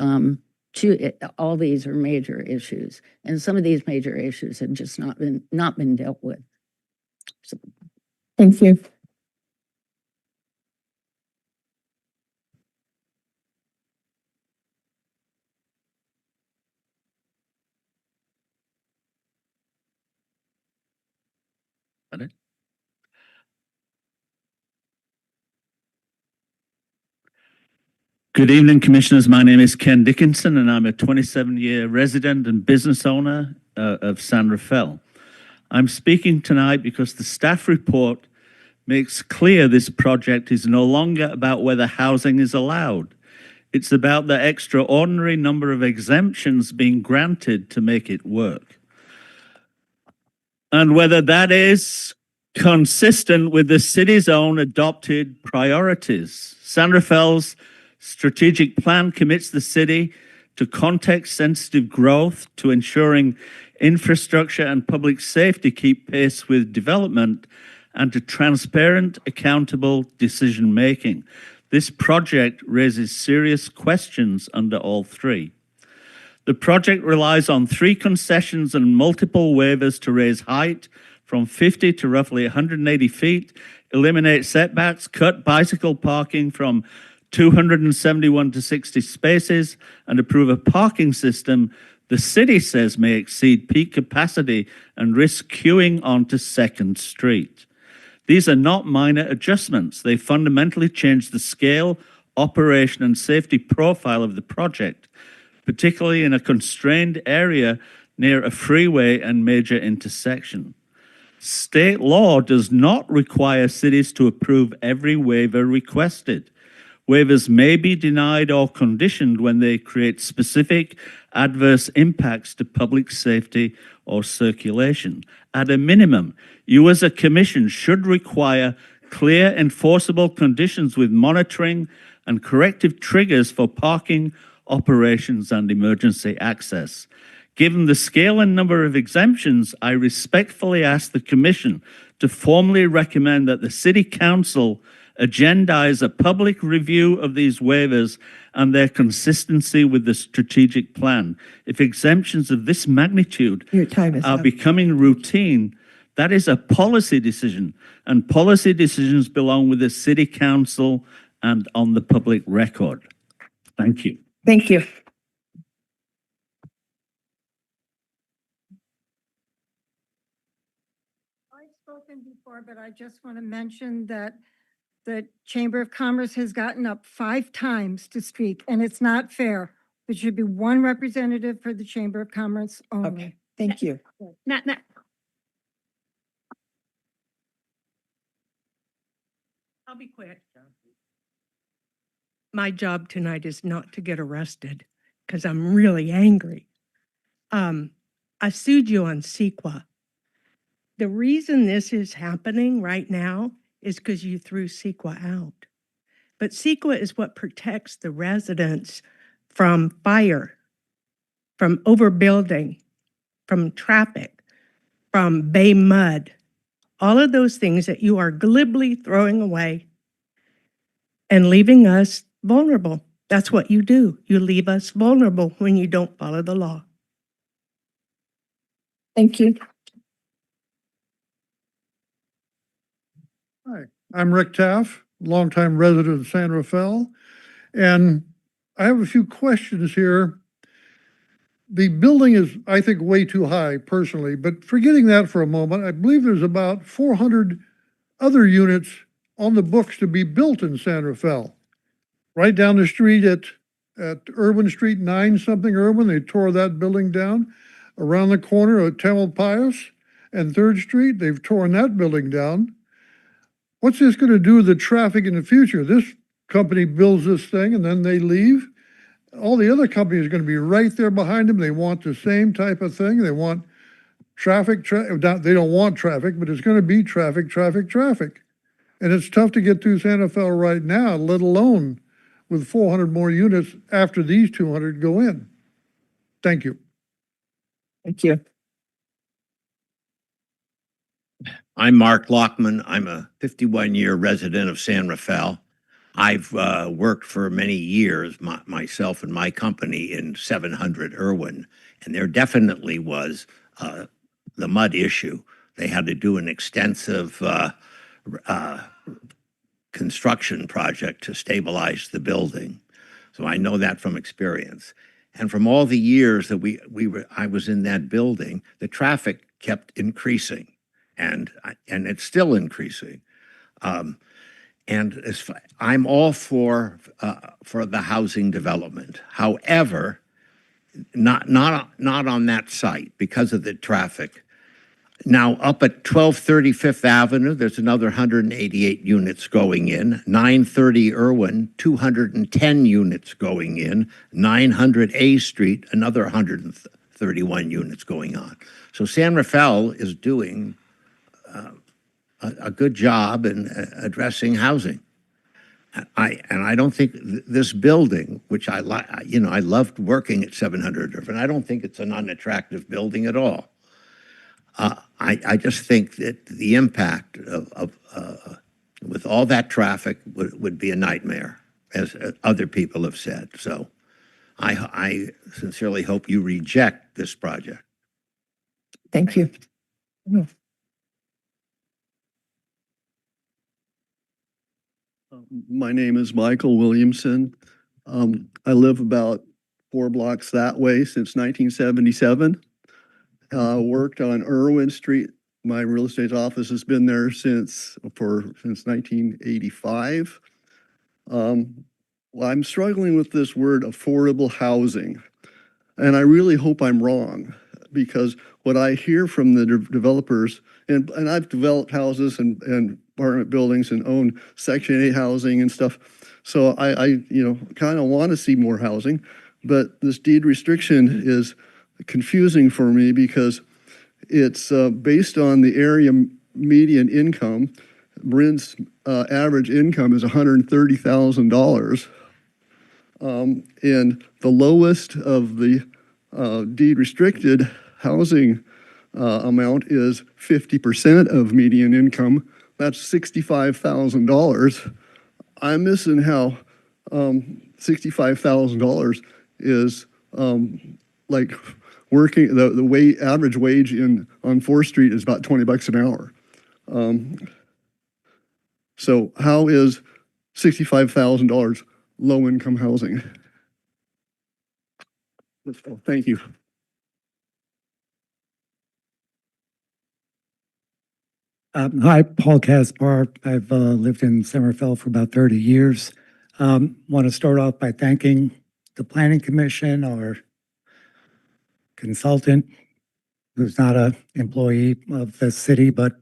all these are major issues, and some of these major issues have just not been dealt with. So, Thank you. Good evening, Commissioners. My name is Ken Dickinson, and I'm a 27-year resident and business owner of San Rafael. I'm speaking tonight because the staff report makes clear this project is no longer about whether housing is allowed. It's about the extraordinary number of exemptions being granted to make it work. And whether that is consistent with the city's own adopted priorities. San Rafael's strategic plan commits the city to context-sensitive growth, to ensuring infrastructure and public safety keep pace with development, and to transparent, accountable decision-making. This project raises serious questions under all 3. The project relies on 3 concessions and multiple waivers to raise height from 50 to roughly 180 feet, eliminate setbacks, cut bicycle parking from 271 to 60 spaces, and approve a parking system the city says may exceed peak capacity and risk queuing onto 2nd Street. These are not minor adjustments. They fundamentally change the scale, operation, and safety profile of the project, particularly in a constrained area near a freeway and major intersection. State law does not require cities to approve every waiver requested. Waivers may be denied or conditioned when they create specific adverse impacts to public safety or circulation. At a minimum, you as a commission should require clear enforceable conditions with monitoring and corrective triggers for parking, operations, and emergency access. Given the scale and number of exemptions, I respectfully ask the Commission to formally recommend that the City Council agendize a public review of these waivers and their consistency with the strategic plan. If exemptions of this magnitude are becoming routine, that is a policy decision, and policy decisions belong with the City Council and on the public record. Thank you. Thank you. I've spoken before, but I just want to mention that the Chamber of Commerce has gotten up 5 times to speak, and it's not fair. There should be 1 representative for the Chamber of Commerce only. Okay, thank you. Matt, I'll be quick. My job tonight is not to get arrested because I'm really angry. I sued you on CEQA. The reason this is happening right now is because you threw CEQA out. But CEQA is what protects the residents from fire, from overbuilding, from traffic, from bay mud, all of those things that you are glibly throwing away and leaving us vulnerable. That's what you do. You leave us vulnerable when you don't follow the law. Thank you. Hi, I'm Rick Taff, longtime resident of San Rafael, and I have a few questions here. The building is, I think, way too high personally, but forgetting that for a moment, I believe there's about 400 other units on the books to be built in San Rafael. Right down the street at Irwin Street, 9-something Irwin, they tore that building down. Around the corner at Tamalpais and 3rd Street, they've torn that building down. What's this going to do with the traffic in the future? This company builds this thing and then they leave. All the other companies are going to be right there behind them. They want the same type of thing. They want traffic. They don't want traffic, but it's going to be traffic. And it's tough to get through Santa Fe right now, let alone with 400 more units after these 200 go in. Thank you. Thank you. I'm Mark Lockman. I'm a 51-year resident of San Rafael. I've worked for many years, myself and my company, in 700 Irwin, and there definitely was the mud issue. They had to do an extensive construction project to stabilize the building. So I know that from experience. And from all the years that I was in that building, the traffic kept increasing. And it's still increasing, and I'm all for the housing development. However, not on that site because of the traffic. Now up at 1230 Fifth Avenue, there's another 188 units going in. 930 Irwin, 210 units going in. 900 A Street, another 131 units going on. So San Rafael is doing a good job in addressing housing. I don't think this building, which I loved working at 700 Irvin. I don't think it's an unattractive building at all. I just think that the impact of with all that traffic would be a nightmare, as other people have said. So I sincerely hope you reject this project. Thank you. My name is Michael Williamson. I live about 4 blocks that way since 1977. Worked on Irwin Street. My real estate office has been there since 1985. Well, I'm struggling with this word affordable housing, and I really hope I'm wrong, because what I hear from the developers, and I've developed houses and apartment buildings and own Section 8 housing and stuff. So I kind of want to see more housing, but this deed restriction is confusing for me because it's based on the area median income. Bryn's average income is $130,000. And the lowest of the deed restricted housing amount is 50% of median income. That's $65,000. I'm missing how $65,000 is like working, the average wage on 4th Street is about $20 an hour. So how is $65,000 low income housing? Thank you. Hi, Paul Caspar. I've lived in San Rafael for about 30 years. Want to start off by thanking the Planning Commission, our consultant, who's not an employee of the city, but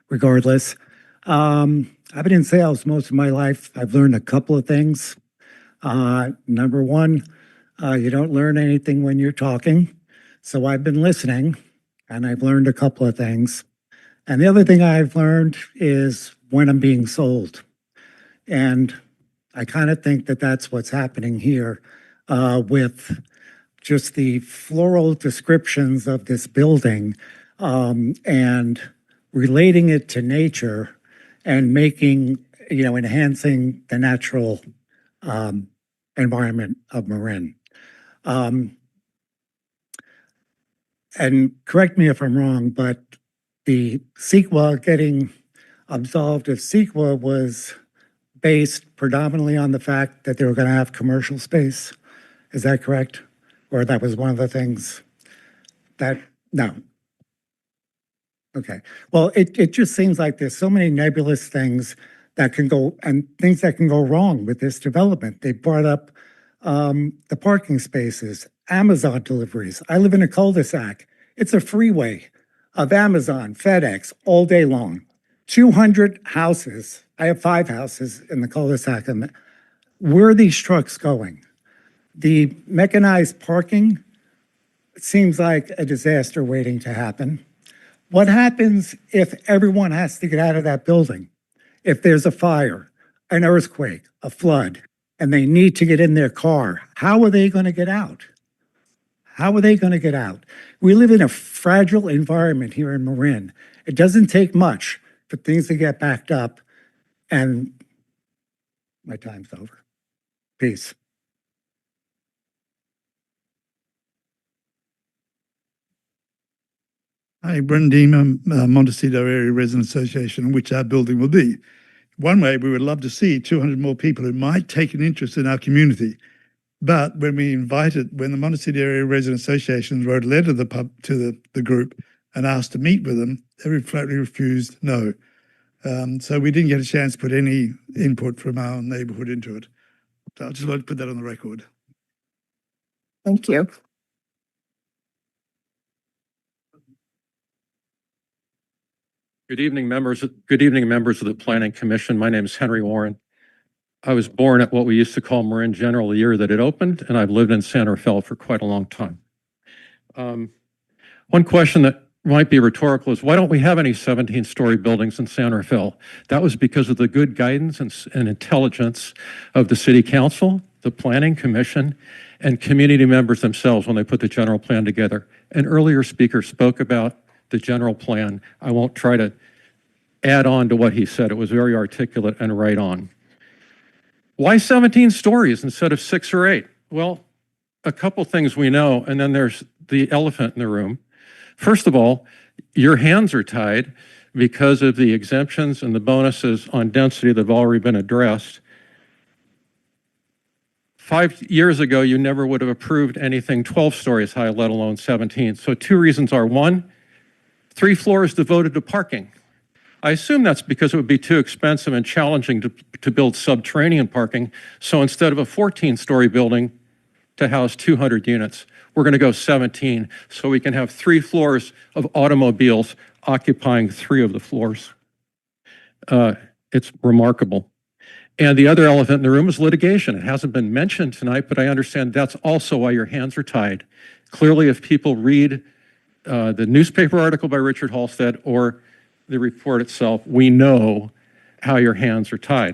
regardless. I've been in sales most of my life. I've learned a couple of things. Number one, you don't learn anything when you're talking. So I've been listening, and I've learned a couple of things. And the other thing I've learned is when I'm being sold. And I kind of think that that's what's happening here with just the floral descriptions of this building and relating it to nature and making, enhancing the natural environment of Marin. And correct me if I'm wrong, but the CEQA getting absolved of CEQA was based predominantly on the fact that they were going to have commercial space. Is that correct? Or that was one of the things that, no. Okay. Well, it just seems like there's so many nebulous things that can go and things that can go wrong with this development. They brought up the parking spaces, Amazon deliveries. I live in a cul-de-sac. It's a freeway of Amazon, FedEx all day long. 200 houses. I have 5 houses in the cul-de-sac. And where are these trucks going? The mechanized parking seems like a disaster waiting to happen. What happens if everyone has to get out of that building? If there's a fire, an earthquake, a flood, and they need to get in their car, how are they going to get out? How are they going to get out? We live in a fragile environment here in Marin. It doesn't take much for things to get backed up, and my time's over. Peace. Hi, Brandima, Montecito Area Resident Association, which our building will be. One way, we would love to see 200 more people who might take an interest in our community. But when the Montecito Area Resident Association wrote a letter to the group and asked to meet with them, they flatly refused no. So we didn't get a chance to put any input from our neighborhood into it. So I just wanted to put that on the record. Thank you. Good evening, members of the Planning Commission. My name is Henry Warren. I was born at what we used to call Marin General the year that it opened, and I've lived in San Rafael for quite a long time. One question that might be rhetorical is, why don't we have any 17-story buildings in San Rafael? That was because of the good guidance and intelligence of the City Council, the Planning Commission, and community members themselves when they put the general plan together. An earlier speaker spoke about the general plan. I won't try to add on to what he said. It was very articulate and right on. Why 17 stories instead of 6 or 8? Well, a couple things we know, and then there's the elephant in the room. First of all, your hands are tied because of the exemptions and the bonuses on density that have already been addressed. 5 years ago, you never would have approved anything 12 stories high, let alone 17. So 2 reasons are, 1, 3 floors devoted to parking. I assume that's because it would be too expensive and challenging to build subterranean parking. So instead of a 14-story building to house 200 units, we're going to go 17, so we can have 3 floors of automobiles occupying 3 of the floors. It's remarkable. And the other elephant in the room is litigation. It hasn't been mentioned tonight, but I understand that's also why your hands are tied. Clearly, if people read the newspaper article by Richard Halstead or the report itself, we know how your hands are tied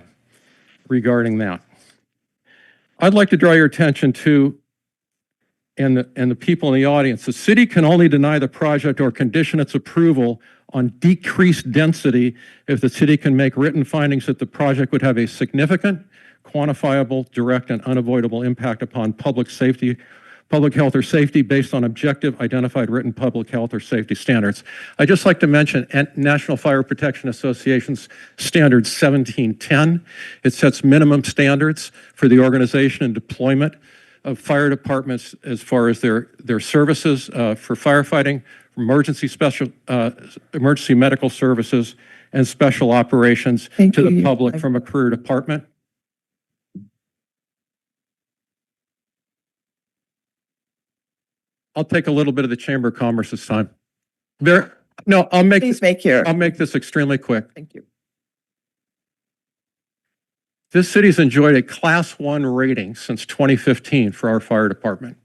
regarding that. I'd like to draw your attention to, and the people in the audience, the city can only deny the project or condition its approval on decreased density if the city can make written findings that the project would have a significant, quantifiable, direct, and unavoidable impact upon public health or safety based on objective, identified written public health or safety standards. I'd just like to mention National Fire Protection Association's Standard 1710. It sets minimum standards for the organization and deployment of fire departments as far as their services for firefighting, emergency medical services, and special operations to the public from a career department. I'll take a little bit of the Chamber of Commerce this time. I'll make this extremely quick. Thank you. This city's enjoyed a Class 1 rating since 2015 for our fire department.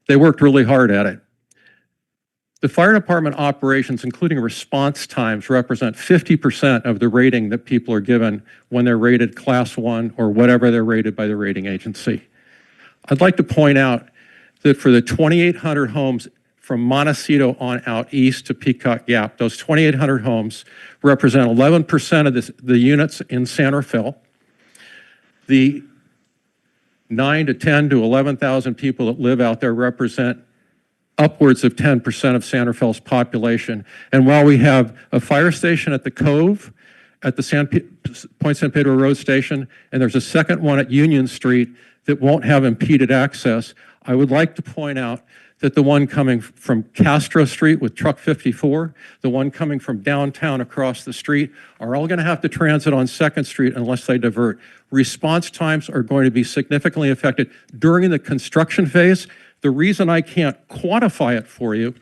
They worked really hard at it. The fire department operations, including response times, represent 50% of the rating that people are given when they're rated class 1 or whatever they're rated by the rating agency. I'd like to point out that for the 2,800 homes from Montecito on out east to Peacock Gap, those 2,800 homes represent 11% of the units in San Rafael. The 9 to 10 to 11,000 people that live out there represent upwards of 10% of San Rafael's population. And while we have a fire station at the Cove, at the Point San Pedro Road Station, and there's a second one at Union Street that won't have impeded access, I would like to point out that the one coming from Castro Street with Truck 54, the one coming from downtown across the street, are all going to have to transit on 2nd Street unless they divert. Response times are going to be significantly affected during the construction phase. The reason I can't quantify it for you,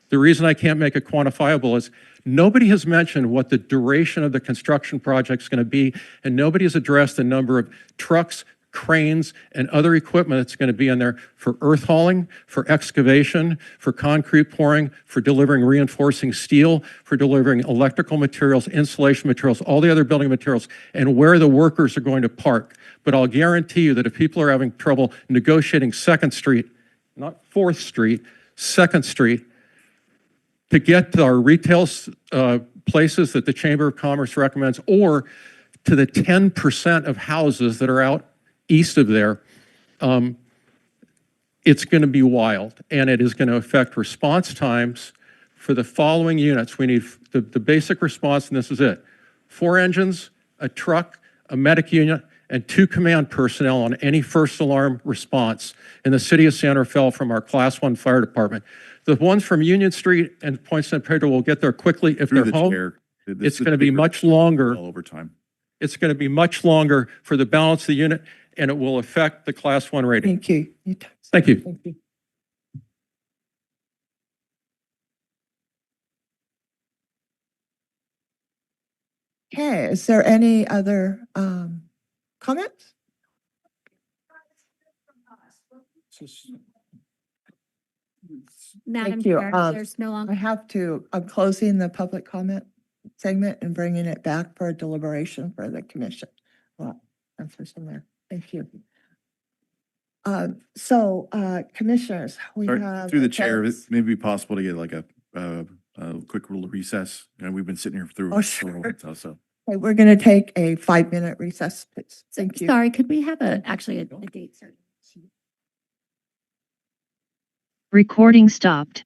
the reason I can't make it quantifiable is nobody has mentioned what the duration of the construction project is going to be, and nobody has addressed the number of trucks, cranes, and other equipment that's going to be in there for earth hauling, for excavation, for concrete pouring, for delivering reinforcing steel, for delivering electrical materials, insulation materials, all the other building materials, and where the workers are going to park. But I'll guarantee you that if people are having trouble negotiating 2nd Street, not 4th Street, 2nd Street, to get to our retail places that the Chamber of Commerce recommends, or to the 10% of houses that are out east of there, it's going to be wild, and it is going to affect response times for the following units. We need the basic response, and this is it: 4 engines, a truck, a medic unit, and 2 command personnel on any first alarm response in the city of San Rafael from our Class 1 fire department. The ones from Union Street and Point San Pedro will get there quickly if they're home. It's going to be much longer. Over time. It's going to be much longer for the balance of the unit, and it will affect the Class 1 rating. Thank you. Thank you. Thank you. Okay, is there any other comments? Madam Thank you. Chair, there's no longer. I'm closing the public comment segment and bringing it back for deliberation for the commission. Well, that's what's in there. Thank you. Commissioners, we have. Through the chair, it may be possible to get like a quick little recess. We've been sitting here through. Oh, sure. Okay, we're going to take a 5-minute recess, please. Thank you. Sorry, could we have actually a date certain? Recording stopped.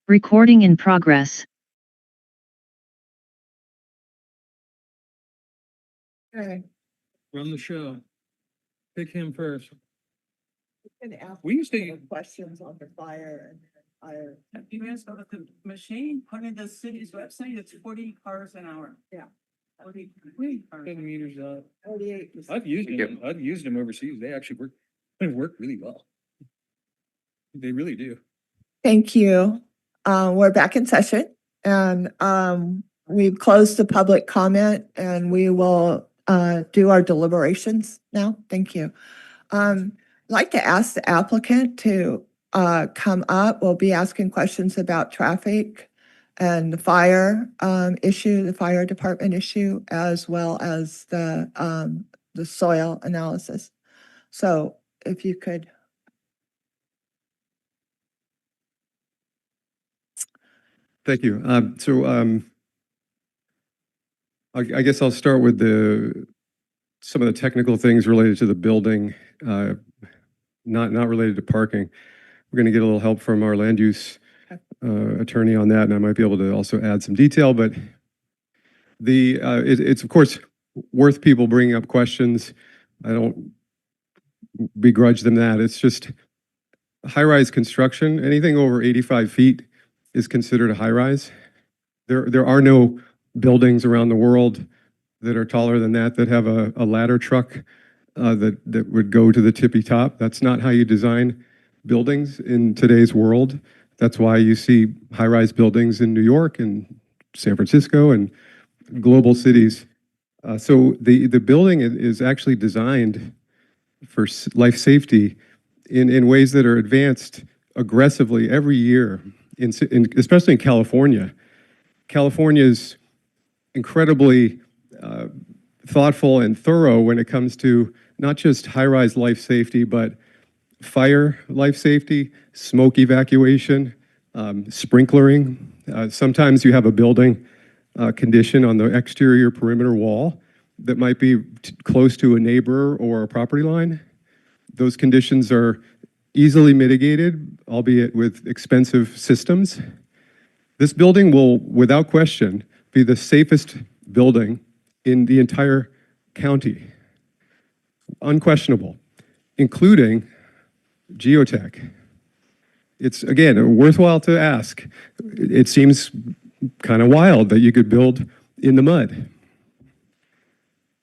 Recording in progress. Okay. Run the show. Pick him first. We used to- questions on the fire and fire. Have you guys know that the machine put in the city's website, it's 40 cars an hour. Yeah. 40 cars. Meters up. 48%. I've used them overseas. They actually work. They work really well. They really do. Thank you. We're back in session and we've closed the public comment and we will do our deliberations now. Thank you. I'd like to ask the applicant to come up. We'll be asking questions about traffic and the fire issue, the fire department issue, as well as the soil analysis. So if you could. Thank you. I guess I'll start with some of the technical things related to the building, not related to parking. We're going to get a little help from our land use attorney on that, and I might be able to also add some detail. But it's of course worth people bringing up questions. I don't begrudge them that. It's just high-rise construction. Anything over 85 feet is considered a high-rise. There are no buildings around the world that are taller than that have a ladder truck that would go to the tippy top. That's not how you design buildings in today's world. That's why you see high-rise buildings in New York and San Francisco and global cities. So the building is actually designed for life safety in ways that are advanced aggressively every year, especially in California. California's incredibly thoughtful and thorough when it comes to not just high-rise life safety, but fire life safety, smoke evacuation, sprinklering. Sometimes you have a building condition on the exterior perimeter wall that might be close to a neighbor or a property line. Those conditions are easily mitigated, albeit with expensive systems. This building will, without question, be the safest building in the entire county. Unquestionable, including geotech. It's, again, worthwhile to ask. It seems kind of wild that you could build in the mud.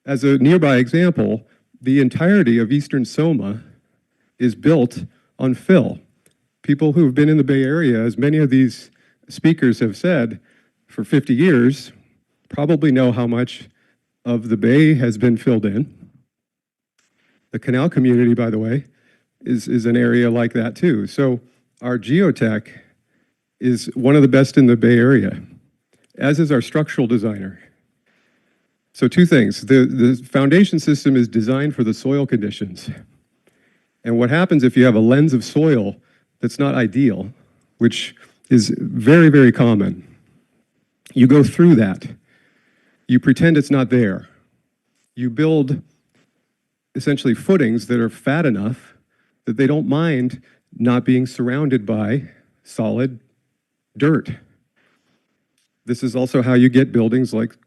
As a nearby example, the entirety of Eastern Soma is built on fill. People who've been in the Bay Area, as many of these speakers have said, for 50 years, probably know how much of the bay has been filled in. The canal community, by the way, is an area like that too. So our geotech is one of the best in the Bay Area, as is our structural designer. So two things. The foundation system is designed for the soil conditions. And what happens if you have a lens of soil that's not ideal, which is very, very common, you go through that. You pretend it's not there. You build essentially footings that are fat enough that they don't mind not being surrounded by solid dirt. This is also how you get buildings like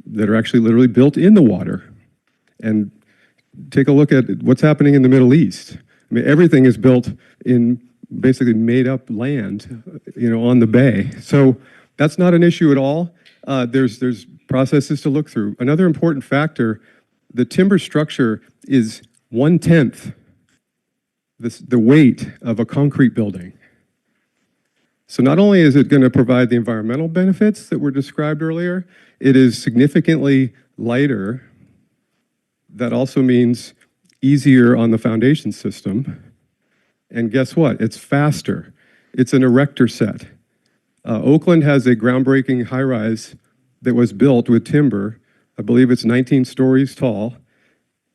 that are actually literally built in the water. And take a look at what's happening in the Middle East. I mean, everything is built in basically made up land, on the bay. So that's not an issue at all. There's processes to look through. Another important factor, the timber structure is 1/10 the weight of a concrete building. So not only is it going to provide the environmental benefits that were described earlier, it is significantly lighter. That also means easier on the foundation system. And guess what? It's faster. It's an erector set. Oakland has a groundbreaking high-rise that was built with timber. I believe it's 19 stories tall.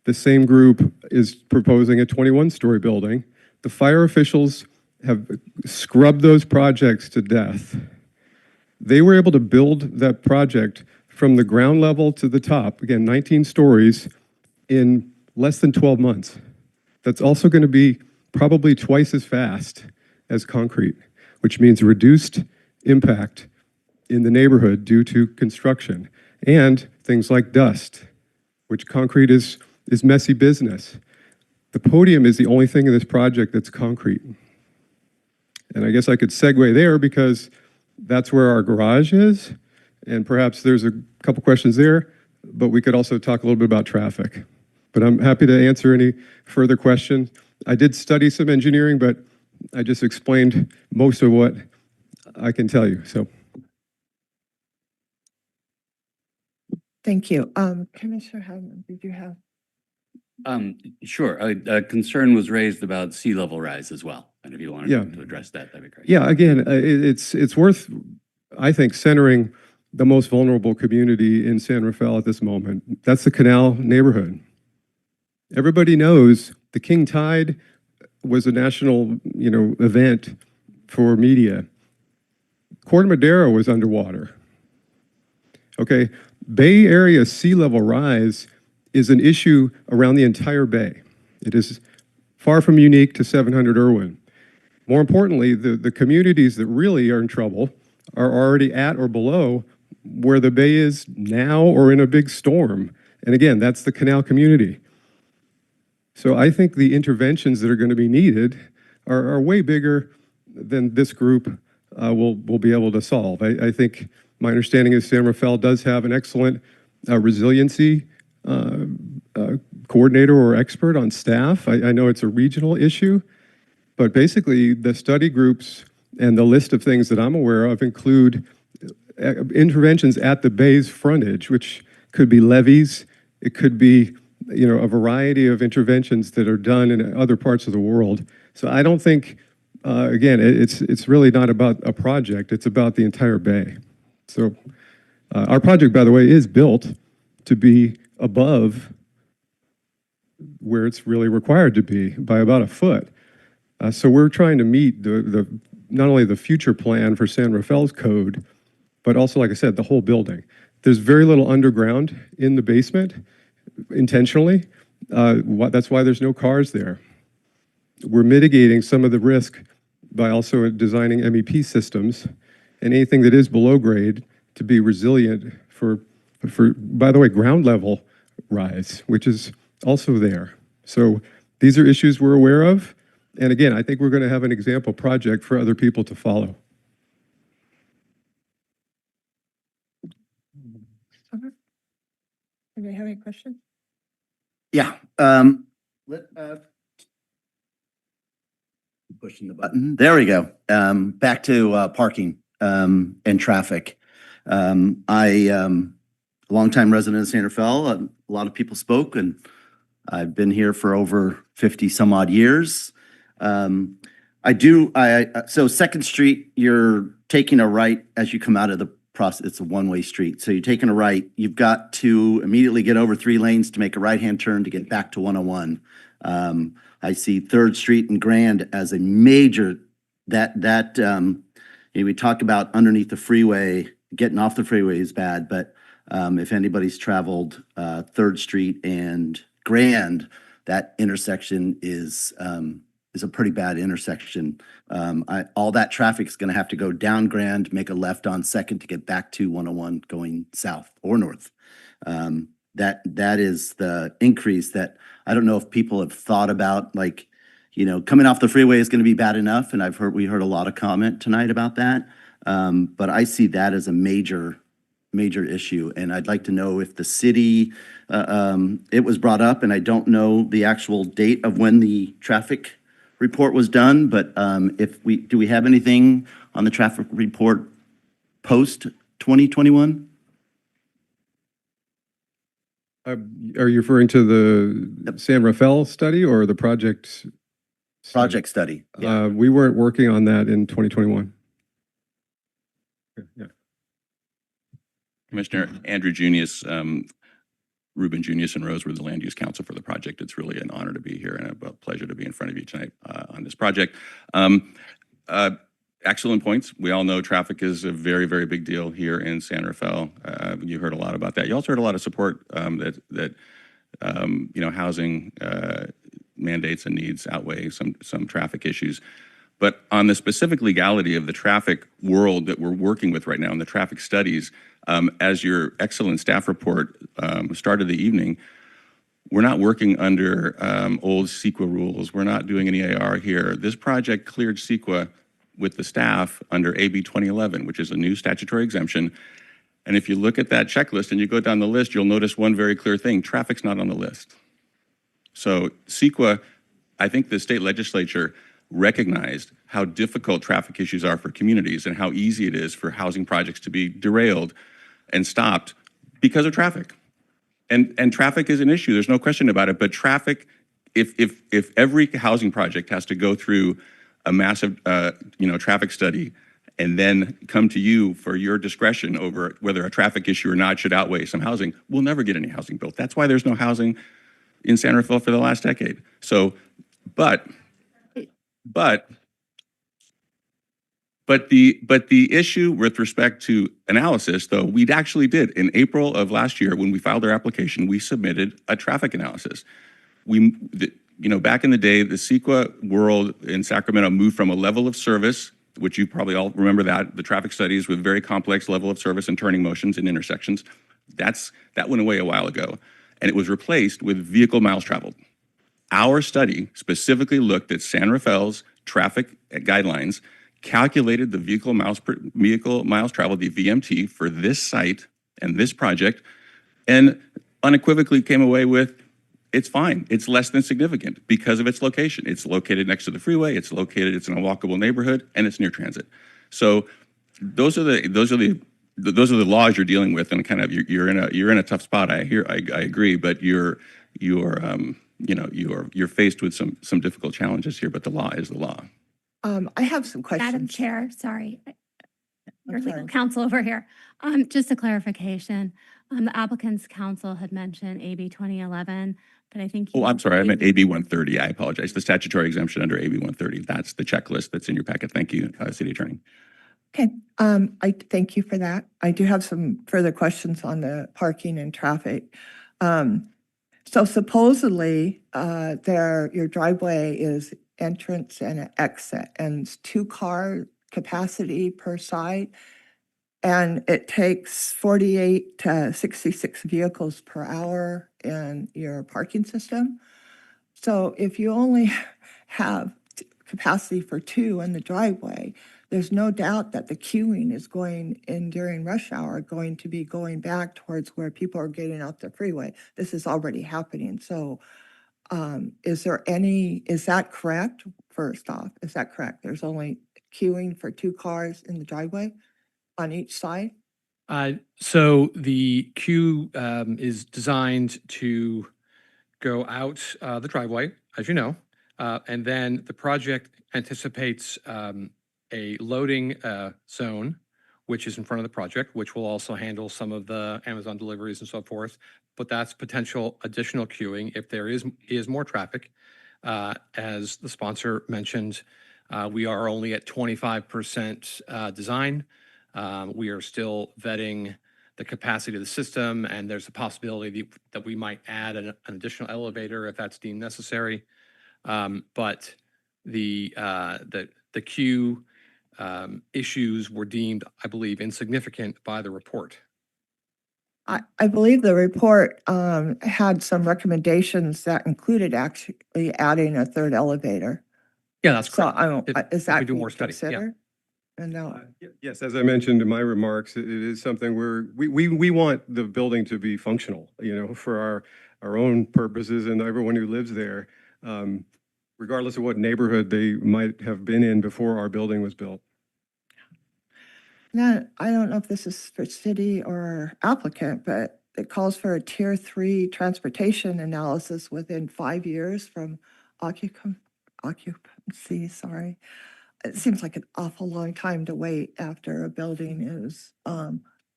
The same group is proposing a 21-story building. The fire officials have scrubbed those projects to death. They were able to build that project from the ground level to the top, again, 19 stories, in less than 12 months. That's also going to be probably twice as fast as concrete, which means reduced impact in the neighborhood due to construction and things like dust, which concrete is messy business. The podium is the only thing in this project that's concrete. And I guess I could segue there because that's where our garage is. And perhaps there's a couple questions there, but we could also talk a little bit about traffic. But I'm happy to answer any further questions. I did study some engineering, but I just explained most of what I can tell you. So. Thank you. Commissioner Hadman, did you have? Sure. A concern was raised about sea level rise as well. And if you wanted to address that, that'd be great. Yeah, again, it's worth, I think, centering the most vulnerable community in San Rafael at this moment. That's the Canal neighborhood. Everybody knows the King Tide was a national, event for media. Corte Madera was underwater. Okay, Bay Area sea level rise is an issue around the entire bay. It is far from unique to 700 Irwin. More importantly, the communities that really are in trouble are already at or below where the bay is now or in a big storm. And again, that's the Canal community. So I think the interventions that are going to be needed are way bigger than this group will be able to solve. I think my understanding is San Rafael does have an excellent resiliency coordinator or expert on staff. I know it's a regional issue, but basically the study groups and the list of things that I'm aware of include interventions at the bay's frontage, which could be levees, it could be a variety of interventions that are done in other parts of the world. So I don't think, again, it's really not about a project, it's about the entire bay. So our project, by the way, is built to be above where it's really required to be by about a foot. So we're trying to meet the not only the future plan for San Rafael's code, but also, like I said, the whole building. There's very little underground in the basement, intentionally. That's why there's no cars there. We're mitigating some of the risk by also designing MEP systems and anything that is below grade to be resilient for by the way, ground level rise, which is also there. So these are issues we're aware of. And again, I think we're going to have an example project for other people to follow. Anybody have any questions? Yeah. Pushing the button. There we go. Back to parking and traffic. A longtime resident of San Rafael. A lot of people spoke, and I've been here for over 50 some odd years. So 2nd Street, you're taking a right as you come out of the process. It's a one-way street. So you're taking a right. You've got to immediately get over 3 lanes to make a right-hand turn to get back to 101. I see 3rd Street and Grand as a major, we talk about underneath the freeway, getting off the freeway is bad, but if anybody's traveled 3rd Street and Grand, that intersection is a pretty bad intersection. All that traffic is going to have to go down Grand, make a left on 2nd to get back to 101 going south or north. That is the increase that I don't know if people have thought about, coming off the freeway is going to be bad enough. And we heard a lot of comment tonight about that. But I see that as a major issue. And I'd like to know if the city, it was brought up, and I don't know the actual date of when the traffic report was done, but do we have anything on the traffic report post 2021? Are you referring to the San Rafael study or the project? Project study. Yeah. We weren't working on that in 2021. Yeah. Commissioner Andrew Junius, Ruben Junius and Rose were the land use counsel for the project. It's really an honor to be here and a pleasure to be in front of you tonight on this project. Excellent points. We all know traffic is a very, very big deal here in San Rafael. You heard a lot about that. You also heard a lot of support that housing mandates and needs outweigh some traffic issues. But on the specific legality of the traffic world that we're working with right now in the traffic studies, as your excellent staff report started the evening, we're not working under old CEQA rules. We're not doing any AR here. This project cleared CEQA with the staff under AB 2011, which is a new statutory exemption. And if you look at that checklist and you go down the list, you'll notice one very clear thing: traffic's not on the list. So CEQA, I think the state legislature recognized how difficult traffic issues are for communities and how easy it is for housing projects to be derailed and stopped because of traffic. And traffic is an issue, there's no question about it, but traffic, if every housing project has to go through a massive traffic study and then come to you for your discretion over whether a traffic issue or not should outweigh some housing, we'll never get any housing built. That's why there's no housing in San Rafael for the last decade. So, but the issue with respect to analysis, though, we actually did. In April of last year, when we filed our application, we submitted a traffic analysis. Back in the day, the CEQA world in Sacramento moved from a level of service, which you probably all remember that, the traffic studies with very complex level of service and turning motions in intersections. That went away a while ago, and it was replaced with vehicle miles traveled. Our study specifically looked at San Rafael's traffic guidelines, calculated the vehicle miles traveled, the VMT, for this site and this project, and unequivocally came away with, it's fine. It's less than significant because of its location. It's located next to the freeway. It's in a walkable neighborhood, and it's near transit. So those are the laws you're dealing with, and kind of you're in a tough spot. I agree, but you're faced with some difficult challenges here. But the law is the law. I have some questions. Madam Chair, sorry. Your I'm legal sorry. counsel over here. Just a clarification. The applicant's counsel had mentioned AB 2011, but I think. Oh, I'm sorry. I meant AB 130. I apologize. The statutory exemption under AB 130. That's the checklist that's in your packet. Thank you, City Attorney. Okay, I thank you for that. I do have some further questions on the parking and traffic. So supposedly, your driveway is entrance and an exit, and it's 2-car capacity per side, and it takes 48 to 66 vehicles per hour in your parking system. So if you only have capacity for 2 in the driveway, there's no doubt that the queuing is going in during rush hour, going to be going back towards where people are getting off the freeway. This is already happening. So is that correct? First off, is that correct? There's only queuing for 2 cars in the driveway on each side? So the queue is designed to go out the driveway, as you know, and then the project anticipates a loading zone, which is in front of the project, which will also handle some of the Amazon deliveries and so forth. But that's potential additional queuing if there is more traffic. As the sponsor mentioned, we are only at 25% design. We are still vetting the capacity of the system, and there's a possibility that we might add an additional elevator if that's deemed necessary. But the queue issues were deemed, I believe, insignificant by the report. I believe the report had some recommendations that included actually adding a 3rd elevator. Yeah, that's correct. So is that we do more being study, yeah. considered? And no. Yes, as I mentioned in my remarks, it is something we want the building to be functional, for our own purposes and everyone who lives there, regardless of what neighborhood they might have been in before our building was built. Now, I don't know if this is for city or applicant, but it calls for a Tier 3 transportation analysis within 5 years from occupancy, sorry. It seems like an awful long time to wait after a building is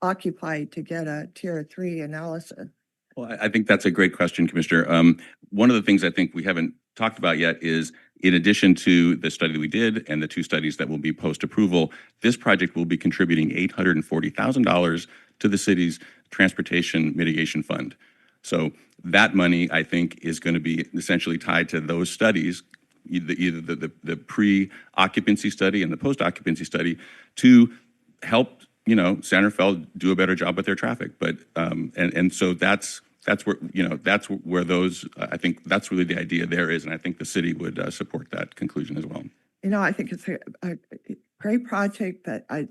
occupied to get a Tier 3 analysis. Well, I think that's a great question, Commissioner. One of the things I think we haven't talked about yet is, in addition to the study that we did and the 2 studies that will be post-approval, this project will be contributing $840,000 to the city's transportation mitigation fund. So that money, I think, is going to be essentially tied to those studies either the pre-occupancy study and the post-occupancy study to help, San Rafael do a better job with their traffic. But, and so that's where, that's where those, I think that's really the idea there is. And I think the city would support that conclusion as well. I think it's a great project, but I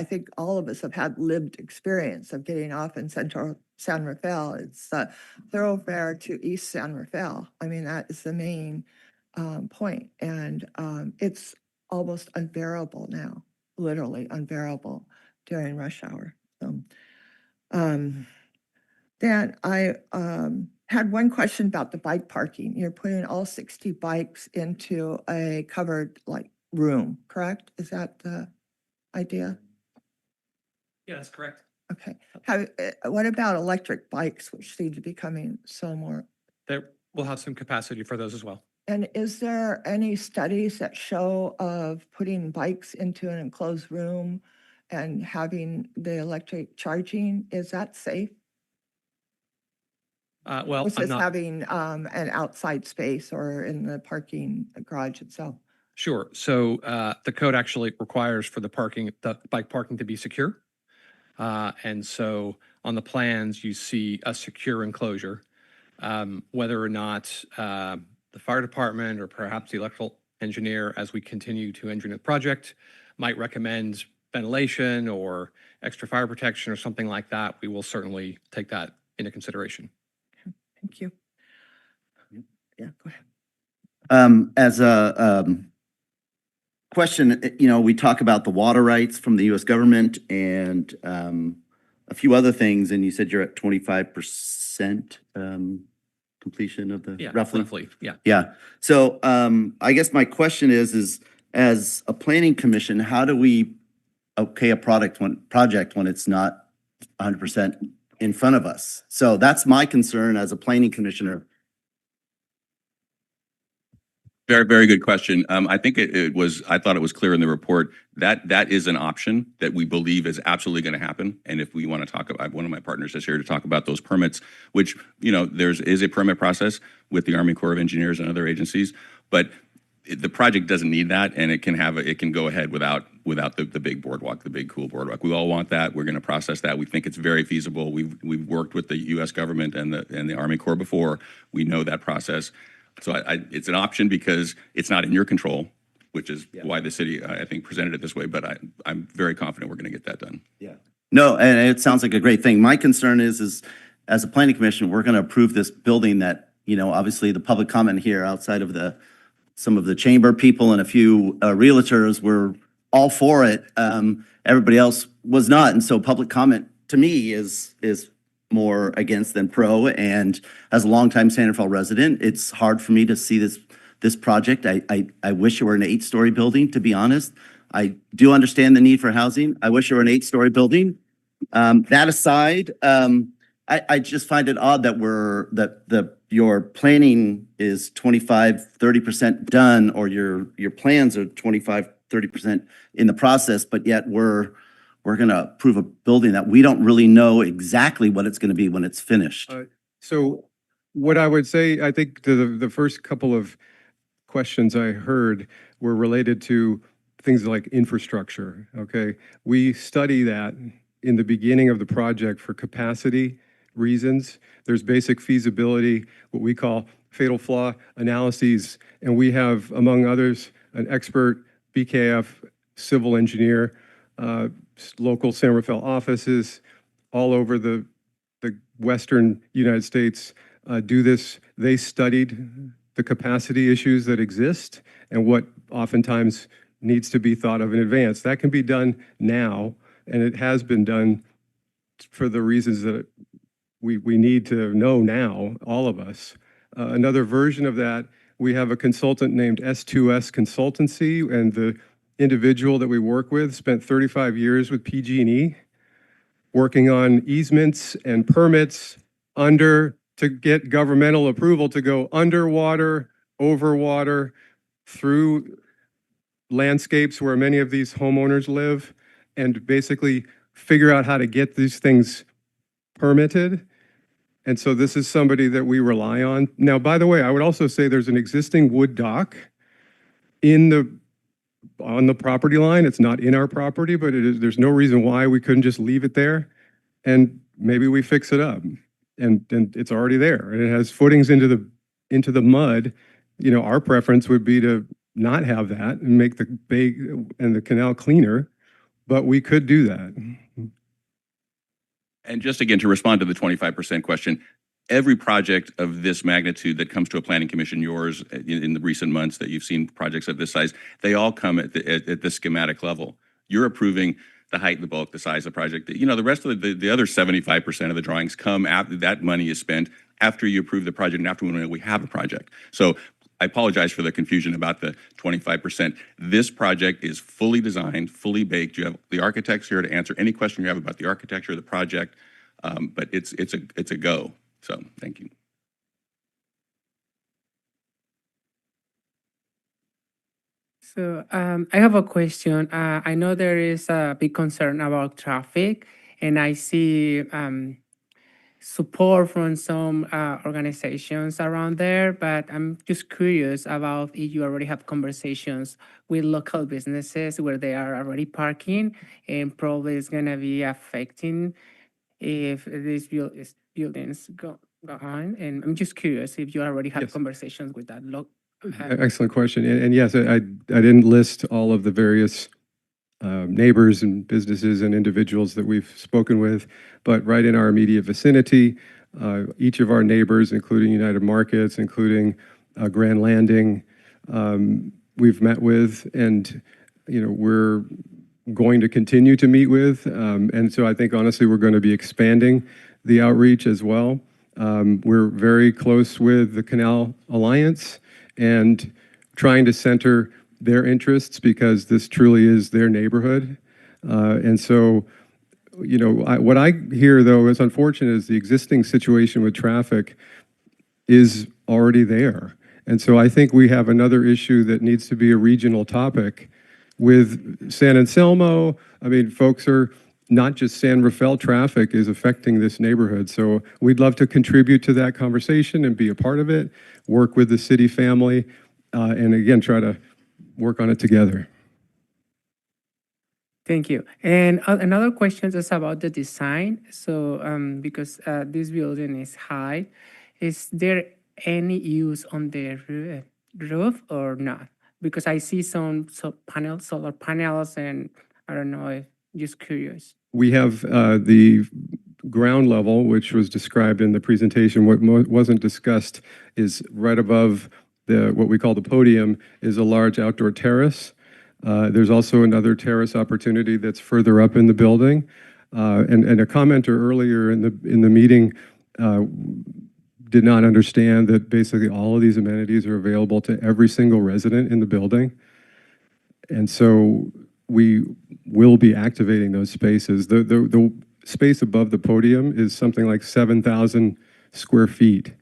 think all of us have had lived experience of getting off in central San Rafael. It's a thoroughfare to East San Rafael. I mean, that is the main point. And it's almost unbearable now, literally unbearable during rush hour. So, Dan, I had one question about the bike parking. You're putting all 60 bikes into a covered room, correct? Is that the idea? Yeah, that's correct. Okay. What about electric bikes, which seem to be coming so more? There, we'll have some capacity for those as well. And is there any studies that show of putting bikes into an enclosed room and having the electric charging? Is that safe? Well, versus having an outside space or in the parking garage itself? Sure. So the code actually requires for the bike parking to be secure. And so on the plans, you see a secure enclosure. Whether or not the fire department or perhaps the electrical engineer, as we continue to engineer the project, might recommend ventilation or extra fire protection or something like that, we will certainly take that into consideration. Thank you. Yeah, go ahead. As a question, we talk about the water rights from the U.S. government and a few other things, and you said you're at 25% completion of the Roughly, yeah. Yeah. So I guess my question is as a planning commission, how do we okay a project when it's not 100% in front of us? So that's my concern as a planning commissioner. Very, very good question. I think I thought it was clear in the report that that is an option that we believe is absolutely going to happen. And if we want to talk about, one of my partners is here to talk about those permits, which, is a permit process with the Army Corps of Engineers and other agencies, but the project doesn't need that, and it can go ahead without the big boardwalk, the big cool boardwalk. We all want that. We're going to process that. We think it's very feasible. We've worked with the U.S. government and the Army Corps before. We know that process. So it's an option because it's not in your control, which is why the city, I think, presented it this way. But I'm very confident we're going to get that done. Yeah. No, and it sounds like a great thing. My concern is as a planning commission, we're going to approve this building that, obviously the public comment here outside of some of the chamber people and a few realtors were all for it. Everybody else was not. And so public comment to me is more against than pro. And as a longtime San Rafael resident, it's hard for me to see this project. I wish it were an 8-story building, to be honest. I do understand the need for housing. I wish it were an 8-story building. That aside, I just find it odd that your planning is 25-30% done, or your plans are 25-30% in the process, but yet we're going to approve a building that we don't really know exactly what it's going to be when it's finished. So what I would say, I think the first couple of questions I heard were related to things like infrastructure, okay? We study that in the beginning of the project for capacity reasons. There's basic feasibility, what we call fatal flaw analyses, and we have, among others, an expert BKF civil engineer, local San Rafael offices all over the Western United States do this. They studied the capacity issues that exist and what oftentimes needs to be thought of in advance. That can be done now, and it has been done for the reasons that we need to know now, all of us. Another version of that, we have a consultant named S2S Consultancy, and the individual that we work with spent 35 years with PG&E working on easements and permits to get governmental approval to go underwater, over water, through landscapes where many of these homeowners live, and basically figure out how to get these things permitted And so this is somebody that we rely on. Now, by the way, I would also say there's an existing wood dock on the property line. It's not in our property, but there's no reason why we couldn't just leave it there and maybe we fix it up. And it's already there and it has footings into the mud. You know, our preference would be to not have that and make the bay and the canal cleaner, but we could do that. And just again, to respond to the 25% question, every project of this magnitude that comes to a planning commission, yours in the recent months that you've seen projects of this size, they all come at the schematic level. You're approving the height, the bulk, the size of the project. You know, the rest of the other 75% of the drawings come after that money is spent, after you approve the project and after we have a project. So I apologize for the confusion about the 25%. This project is fully designed, fully baked. You have the architects here to answer any question you have about the architecture of the project, but it's a go. So thank you. So I have a question. I know there is a big concern about traffic, and I see support from some organizations around there, but I'm just curious about if you already have conversations with local businesses where they are already parking, and probably it's gonna be affecting if these buildings go on. And I'm just curious if you already have Yes. conversations with that. Excellent question. And yes, I didn't list all of the various neighbors and businesses and individuals that we've spoken with, but right in our immediate vicinity, each of our neighbors, including United Markets, including Grand Landing, we've met with, and you know, we're going to continue to meet with. And so I think honestly, we're going to be expanding the outreach as well. We're very close with the Canal Alliance and trying to center their interests because this truly is their neighborhood. And so, you know, what I hear though is unfortunate is the existing situation with traffic is already there. And so I think we have another issue that needs to be a regional topic with San Anselmo. I mean, folks are not just San Rafael traffic is affecting this neighborhood. So we'd love to contribute to that conversation and be a part of it, work with the city family, and again, try to work on it together. Thank you. And another question is about the design. So because this building is high, is there any use on the roof or not? Because I see some solar panels, and I don't know, just curious. We have the ground level, which was described in the presentation. What wasn't discussed is right above what we call the podium is a large outdoor terrace. There's also another terrace opportunity that's further up in the building. And a commenter earlier in the meeting did not understand that basically all of these amenities are available to every single resident in the building. And so we will be activating those spaces. The space above the podium is something like 7,000 square feet.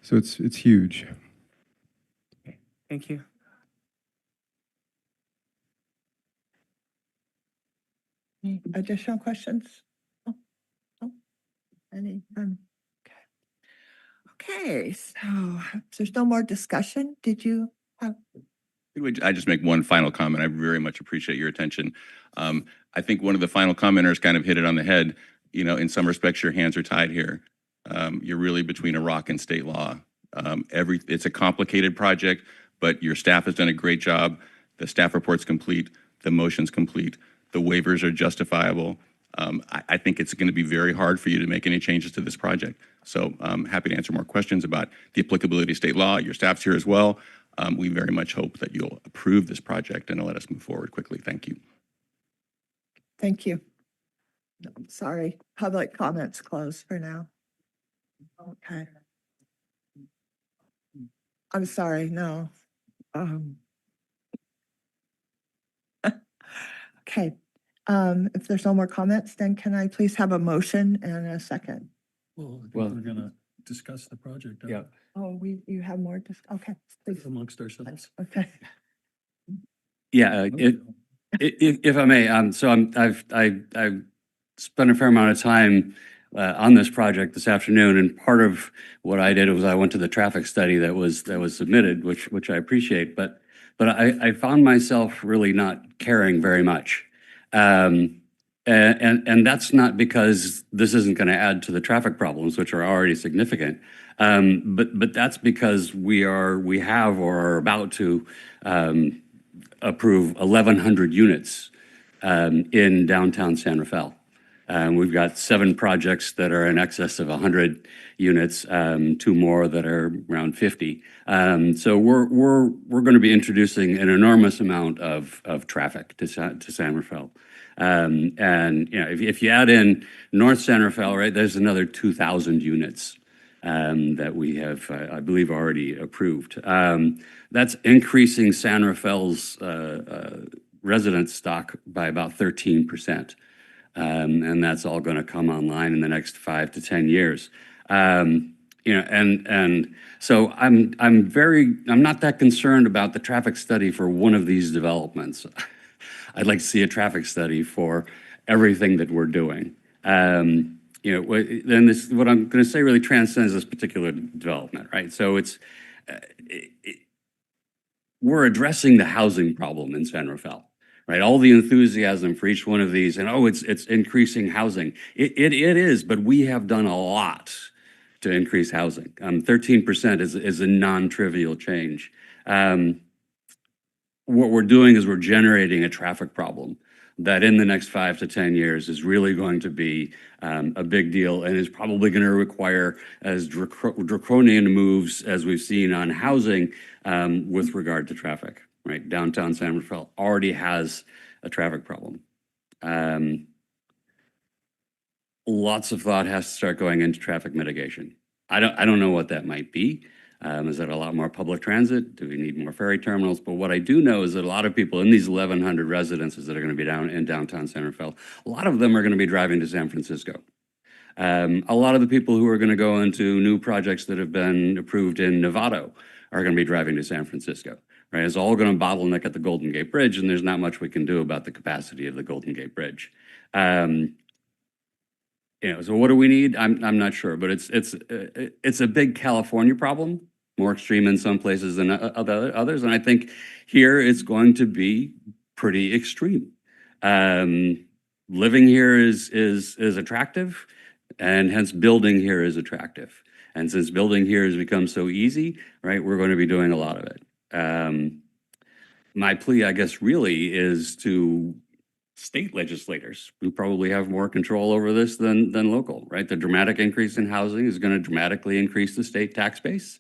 So it's huge. Thank you. Any additional questions? Oh, any? Okay, so if there's no more discussion, did you have? I just make one final comment. I very much appreciate your attention. I think one of the final commenters kind of hit it on the head. You know, in some respects, your hands are tied here. You're really between a rock and state law. It's a complicated project, but your staff has done a great job. The staff report's complete. The motion's complete. The waivers are justifiable. I think it's going to be very hard for you to make any changes to this project. So I'm happy to answer more questions about the applicability of state law. Your staff's here as well. We very much hope that you'll approve this project and let us move forward quickly. Thank you. Thank you. No, sorry, public comments closed for now. Okay. I'm sorry, no. Okay, if there's no more comments, then can I please have a motion and a second? Well, I think we're gonna discuss the project. Yeah. Oh, you have more, okay, please. Amongst ourselves. Okay. Yeah, if I may, so I've spent a fair amount of time on this project this afternoon, and part of what I did was I went to the traffic study that was submitted, which I appreciate, but I found myself really not caring very much. And that's not because this isn't going to add to the traffic problems, which are already significant, but that's because we have or are about to approve 1,100 units in downtown San Rafael. We've got 7 projects that are in excess of 100 units, 2 more that are around 50. So we're going to be introducing an enormous amount of traffic to San Rafael. And you know, if you add in North San Rafael, right, there's another 2,000 units that we have, I believe, already approved. That's increasing San Rafael's resident stock by about 13%. And that's all going to come online in the next 5 to 10 years. You know, and so I'm not that concerned about the traffic study for one of these developments. I'd like to see a traffic study for everything that we're doing. You know, then what I'm going to say really transcends this particular development, right? So we're addressing the housing problem in San Rafael. Right, all the enthusiasm for each one of these, and oh, it's increasing housing. It is, but we have done a lot to increase housing. 13% is a non-trivial change. What we're doing is we're generating a traffic problem that in the next 5 to 10 years is really going to be a big deal and is probably going to require as draconian moves as we've seen on housing with regard to traffic. Right, downtown San Rafael already has a traffic problem. Lots of thought has to start going into traffic mitigation. I don't know what that might be. Is that a lot more public transit? Do we need more ferry terminals? But what I do know is that a lot of people in these 1,100 residences that are going to be in downtown San Rafael, a lot of them are going to be driving to San Francisco. A lot of the people who are going to go into new projects that have been approved in Novato are going to be driving to San Francisco. Right, it's all going to bottleneck at the Golden Gate Bridge, and there's not much we can do about the capacity of the Golden Gate Bridge. You know, so what do we need? I'm not sure, but it's a big California problem, more extreme in some places than others, and I think here it's going to be pretty extreme. Living here is attractive, and hence building here is attractive. And since building here has become so easy, right, we're going to be doing a lot of it. My plea, I guess, really is to state legislators who probably have more control over this than local, right? The dramatic increase in housing is going to dramatically increase the state tax base.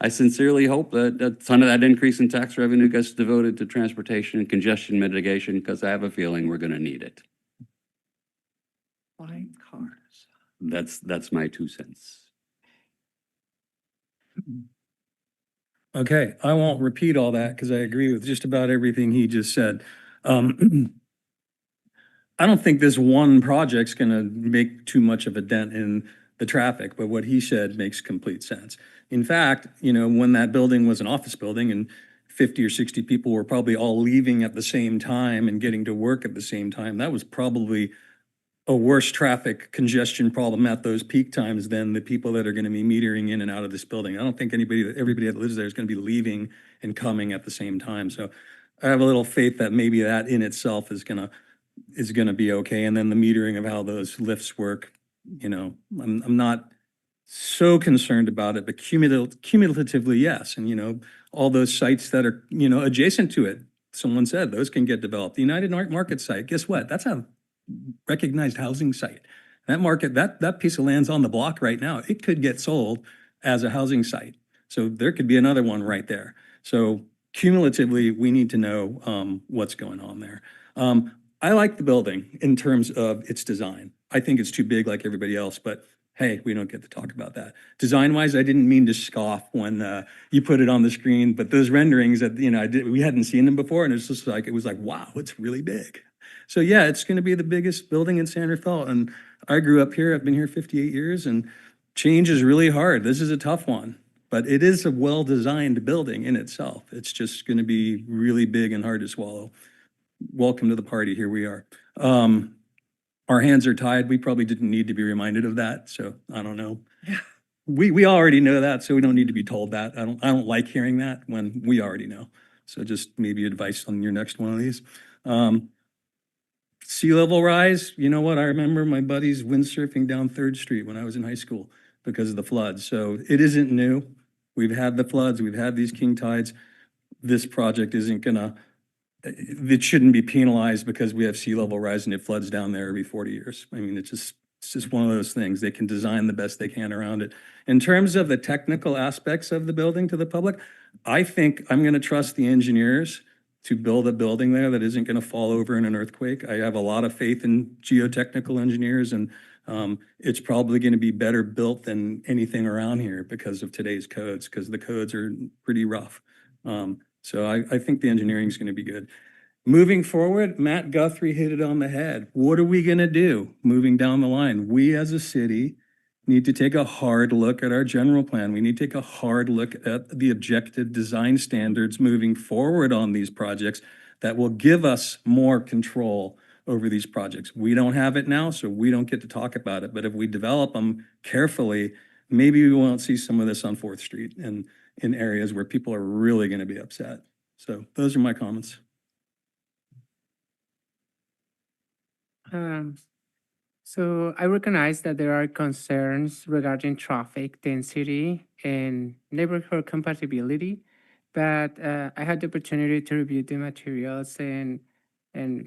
I sincerely hope that a ton of that increase in tax revenue gets devoted to transportation and congestion mitigation, because I have a feeling we're going to need it. Buying cars. That's my 2 cents. Okay, I won't repeat all that because I agree with just about everything he just said. I don't think this one project's going to make too much of a dent in the traffic, but what he said makes complete sense. In fact, you know, when that building was an office building and 50 or 60 people were probably all leaving at the same time and getting to work at the same time, that was probably a worse traffic congestion problem at those peak times than the people that are going to be metering in and out of this building. I don't think everybody that lives there is going to be leaving and coming at the same time. So I have a little faith that maybe that in itself is going to be okay. And then the metering of how those lifts work, you know, I'm not so concerned about it, but cumulatively, yes. And, you know, all those sites that are, you know, adjacent to it, someone said those can get developed. The United Market site, guess what? That's a recognized housing site. That market, that piece of land's on the block right now. It could get sold as a housing site. So there could be another one right there. So cumulatively, we need to know what's going on there. I like the building in terms of its design. I think it's too big like everybody else, but hey, we don't get to talk about that. Design-wise, I didn't mean to scoff when you put it on the screen, but those renderings that, you know, we hadn't seen them before, and it's just like, it was like, wow, it's really big. So yeah, it's going to be the biggest building in San Rafael. And I grew up here. I've been here 58 years, and change is really hard. This is a tough one, but it is a well-designed building in itself. It's just going to be really big and hard to swallow. Welcome to the party. Here we are. our hands are tied. We probably didn't need to be reminded of that, so I don't know. We already know that, so we don't need to be told that. I don't like hearing that when we already know. So just maybe advice on your next one of these. Sea level rise, you know what? I remember my buddies windsurfing down 3rd Street when I was in high school because of the floods. So it isn't new. We've had the floods, we've had these king tides. This project isn't gonna, it shouldn't be penalized because we have sea level rise and it floods down there every 40 years. I mean, it's just one of those things. They can design the best they can around it. In terms of the technical aspects of the building to the public, I think I'm gonna trust the engineers to build a building there that isn't gonna fall over in an earthquake. I have a lot of faith in geotechnical engineers, and it's probably gonna be better built than anything around here because of today's codes, because the codes are pretty rough. So I think the engineering is gonna be good. Moving forward, Matt Guthrie hit it on the head. What are we gonna do moving down the line? We as a city need to take a hard look at our general plan. We need to take a hard look at the objective design standards moving forward on these projects that will give us more control over these projects. We don't have it now, so we don't get to talk about it. But if we develop them carefully, maybe we won't see some of this on 4th Street and in areas where people are really gonna be upset. So those are my comments. So I recognize that there are concerns regarding traffic density and neighborhood compatibility, but I had the opportunity to review the materials and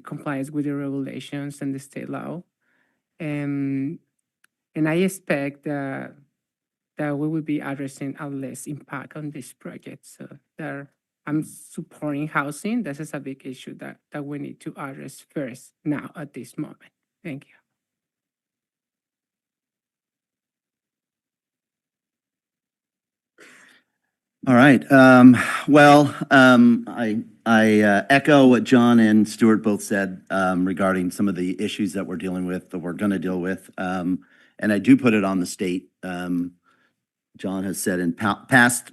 compliance with the regulations and the state law. And I expect that we will be addressing a less impact on this project. So I'm supporting housing. This is a big issue that we need to address first now at this moment. Thank you. All right. I echo what John and Stuart both said regarding some of the issues that we're dealing with, that we're going to deal with. And I do put it on the state. John has said in past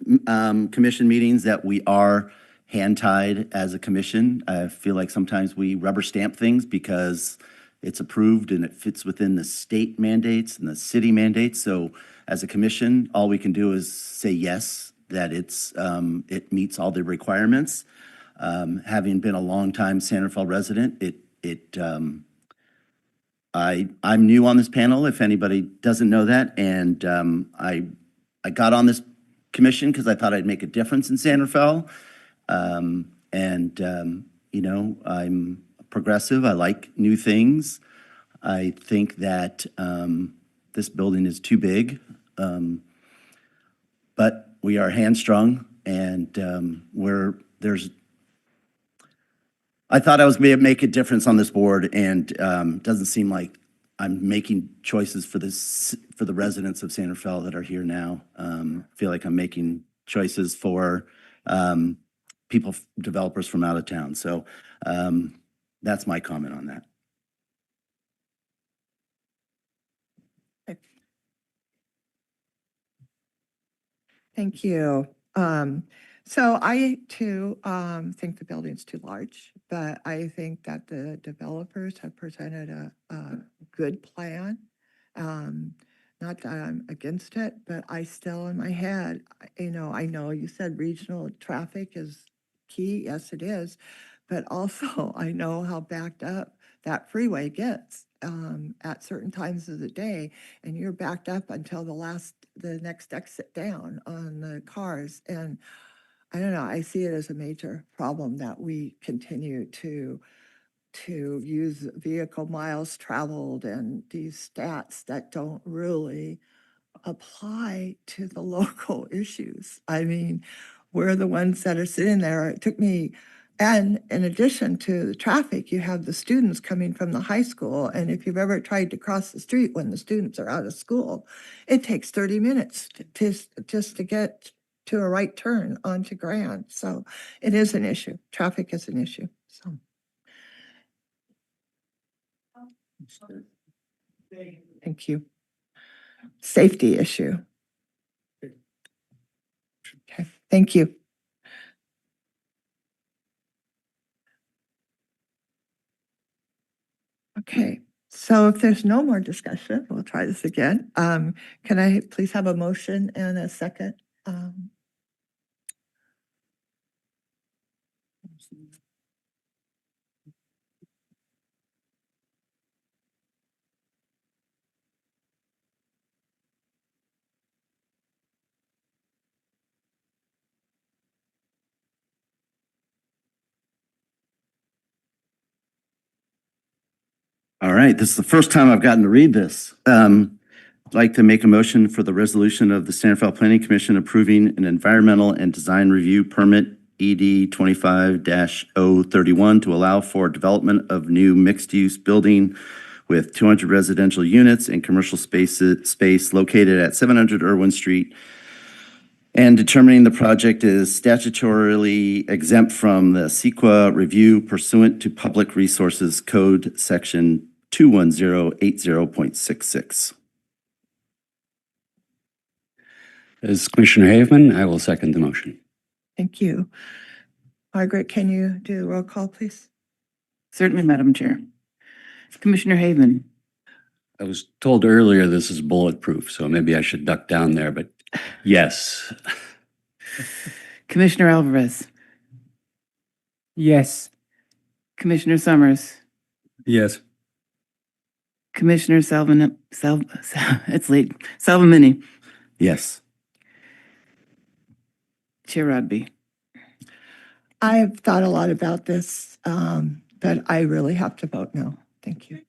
commission meetings that we are hand-tied as a commission. I feel like sometimes we rubber stamp things because it's approved and it fits within the state mandates and the city mandates. So as a commission, all we can do is say yes, that it meets all the requirements. Having been a longtime San Rafael resident, I'm new on this panel, if anybody doesn't know that, and I got on this commission because I thought I'd make a difference in San Rafael. You know, I'm progressive. I like new things. I think that this building is too big, but we are hamstrung, and I thought I was going to make a difference on this board, and doesn't seem like I'm making choices for the residents of San Rafael that are here now. Feel like I'm making choices for developers from out of town. So that's my comment on that. Thank you. So I too think the building's too large, but I think that the developers have presented a good plan. Not that I'm against it, but I still in my head, I know you said regional traffic is key. Yes, it is. But also I know how backed up that freeway gets at certain times of the day, and you're backed up until the next exit down on the cars. And I don't know, I see it as a major problem that we continue to use vehicle miles traveled and these stats that don't really apply to the local issues. I mean, we're the ones that are sitting there. It took me, and in addition to the traffic, you have the students coming from the high school. And if you've ever tried to cross the street when the students are out of school, it takes 30 minutes just to get to a right turn onto Grand. So it is an issue. Traffic is an issue. So. Thank you. Safety issue. Okay, thank you. Okay, So if there's no more discussion, we'll try this again. Can I please have a motion and a second? All right, this is the first time I've gotten to read this. I'd like to make a motion for the resolution of the San Rafael Planning Commission approving an environmental and design review permit ED 25-031 to allow for development of new mixed-use building with 200 residential units and commercial space located at 700 Irwin Street, and determining the project is statutorily exempt from the CEQA review pursuant to Public Resources Code Section 21080.66. As Commissioner Haveman, I will second the motion. Thank you. Margaret, can you do the roll call, please? Certainly, Madam Chair. Commissioner Haveman. I was told earlier this is bulletproof, so maybe I should duck down there, but yes. Commissioner Alvarez. Yes. Commissioner Summers. Yes. Commissioner Salvamini. Yes. Chair Rodby. I've thought a lot about this, but I really have to vote no. Thank you.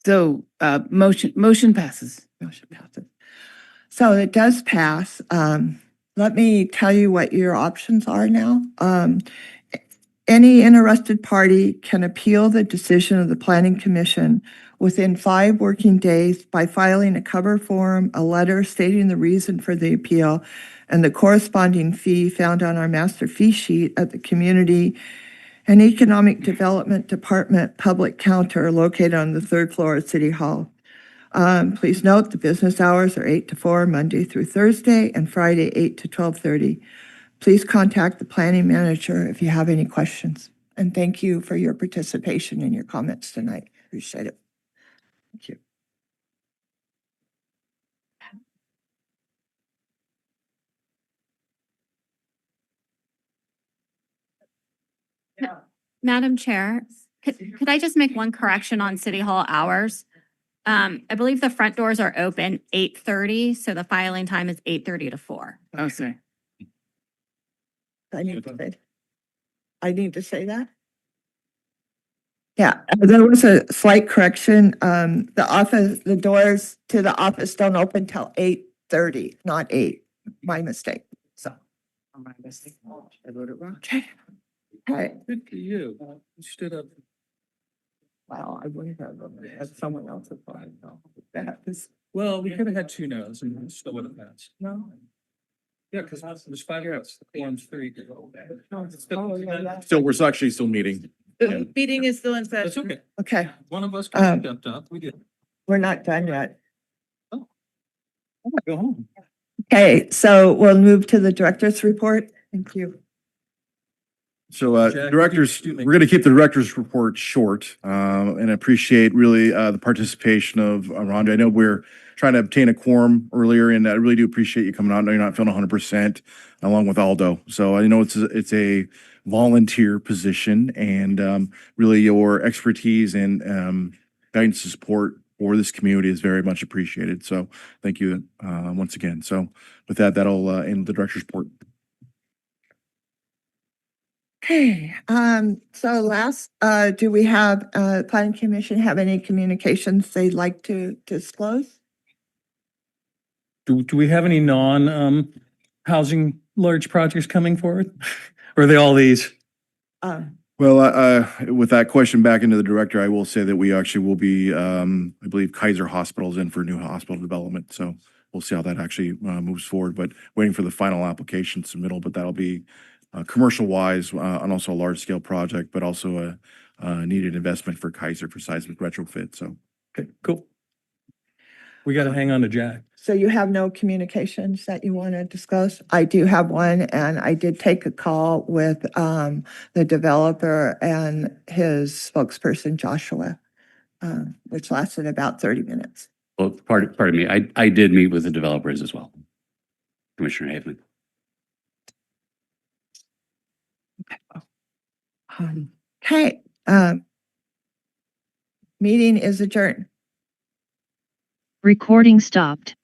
So, motion passes. Motion passes. So it does pass. Let me tell you what your options are now. Any interested party can appeal the decision of the Planning Commission within 5 working days by filing a cover form, a letter stating the reason for the appeal, and the corresponding fee found on our master fee sheet at the Community and Economic Development Department public counter located on the 3rd floor of City Hall. Please note the business hours are 8 to 4, Monday through Thursday, and Friday, 8 to 12:30. Please contact the planning manager if you have any questions. And thank you for your participation and your comments tonight. Appreciate it. Thank you. Madam Chair, could I just make one correction on City Hall hours? I believe the front doors are open 8:30, so the filing time is 8:30 to 4. Oh, sorry. I need to say that? Yeah, there was a slight correction. The doors to the office don't open till 8:30, not 8. My mistake. So. My mistake. I voted wrong. Okay. Okay. Good for you. You stood up. Well, I wouldn't have had someone else apply. That is. Well, we could have had 2 no's and still would have passed. No. Yeah, because there's 5 votes, the quorum's 3. Oh, yeah. We're actually still meeting. The meeting is still in That's session. okay. Okay, One of us got jumped up. We did. we're not done yet. Go home. Okay, so we'll move to the director's report. Thank you. So, Jack, directors, do make- we're going to keep the director's report short, and appreciate really the participation of Rhonda. I know we're trying to obtain a quorum earlier, and I really do appreciate you coming out. I know you're not feeling 100%, along with Aldo. So I know it's a volunteer position, and really your expertise and guidance and support for this community is very much appreciated. So thank you once again. So with that, that'll end the director's report. Okay, so last, do we have, planning commission have any communications they'd like to disclose? Do we have any housing large projects coming forward? Or are they all these? Well, with that question back into the director, I will say that we actually will be, I believe Kaiser Hospital's in for new hospital development. So we'll see how that actually moves forward, but waiting for the final application submittal, but that'll be commercial wise and also a large scale project, but also a needed investment for Kaiser for seismic retrofit. So. Okay, cool. We got to hang on to Jack. So you have no communications that you want to discuss? I do have one, and I did take a call with the developer and his spokesperson, Joshua, which lasted about 30 minutes. Well, pardon me, I did meet with the developers as well. Commissioner Haveman. Okay, meeting is adjourned. Recording stopped.